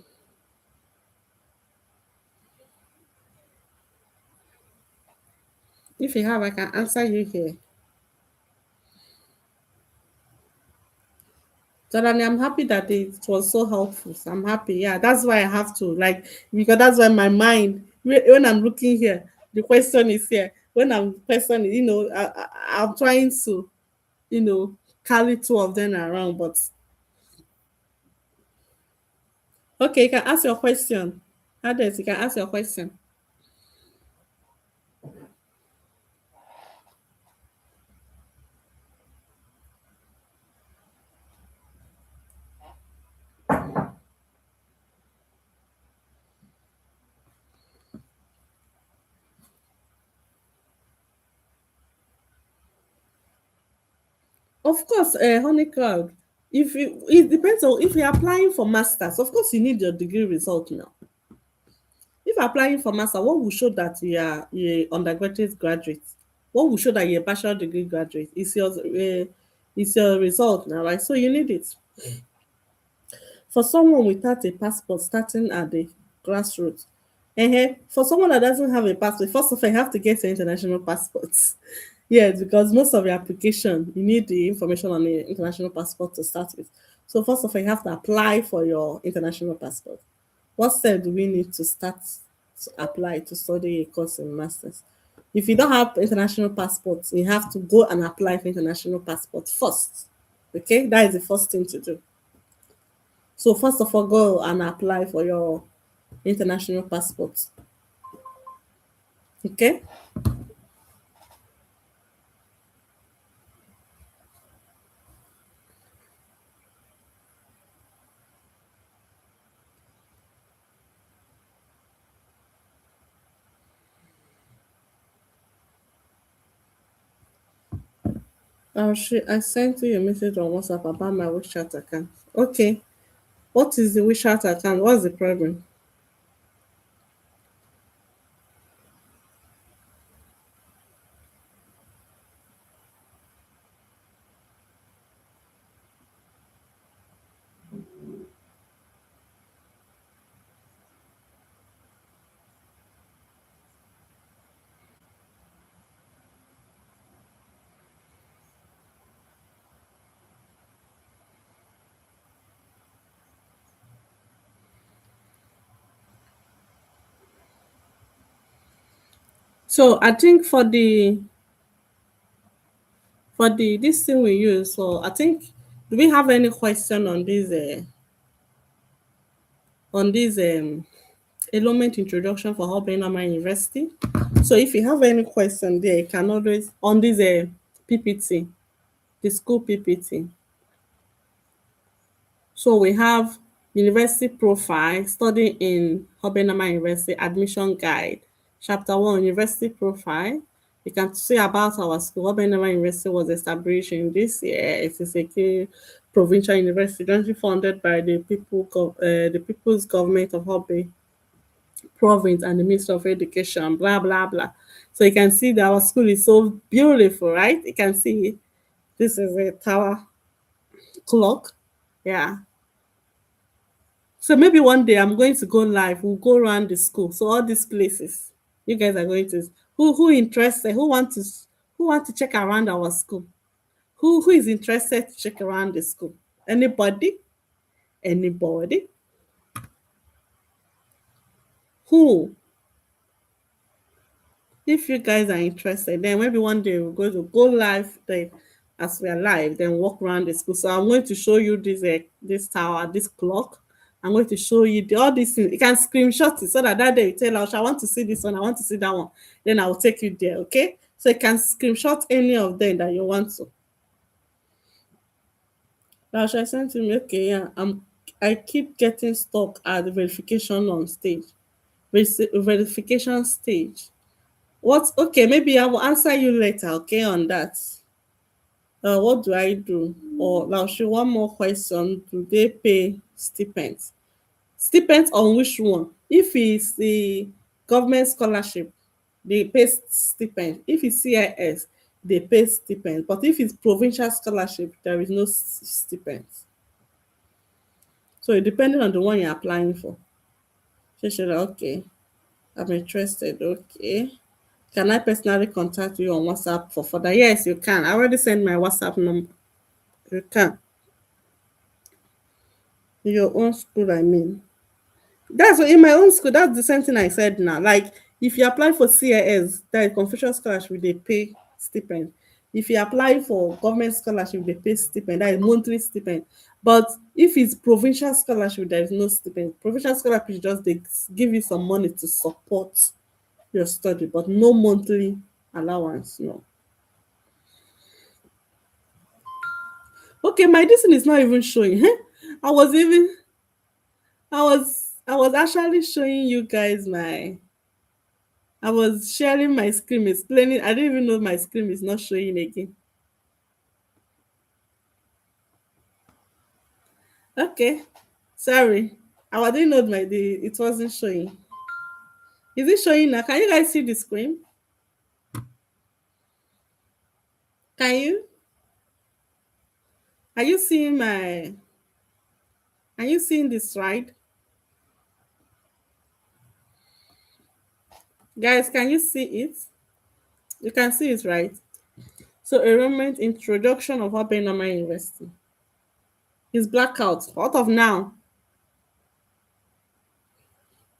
If you have, I can answer you here. Totally, I'm happy that it was so helpful. So I'm happy. Yeah, that's why I have to like, because that's why my mind, when I'm looking here, the question is here. When I'm questioning, I'm trying to, carry two of them around. But okay, you can ask your question. Hades, you can ask your question. Of course, honey cloud. If it depends on if you're applying for masters, of course you need your degree result now. If you're applying for master, what will show that you're undergraduate graduate? What will show that you're a bachelor degree graduate? Is your result now, right? So you need it. For someone without a passport starting at the grassroots, for someone that doesn't have a passport, first of all, you have to get your international passports. Yes, because most of your application, you need the information on the international passport to start with. So first of all, you have to apply for your international passport. What step do we need to start to apply to study a course in masters? If you don't have international passports, you have to go and apply for international passport first. Okay, that is the first thing to do. So first of all, go and apply for your international passport. Okay. I sent you a message on WhatsApp about my WeChat account. Okay. What is the WeChat account? What's the problem? So I think for the this thing we use, so I think, do we have any question on this enrollment introduction for Hebei Normal University? So if you have any question there, you can always on this PPT, the school PPT. So we have university profile, study in Hebei Normal University, admission guide, chapter 1, university profile. You can see about our school. Hebei Normal University was established in this year. It is a key provincial university jointly funded by the People's Government of Hebei Province and the Ministry of Education, blah blah blah. So you can see that our school is so beautiful, right? You can see this is a tower clock. Yeah. So maybe one day I'm going to go live. We'll go around the school. So all these places, you guys are going to, who interested, who want to check around our school? Who is interested to check around the school? Anybody? Anybody? Who? If you guys are interested, then maybe one day we're going to go live then, as we are live, then walk around the school. So I'm going to show you this tower, this clock. I'm going to show you all these things. You can screenshot it so that day you tell us, I want to see this one, I want to see that one. Then I will take you there, okay? So you can screenshot any of them that you want to. Now, I sent to me, okay, yeah, I keep getting stuck at the verification on stage. Verification stage. What? Okay, maybe I will answer you later, okay, on that. What do I do? Or now, she one more question. Do they pay stipends? Stipends on which one? If it's the government scholarship, they pay stipend. If it's CIS, they pay stipend. But if it's provincial scholarship, there is no stipend. So it depending on the one you're applying for. She said, okay, I'm interested. Okay. Can I personally contact you on WhatsApp for further? Yes, you can. I already sent my WhatsApp number. You can. In your own school, I mean. That's what, in my own school, that's the same thing I said now. Like, if you apply for CIS, that is Confucius Scholarship, they pay stipend. If you apply for government scholarship, they pay stipend. That is monthly stipend. But if it's provincial scholarship, there is no stipend. Provincial scholarship is just they give you some money to support your study, but no monthly allowance. No. Okay, my this thing is not even showing. I was even I was actually showing you guys my I was sharing my screen, explaining. I didn't even know my screen is not showing again. Okay, sorry. I didn't know it wasn't showing. Is it showing now? Can you guys see the screen? Can you? Are you seeing my? Are you seeing the slide? Guys, can you see it? You can see it, right? So, enrollment introduction of Hebei Normal University. It's blackout. Out of now.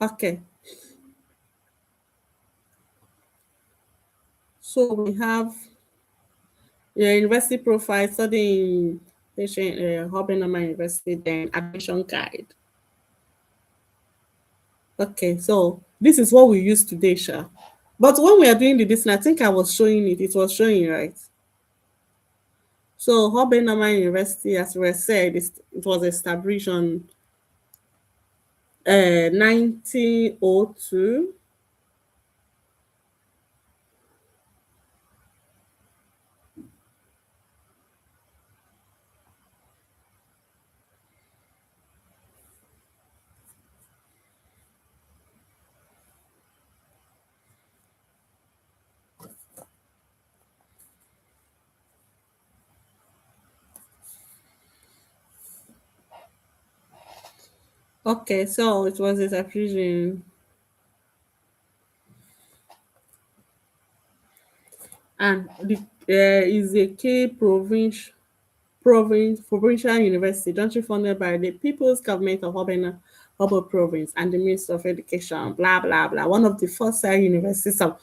Okay. So we have your university profile, studying Hebei Normal University, then admission guide. Okay, so this is what we use today, Sha. But when we are doing the this, I think I was showing it. It was showing, right? So Hebei Normal University, as we said, it was established on 1902. Okay, so it was established in and is a key provincial university jointly funded by the People's Government of Hebei Province and the Ministry of Education, blah blah blah. One of the first universities of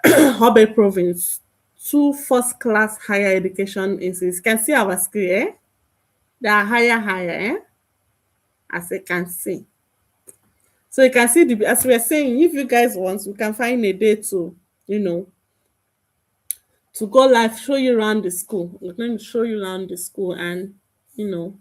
Hebei Province, two first-class higher education institutes. You can see our screen, eh? They are higher, eh? As you can see. So you can see as we are saying, if you guys want, we can find a day to, to go live, show you around the school. We're going to show you around the school and, you know,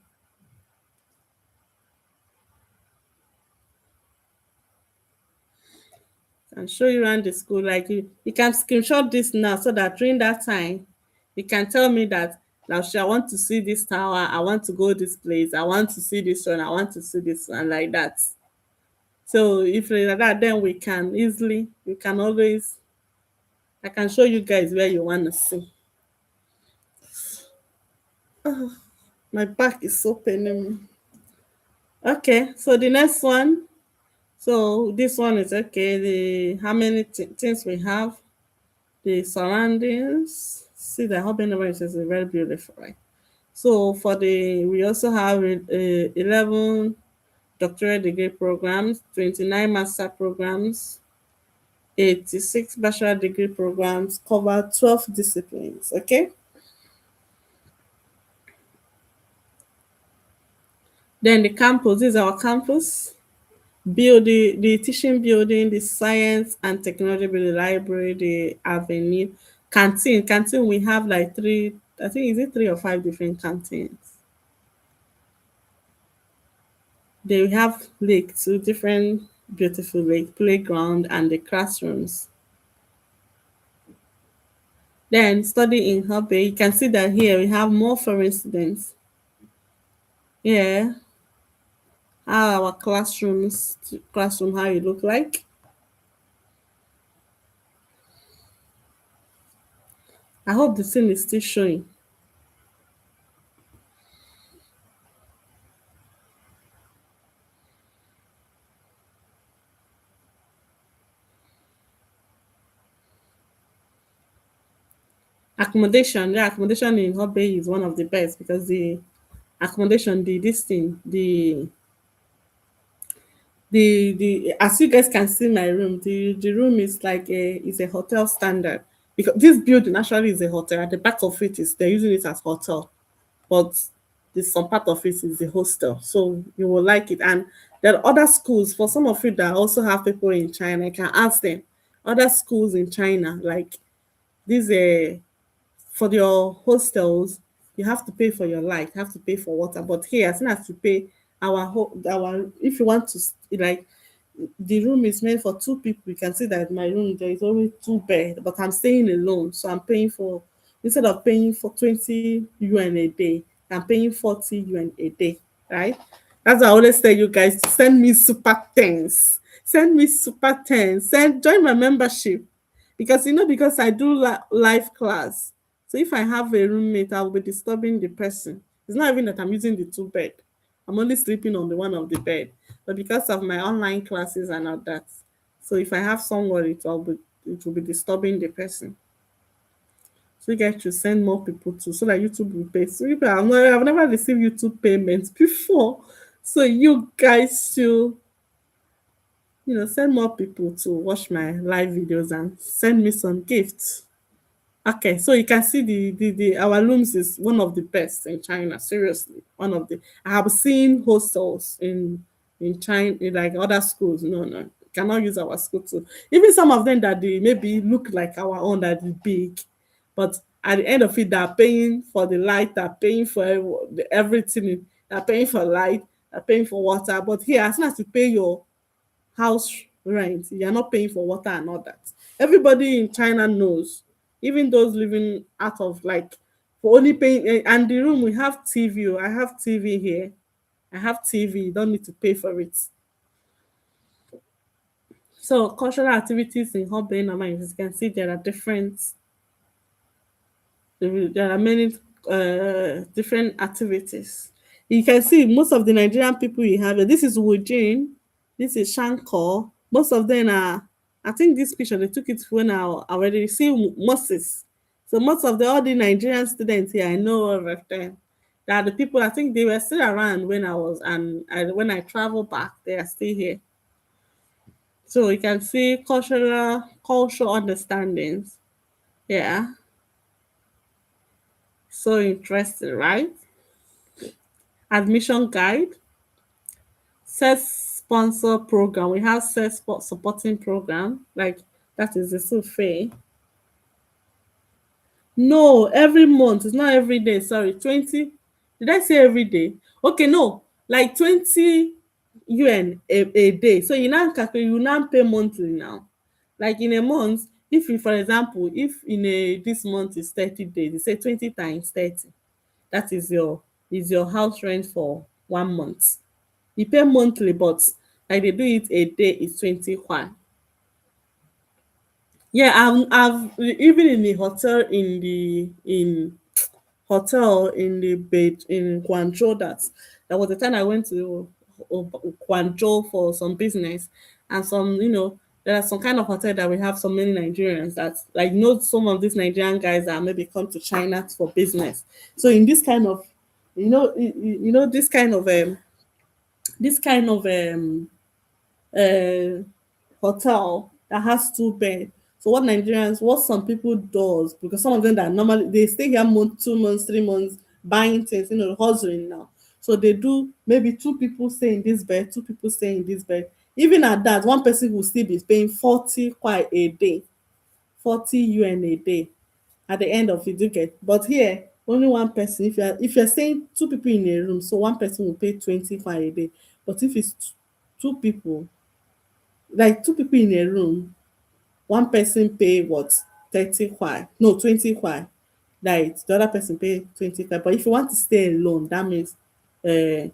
and show you around the school. Like you can screenshot this now so that during that time, you can tell me that now I want to see this tower, I want to go this place, I want to see this one, I want to see this one, like that. So if like that, then we can always, I can show you guys where you want to see. Oh, my back is so paining me. Okay, so the next one. So this one is okay. The how many things we have, the surroundings. See the Hebei Normal is very beautiful, right? So we also have 11 doctorate degree programs, 29 master programs, 86 bachelor degree programs, cover 12 disciplines. Okay. Then the campus, this is our campus. The teaching building, the science and technology building, the library, the avenue, canteen. We have like three. I think is it 3 or 5 different canteens. They have lake, two different beautiful lake, playground, and the classrooms. Then study in Hebei. You can see that here we have more foreign students. Yeah, how our classroom how it look like. I hope the scene is still showing. Accommodation, yeah, accommodation in Hebei is one of the best because accommodation, this thing, the as you guys can see my room, the room is like a hotel standard, because this building actually is a hotel. At the back of it is they're using it as hotel, but some part of it is a hostel, so you will like it. And there are other schools for some of you that also have people in China. I can ask them. Other schools in China, like this for your hostels, you have to pay for your light, have to pay for water. But here, as soon as you pay our if you want to like, the room is meant for two people. You can see that in my room there is only two bed, but I'm staying alone, so I'm paying for, instead of paying for 20 yuan a day, I'm paying 40 yuan a day, right? That's why I always tell you guys to send me super thanks. Send me super thanks. Join my membership, because because I do live class. So if I have a roommate, I'll be disturbing the person. It's not even that I'm using the two bed. I'm only sleeping on the one of the bed. But because of my online classes and all that, so if I have someone, it will be disturbing the person. So you guys should send more people too, so that YouTube will pay. So I've never received YouTube payments before. So you guys should, send more people to watch my live videos and send me some gifts. Okay, so you can see the our rooms is one of the best in China. Seriously, one of the, I have seen hostels in China, in like other schools. No, you cannot use our school too. Even some of them that they maybe look like our own, that is big, but at the end of it, they're paying for the light, they're paying for everything, they're paying for light, they're paying for water. But here, as soon as you pay your house rent, you're not paying for water and all that. Everybody in China knows, even those living out of like, for only paying. And the room, we have TV. I have TV here. I have TV. You don't need to pay for it. So cultural activities in Hebei Normal University, you can see there are many different activities. You can see most of the Nigerian people you have. This is Wujin, this is Shankor. Most of them are, I think this picture they took it when I already see Moses. So most of all the Nigerian students here, I know all of them. They are the people, I think they were still around when I was, and when I travel back, they are still here. So you can see cultural understandings. Yeah. So interesting, right? Admission guide, set sponsor program. We have set supporting program, like that is the SUFE. No, every month. It's not every day. Sorry, 20. Did I say every day? Okay, no, like 20 yuan a day. So you now calculate, you now pay monthly now. Like in a month, if you, for example, if in a this month is 30 days, you say 20 times 30. That is your house rent for 1 month. You pay monthly, but like they do it a day is 20 yuan. Yeah, I've even in the hotel in the bed in Guangzhou, that was the time I went to Guangzhou for some business, and there are some kind of hotel that we have so many Nigerians that, like, some of these Nigerian guys that maybe come to China for business. So in this kind of, this kind of uh, hotel that has two beds. So what some people does, because some of them that normally they stay here 2 months, 3 months, buying things, hustling now. So they do, maybe two people stay in this bed, two people stay in this bed. Even at that, one person will still be paying 40 quite a day, 40 yuan a day at the end of it, you get. But here, only one person. If you're staying two people in a room, so one person will pay 20 quite a day. But if it's two people, like two people in a room, one person pay what, 30 kwai, no, 20 kwai, like the other person pay 20 kwai. But if you want to stay alone, that means if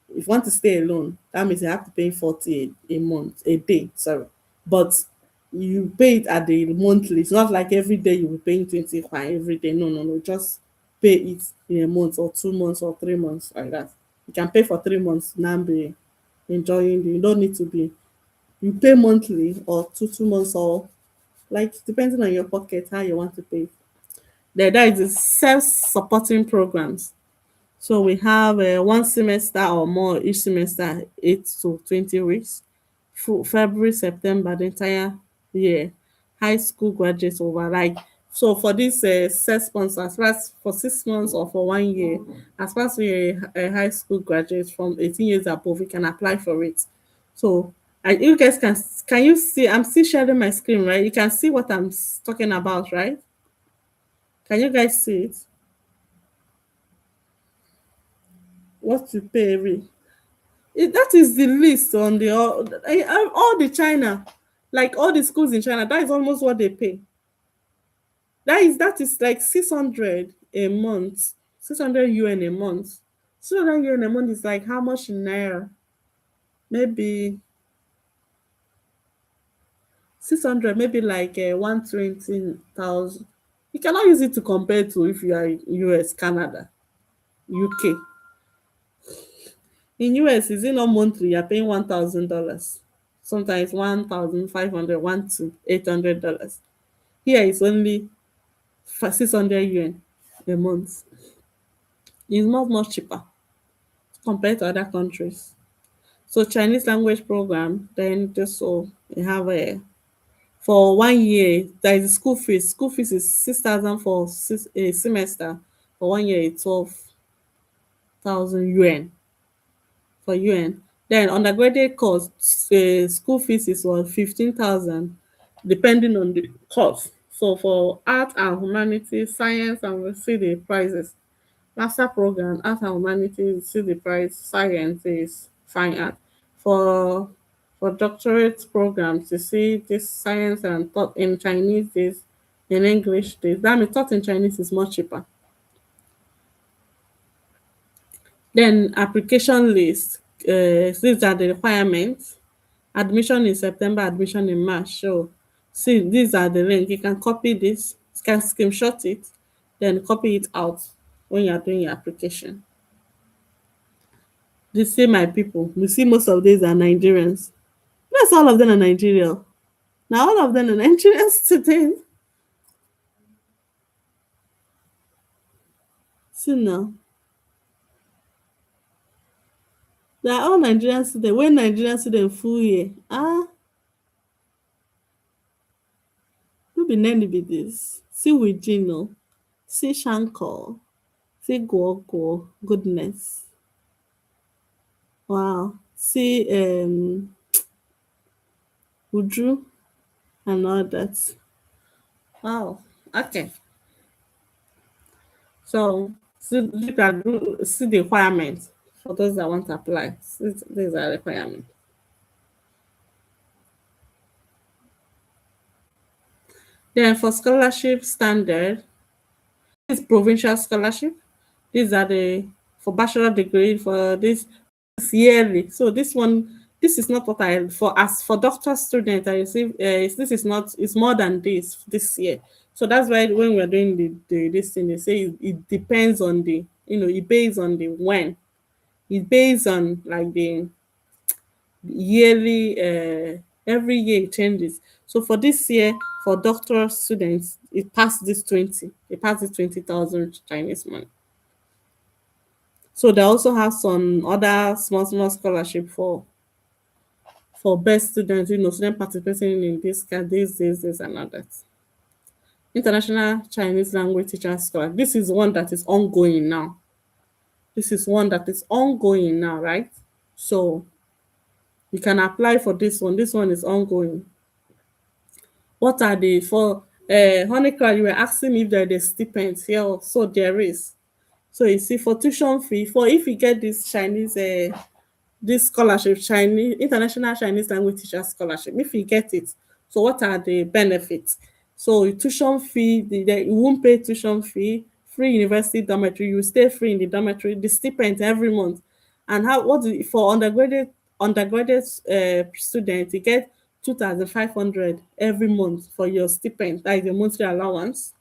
you want to stay alone, that means you have to pay 40 a month, a day, sorry. But you pay it at the monthly. It's not like every day you will pay 20 kwai every day. No, just pay it in a month or 2 months or 3 months, like that. You can pay for 3 months now, be enjoying. You don't need to be, you pay monthly or 2 months, or like depending on your pocket how you want to pay. That is the self-supporting programs. So we have one semester or more each semester, 8 to 20 weeks. February, September, the entire year. High school graduates over. Like, so for this set sponsor, as far as for 6 months or for 1 year, as far as we're a high school graduate from 18 years above, we can apply for it. So you guys can you see? I'm still sharing my screen, right? You can see what I'm talking about, right? Can you guys see it? What to pay? That is the list on the all the China, like all the schools in China. That is almost what they pay. That is like 600 a month, 600 yuan a month. 600 yuan a month is like how much in naira? Maybe 600, maybe like 120,000. You cannot use it to compare to if you are in US, Canada, UK. In US, is it not monthly? You're paying $1,000. Sometimes 1,500, one to $800. Here it's only 600 yuan a month. It's much cheaper compared to other countries. So Chinese language program, then just so you have for 1 year, there is school fees. School fees is 6,000 for a semester. For 1 year, it's 12,000 yuan for yuan. Then undergraduate course, school fees is 15,000, depending on the course. So for art and humanities, science, and we see the prices. Master program, art and humanities, see the price. Science is fine art. For doctorate programs, you see this science and thought in Chinese is in English. That means thought in Chinese is much cheaper. Then application list. These are the requirements. Admission in September, admission in March. So see, these are the link. You can copy this, you can screenshot it, then copy it out when you are doing your application. You see my people, we see most of these are Nigerians. Yes, all of them are Nigerian. Now all of them are Nigerians today. See now. They are all Nigerian students. When Nigerian students full year, no be nanny be this. See with Gino, see Shankor, see Guoguo, goodness. Wow. See Udru and all that. Wow. Okay. So see the requirements for those that want to apply. These are requirements. Then for scholarship standard, this is provincial scholarship. These are the for bachelor degree for this yearly. So this is not what I for as for doctor student I receive. This is not. It's more than this year. So that's why when we're doing the this thing, they say it depends on the it based on the when. It's based on like the yearly. Every year it changes. So for this year, for doctoral students, it passed this 20. It passed this 20,000 Chinese money. So they also have some other small scholarship for best students, student participating in this and that. International Chinese Language Teacher Scholarship. This is one that is ongoing now. Right? So you can apply for this one. This one is ongoing. What are they for? Honecker, you were asking me if there is stipend here. So there is. So you see, for tuition fee, for if you get this Chinese this scholarship, International Chinese Language Teacher Scholarship, if you get it, so what are the benefits? So tuition fee, you won't pay tuition fee, free university dormitory, you stay free in the dormitory, the stipend every month. And for undergraduate students, you get 2,500 every month for your stipend. That is your monthly allowance.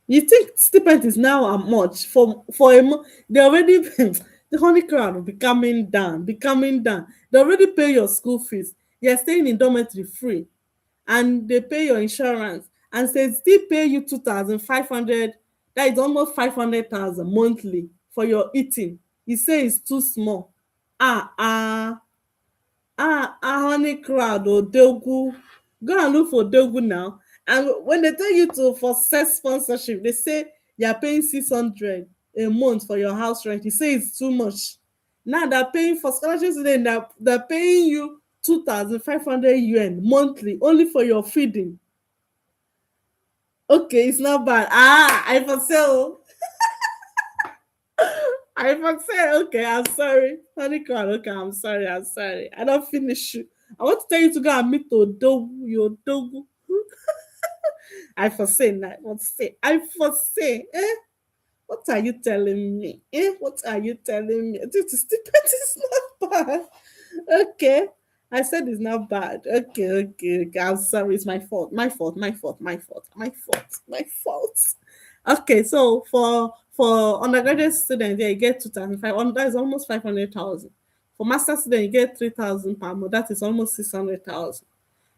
You think stipend is now how much for a month? They already the honey crowd will be coming down. They already pay your school fees. You're staying in dormitory free, and they pay your insurance, and they still pay you 2,500 That is almost 500,000 monthly for your eating. You say it's too small. Honey crowd or Dogu. Go and look for Dogu now. And when they tell you to for sex sponsorship, they say you're paying 600 a month for your house rent. You say it's too much. Now they're paying for scholarships, they're paying you 2,500 yuan monthly only for your feeding. Okay, it's not bad. I for sale. I for sale. Okay, I'm sorry. Honey crowd, okay, I'm sorry. I don't finish you. I want to tell you to go and meet Odogu, your Dogu. I for say now. I for say. What are you telling me? What are you telling me? This is not bad. Okay. I said it's not bad. Okay. I'm sorry. It's my fault. My fault. Okay, so for undergraduate students, yeah, you get 2,500. That is almost 500,000. For master student, you get 3,000 per month. That is almost 600,000.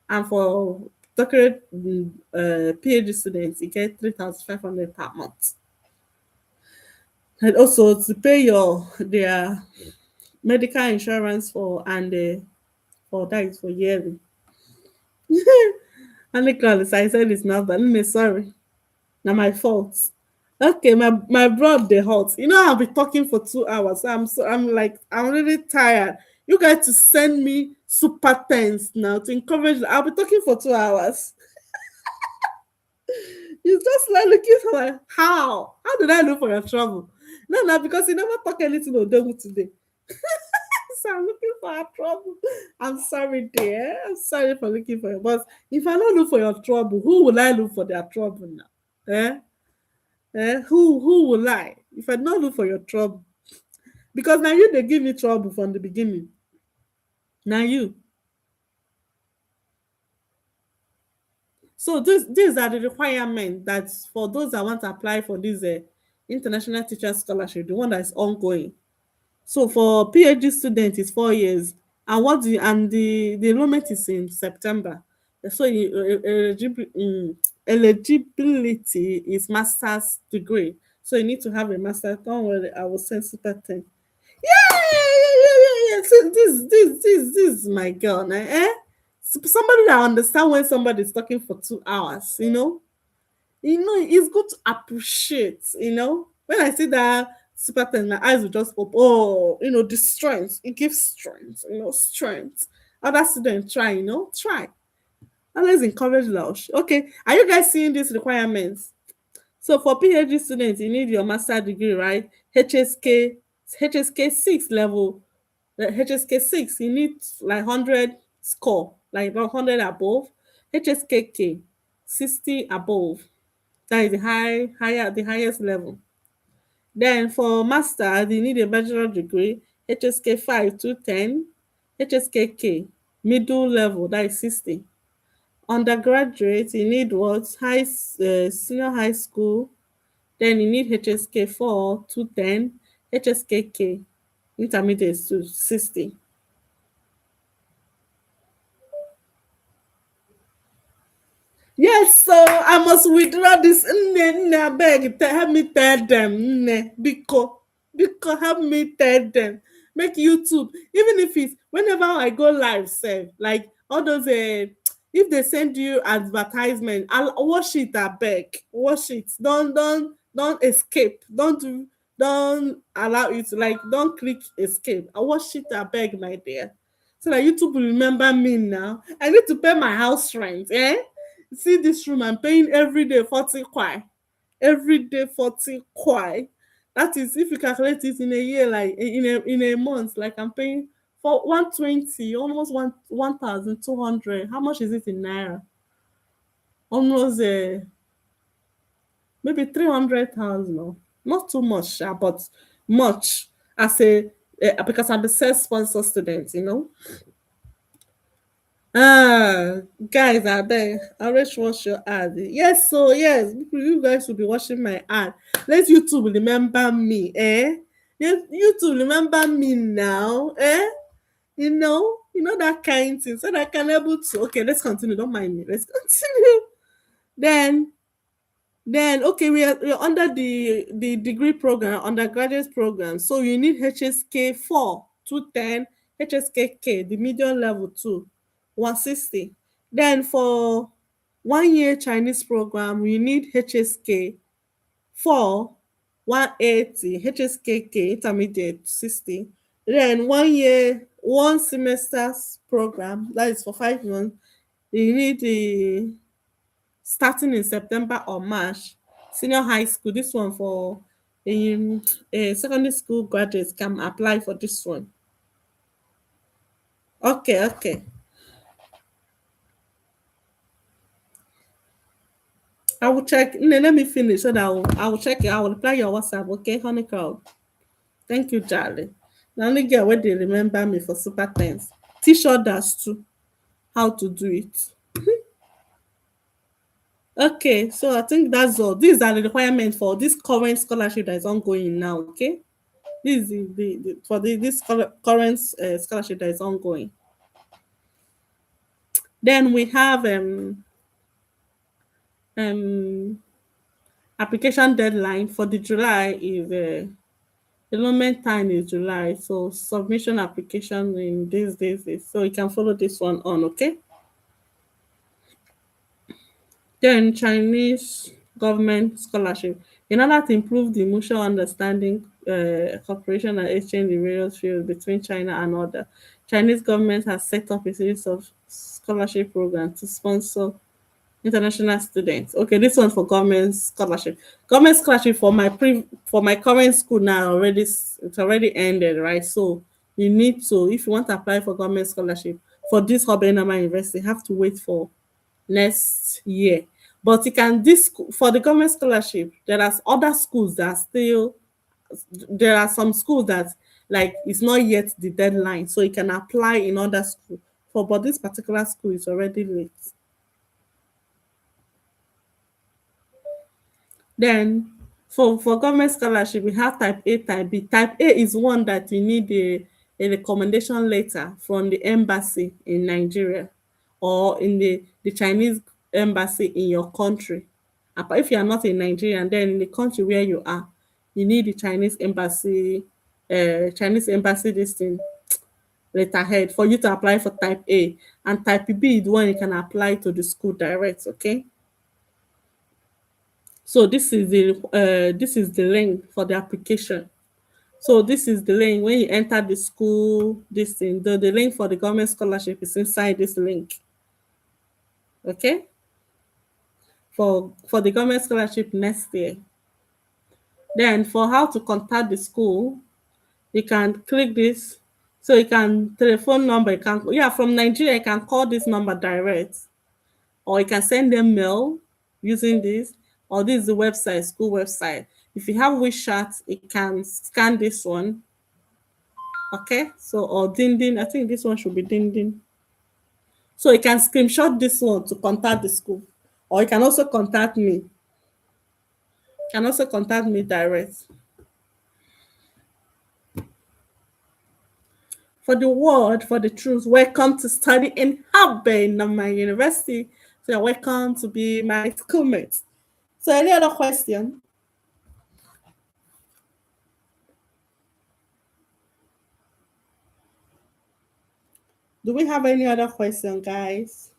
And for doctorate PhD students, you get 3,500 per month. And also to pay their medical insurance for that is for yearly. And because I said it's not, but sorry. Now my fault. Okay, my blood they hot. I'll be talking for 2 hours. I'm really tired. You guys to send me super thanks now to encourage. I'll be talking for 2 hours. You just like looking for like how? How did I look for your trouble? No, because you never talk anything on them today. So I'm looking for our trouble. I'm sorry, dear. I'm sorry for looking for you. But if I don't look for your trouble, who will I look for their trouble now? Who will I? If I don't look for your trouble. Because now you they give me trouble from the beginning. Now you. So these are the requirements that for those that want to apply for this international teacher scholarship, the one that is ongoing. So for PhD students, it's 4 years, and the enrollment is in September. So eligibility is master's degree. So you need to have a master. Don't worry, I will send super 10. Yeah. So this is my girl. Somebody that understand when somebody is talking for 2 hours. It's good to appreciate. When I see that super 10, my eyes will just open. Oh, the strength. It gives strength. Strength. Other students try. Try. Always encourage love. Okay, are you guys seeing these requirements? So for PhD students, you need your master degree, right? HSK 6 level. HSK 6, you need like 100 score, like 100 above. HSKK 60 above. That is the highest level. Then for master, you need a bachelor degree, HSK 5 to 10, HSKK middle level, that is 60. Undergraduate, you need what? Senior high school. Then you need HSK 4 to 10, HSKK intermediate to 60. Yes, so I must withdraw this. I beg, help me tell them. Because help me tell them. Make YouTube, even if it's whenever I go live, say like all those if they send you advertisement, I'll watch it. I beg, watch it. Don't escape. Don't allow it to don't click escape. I watch it. I beg, my dear, so that YouTube will remember me now. I need to pay my house rent. See this room, I'm paying every day 40 kwai. Every day 40 kwai. That is, if you calculate it in a year, like in a month, like I'm paying for 120, almost 1,200. How much is it in naira? Almost maybe 300,000. Not too much, but much as because I'm a self-sponsor student. Guys, I beg, I always watch your ad. Yes, so yes, you guys will be watching my ad. Let YouTube remember me, YouTube remember me now, You know that kind of thing, so that I can able to. Okay, let's continue. Don't mind me. Let's continue. Then Then okay, we're under the degree program, undergraduate program. So you need HSK 4, 210, HSK K, the medium level 2, 160. Then for 1 year Chinese program, you need HSK 4, 180, HSKK intermediate 60. Then 1 year, 1 semester's program, that is for 5 months. You need the starting in September or March. Senior high school, this one for secondary school graduates can apply for this one. Okay. I will check. Let me finish so that I will check it. I will reply your WhatsApp. Okay, honey crowd. Thank you, Charlie. Now only girl where they remember me for super thanks. Teach others too how to do it. Okay, so I think that's all. These are the requirements for this current scholarship that is ongoing now. Okay, this is this current scholarship that is ongoing. Then we have application deadline for the July is enrollment time is July, so submission application in these days so you can follow this one on. Okay. Then Chinese government scholarship. In order to improve the mutual understanding, cooperation and exchange in various fields between China and other, Chinese government has set up a series of scholarship programs to sponsor international students. Okay, this one for government scholarship. Government scholarship for my current school now it's already ended, right? So you need to, if you want to apply for government scholarship for this Hebei Normal University, you have to wait for next year. But you can for the government scholarship, there are other schools that still there are some schools that like it's not yet the deadline, so you can apply in other school. But this particular school is already late. Then for government scholarship, we have type A, type B. Type A is one that you need a recommendation letter from the embassy in Nigeria or in the Chinese embassy in your country. If you are not in Nigeria, then in the country where you are, you need the Chinese embassy this thing letterhead for you to apply for type A. And type B is the one you can apply to the school direct, okay? So this is the link for the application. So this is the link when you enter the school. This thing, the link for the government scholarship is inside this link. Okay. For the government scholarship next year. Then for how to contact the school, you can click this. So you can telephone number. From Nigeria, you can call this number direct, or you can send them mail using this, or this is the website, school website. If you have WeChat, you can scan this one. Okay, so or Dindin, I think this one should be Dindin. So you can screenshot this one to contact the school, or you can also contact me. You can also contact me direct. For the word, for the truth, welcome to study in Hebei Normal University. So you're welcome to be my schoolmate. So any other question? Do we have any other question, guys?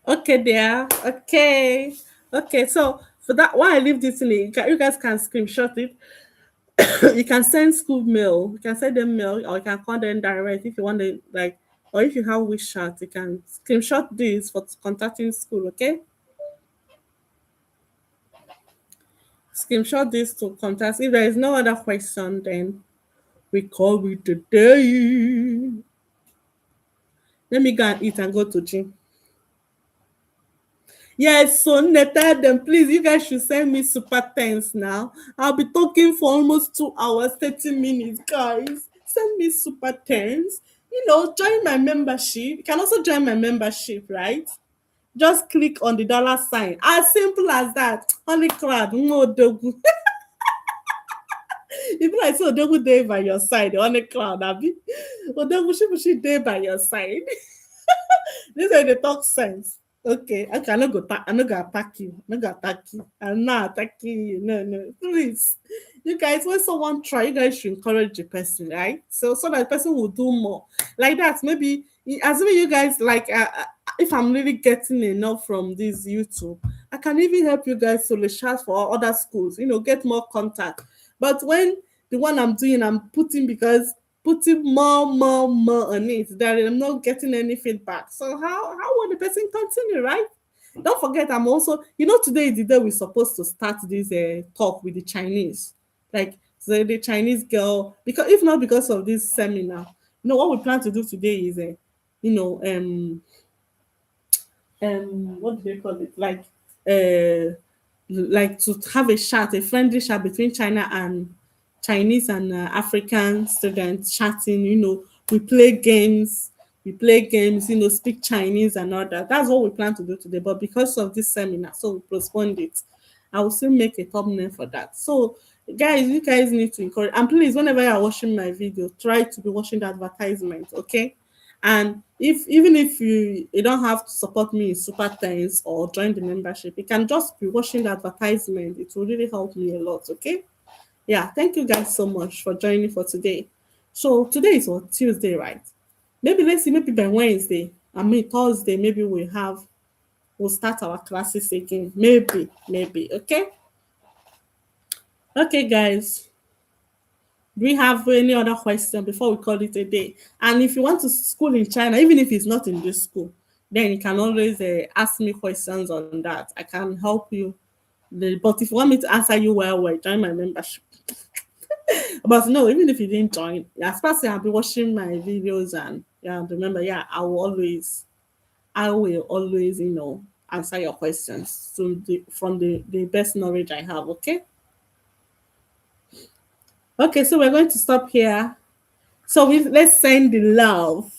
Okay, there. Okay. So for that, why I leave this in it, you guys can screenshot it. You can send school mail. You can send them mail, or you can call them direct if you want to, like, or if you have WeChat, you can screenshot this for contacting school. Okay. Screenshot this to contact. If there is no other question, then we call it a day. Let me go and eat and go to gym. Yes, so tell them, please, you guys should send me super thanks now. I'll be talking for almost 2 hours, 30 minutes, guys. Send me super thanks. Join my membership. You can also join my membership, right? Just click on the dollar sign. As simple as that. On the cloud. Odogu. If I say Odogu day by your side, on the cloud, Abi. Odogu she day by your side. This is the talk sense. Okay, I'm not gonna attack you. I'm not attacking you. No, please. You guys, when someone try, you guys should encourage the person, right? So that the person will do more. Like that, maybe assuming you guys like if I'm really getting enough from this YouTube, I can even help you guys to research for other schools, get more contact. But when the one I'm doing, I'm putting more on it, that I'm not getting any feedback. So how will the person continue, right? Don't forget, I'm also, today is the day we're supposed to start this talk with the Chinese. Like the Chinese girl, because if not because of this seminar, what we plan to do today is what do they call it? Like to have a friendly chat between China and Chinese and African students chatting. We play games, speak Chinese and all that. That's what we plan to do today. But because of this seminar, so we postponed it. I will still make a thumbnail for that. So, guys, you guys need to encourage. And please, whenever you are watching my video, try to be watching the advertisement, okay? And even if you don't have to support me in super thanks or join the membership, you can just be watching the advertisement. It will really help me a lot, okay? Yeah, thank you guys so much for joining for today. So today is what, Tuesday, right? Maybe let's see, maybe by Wednesday, Thursday, maybe we'll start our classes again. Maybe, okay? Okay, guys. Do we have any other question before we call it a day? And if you want to school in China, even if it's not in this school, then you can always ask me questions on that. I can help you. But if you want me to answer you well, join my membership. But no, even if you didn't join, as far as I'll be watching my videos and remember, I will always, answer your questions from the best knowledge I have, okay? Okay, so we're going to stop here. So let's send the love.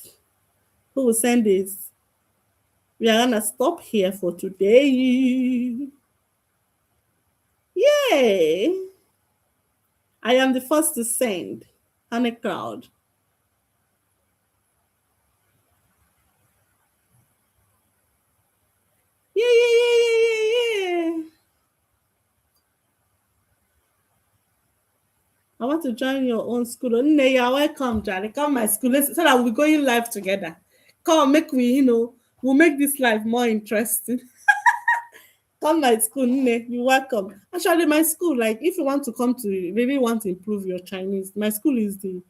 Who will send this? We are gonna stop here for today. Yay! I am the first to send. Honey Cloud. Yeah. I want to join your own school. Nne, you're welcome, Charlie. Come my school. So that we'll be going live together. Come, we'll make this life more interesting. Come my school, Nne, you're welcome. Actually, my school, like, if you want to come to really want to improve your Chinese, my school is the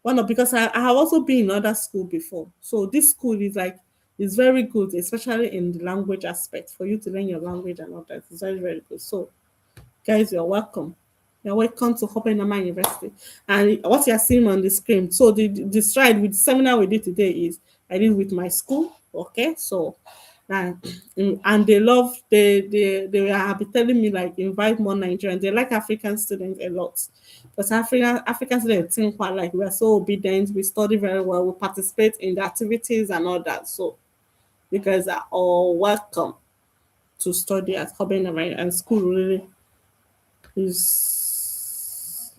one of, because I have also been in other school before. So this school is very good, especially in the language aspect, for you to learn your language and all that. It's very, very good. So, guys, you're welcome. You're welcome to Hebei Normal University. And what you're seeing on the screen, so the slide with the seminar we did today is I did with my school. Okay, so and they love they have been telling me like invite more Nigerians. They like African students a lot. But African students think quite like we are so obedient, we study very well, we participate in the activities and all that. So you guys are all welcome to study at Hebei Normal, and school really is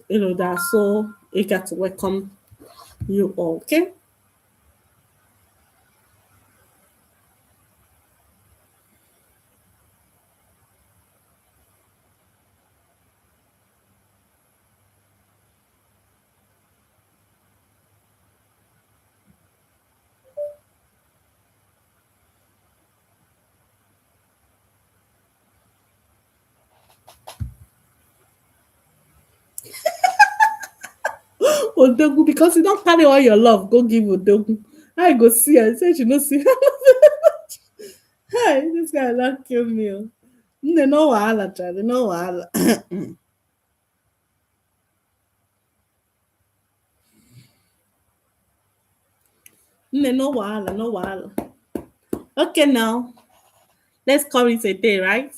they're so eager to welcome you all, okay? Odogu, because you don't carry all your love, go give Odogu. I go see her. Say she no see her. Hey, this guy not kill me. No wahala, Charlie. No wahala. No wahala. No wahala. Okay, now let's call it a day, right?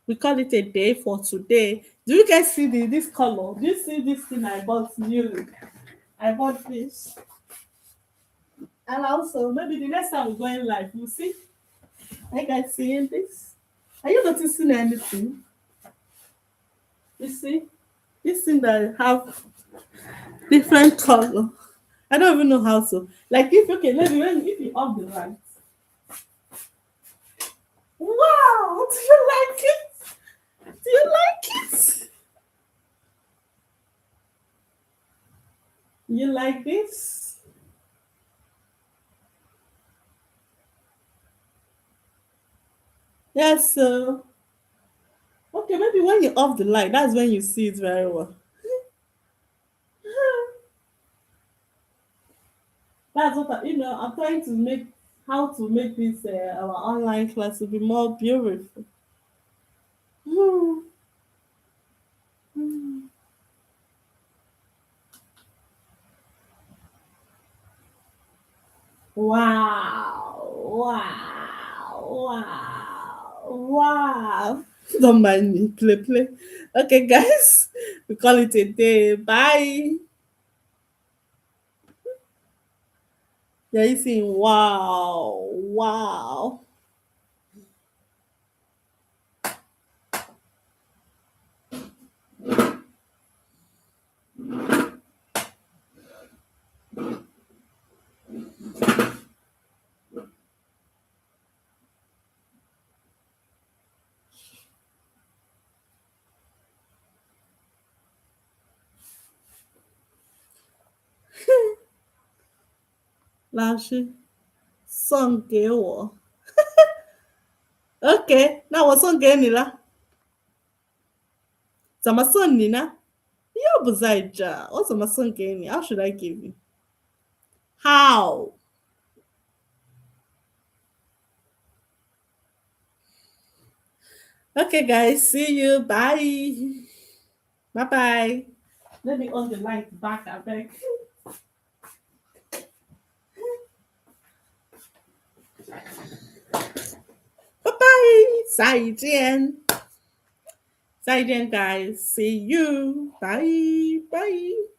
We call it a day for today. Do you guys see this color? Do you see this thing I bought newly? I bought this. And also, maybe the next time we're going live, we'll see. Are you guys seeing this? Are you noticing anything? You see? This thing that have different color. I don't even know how to. Like if okay, maybe if you off the light. Wow! Do you like it? Do you like it? You like this? Yes, so okay, maybe when you off the light, that's when you see it very well. That's what I'm trying to make how to make this our online class to be more beautiful. Hmm. Hmm. Wow! Wow! Wow! Wow! Don't mind me, play. Okay, guys, we call it a day. Bye. Yeah, you saying wow, wow.老师送给我，OK，那我送给你了。怎么送你呢？你又不在这，我怎么送给你？How should I give you? How? Okay, guys, see you. Bye. Bye bye. Let me on the light back, I beg. Bye bye. 再见. 再见, guys. See you. Bye. Bye.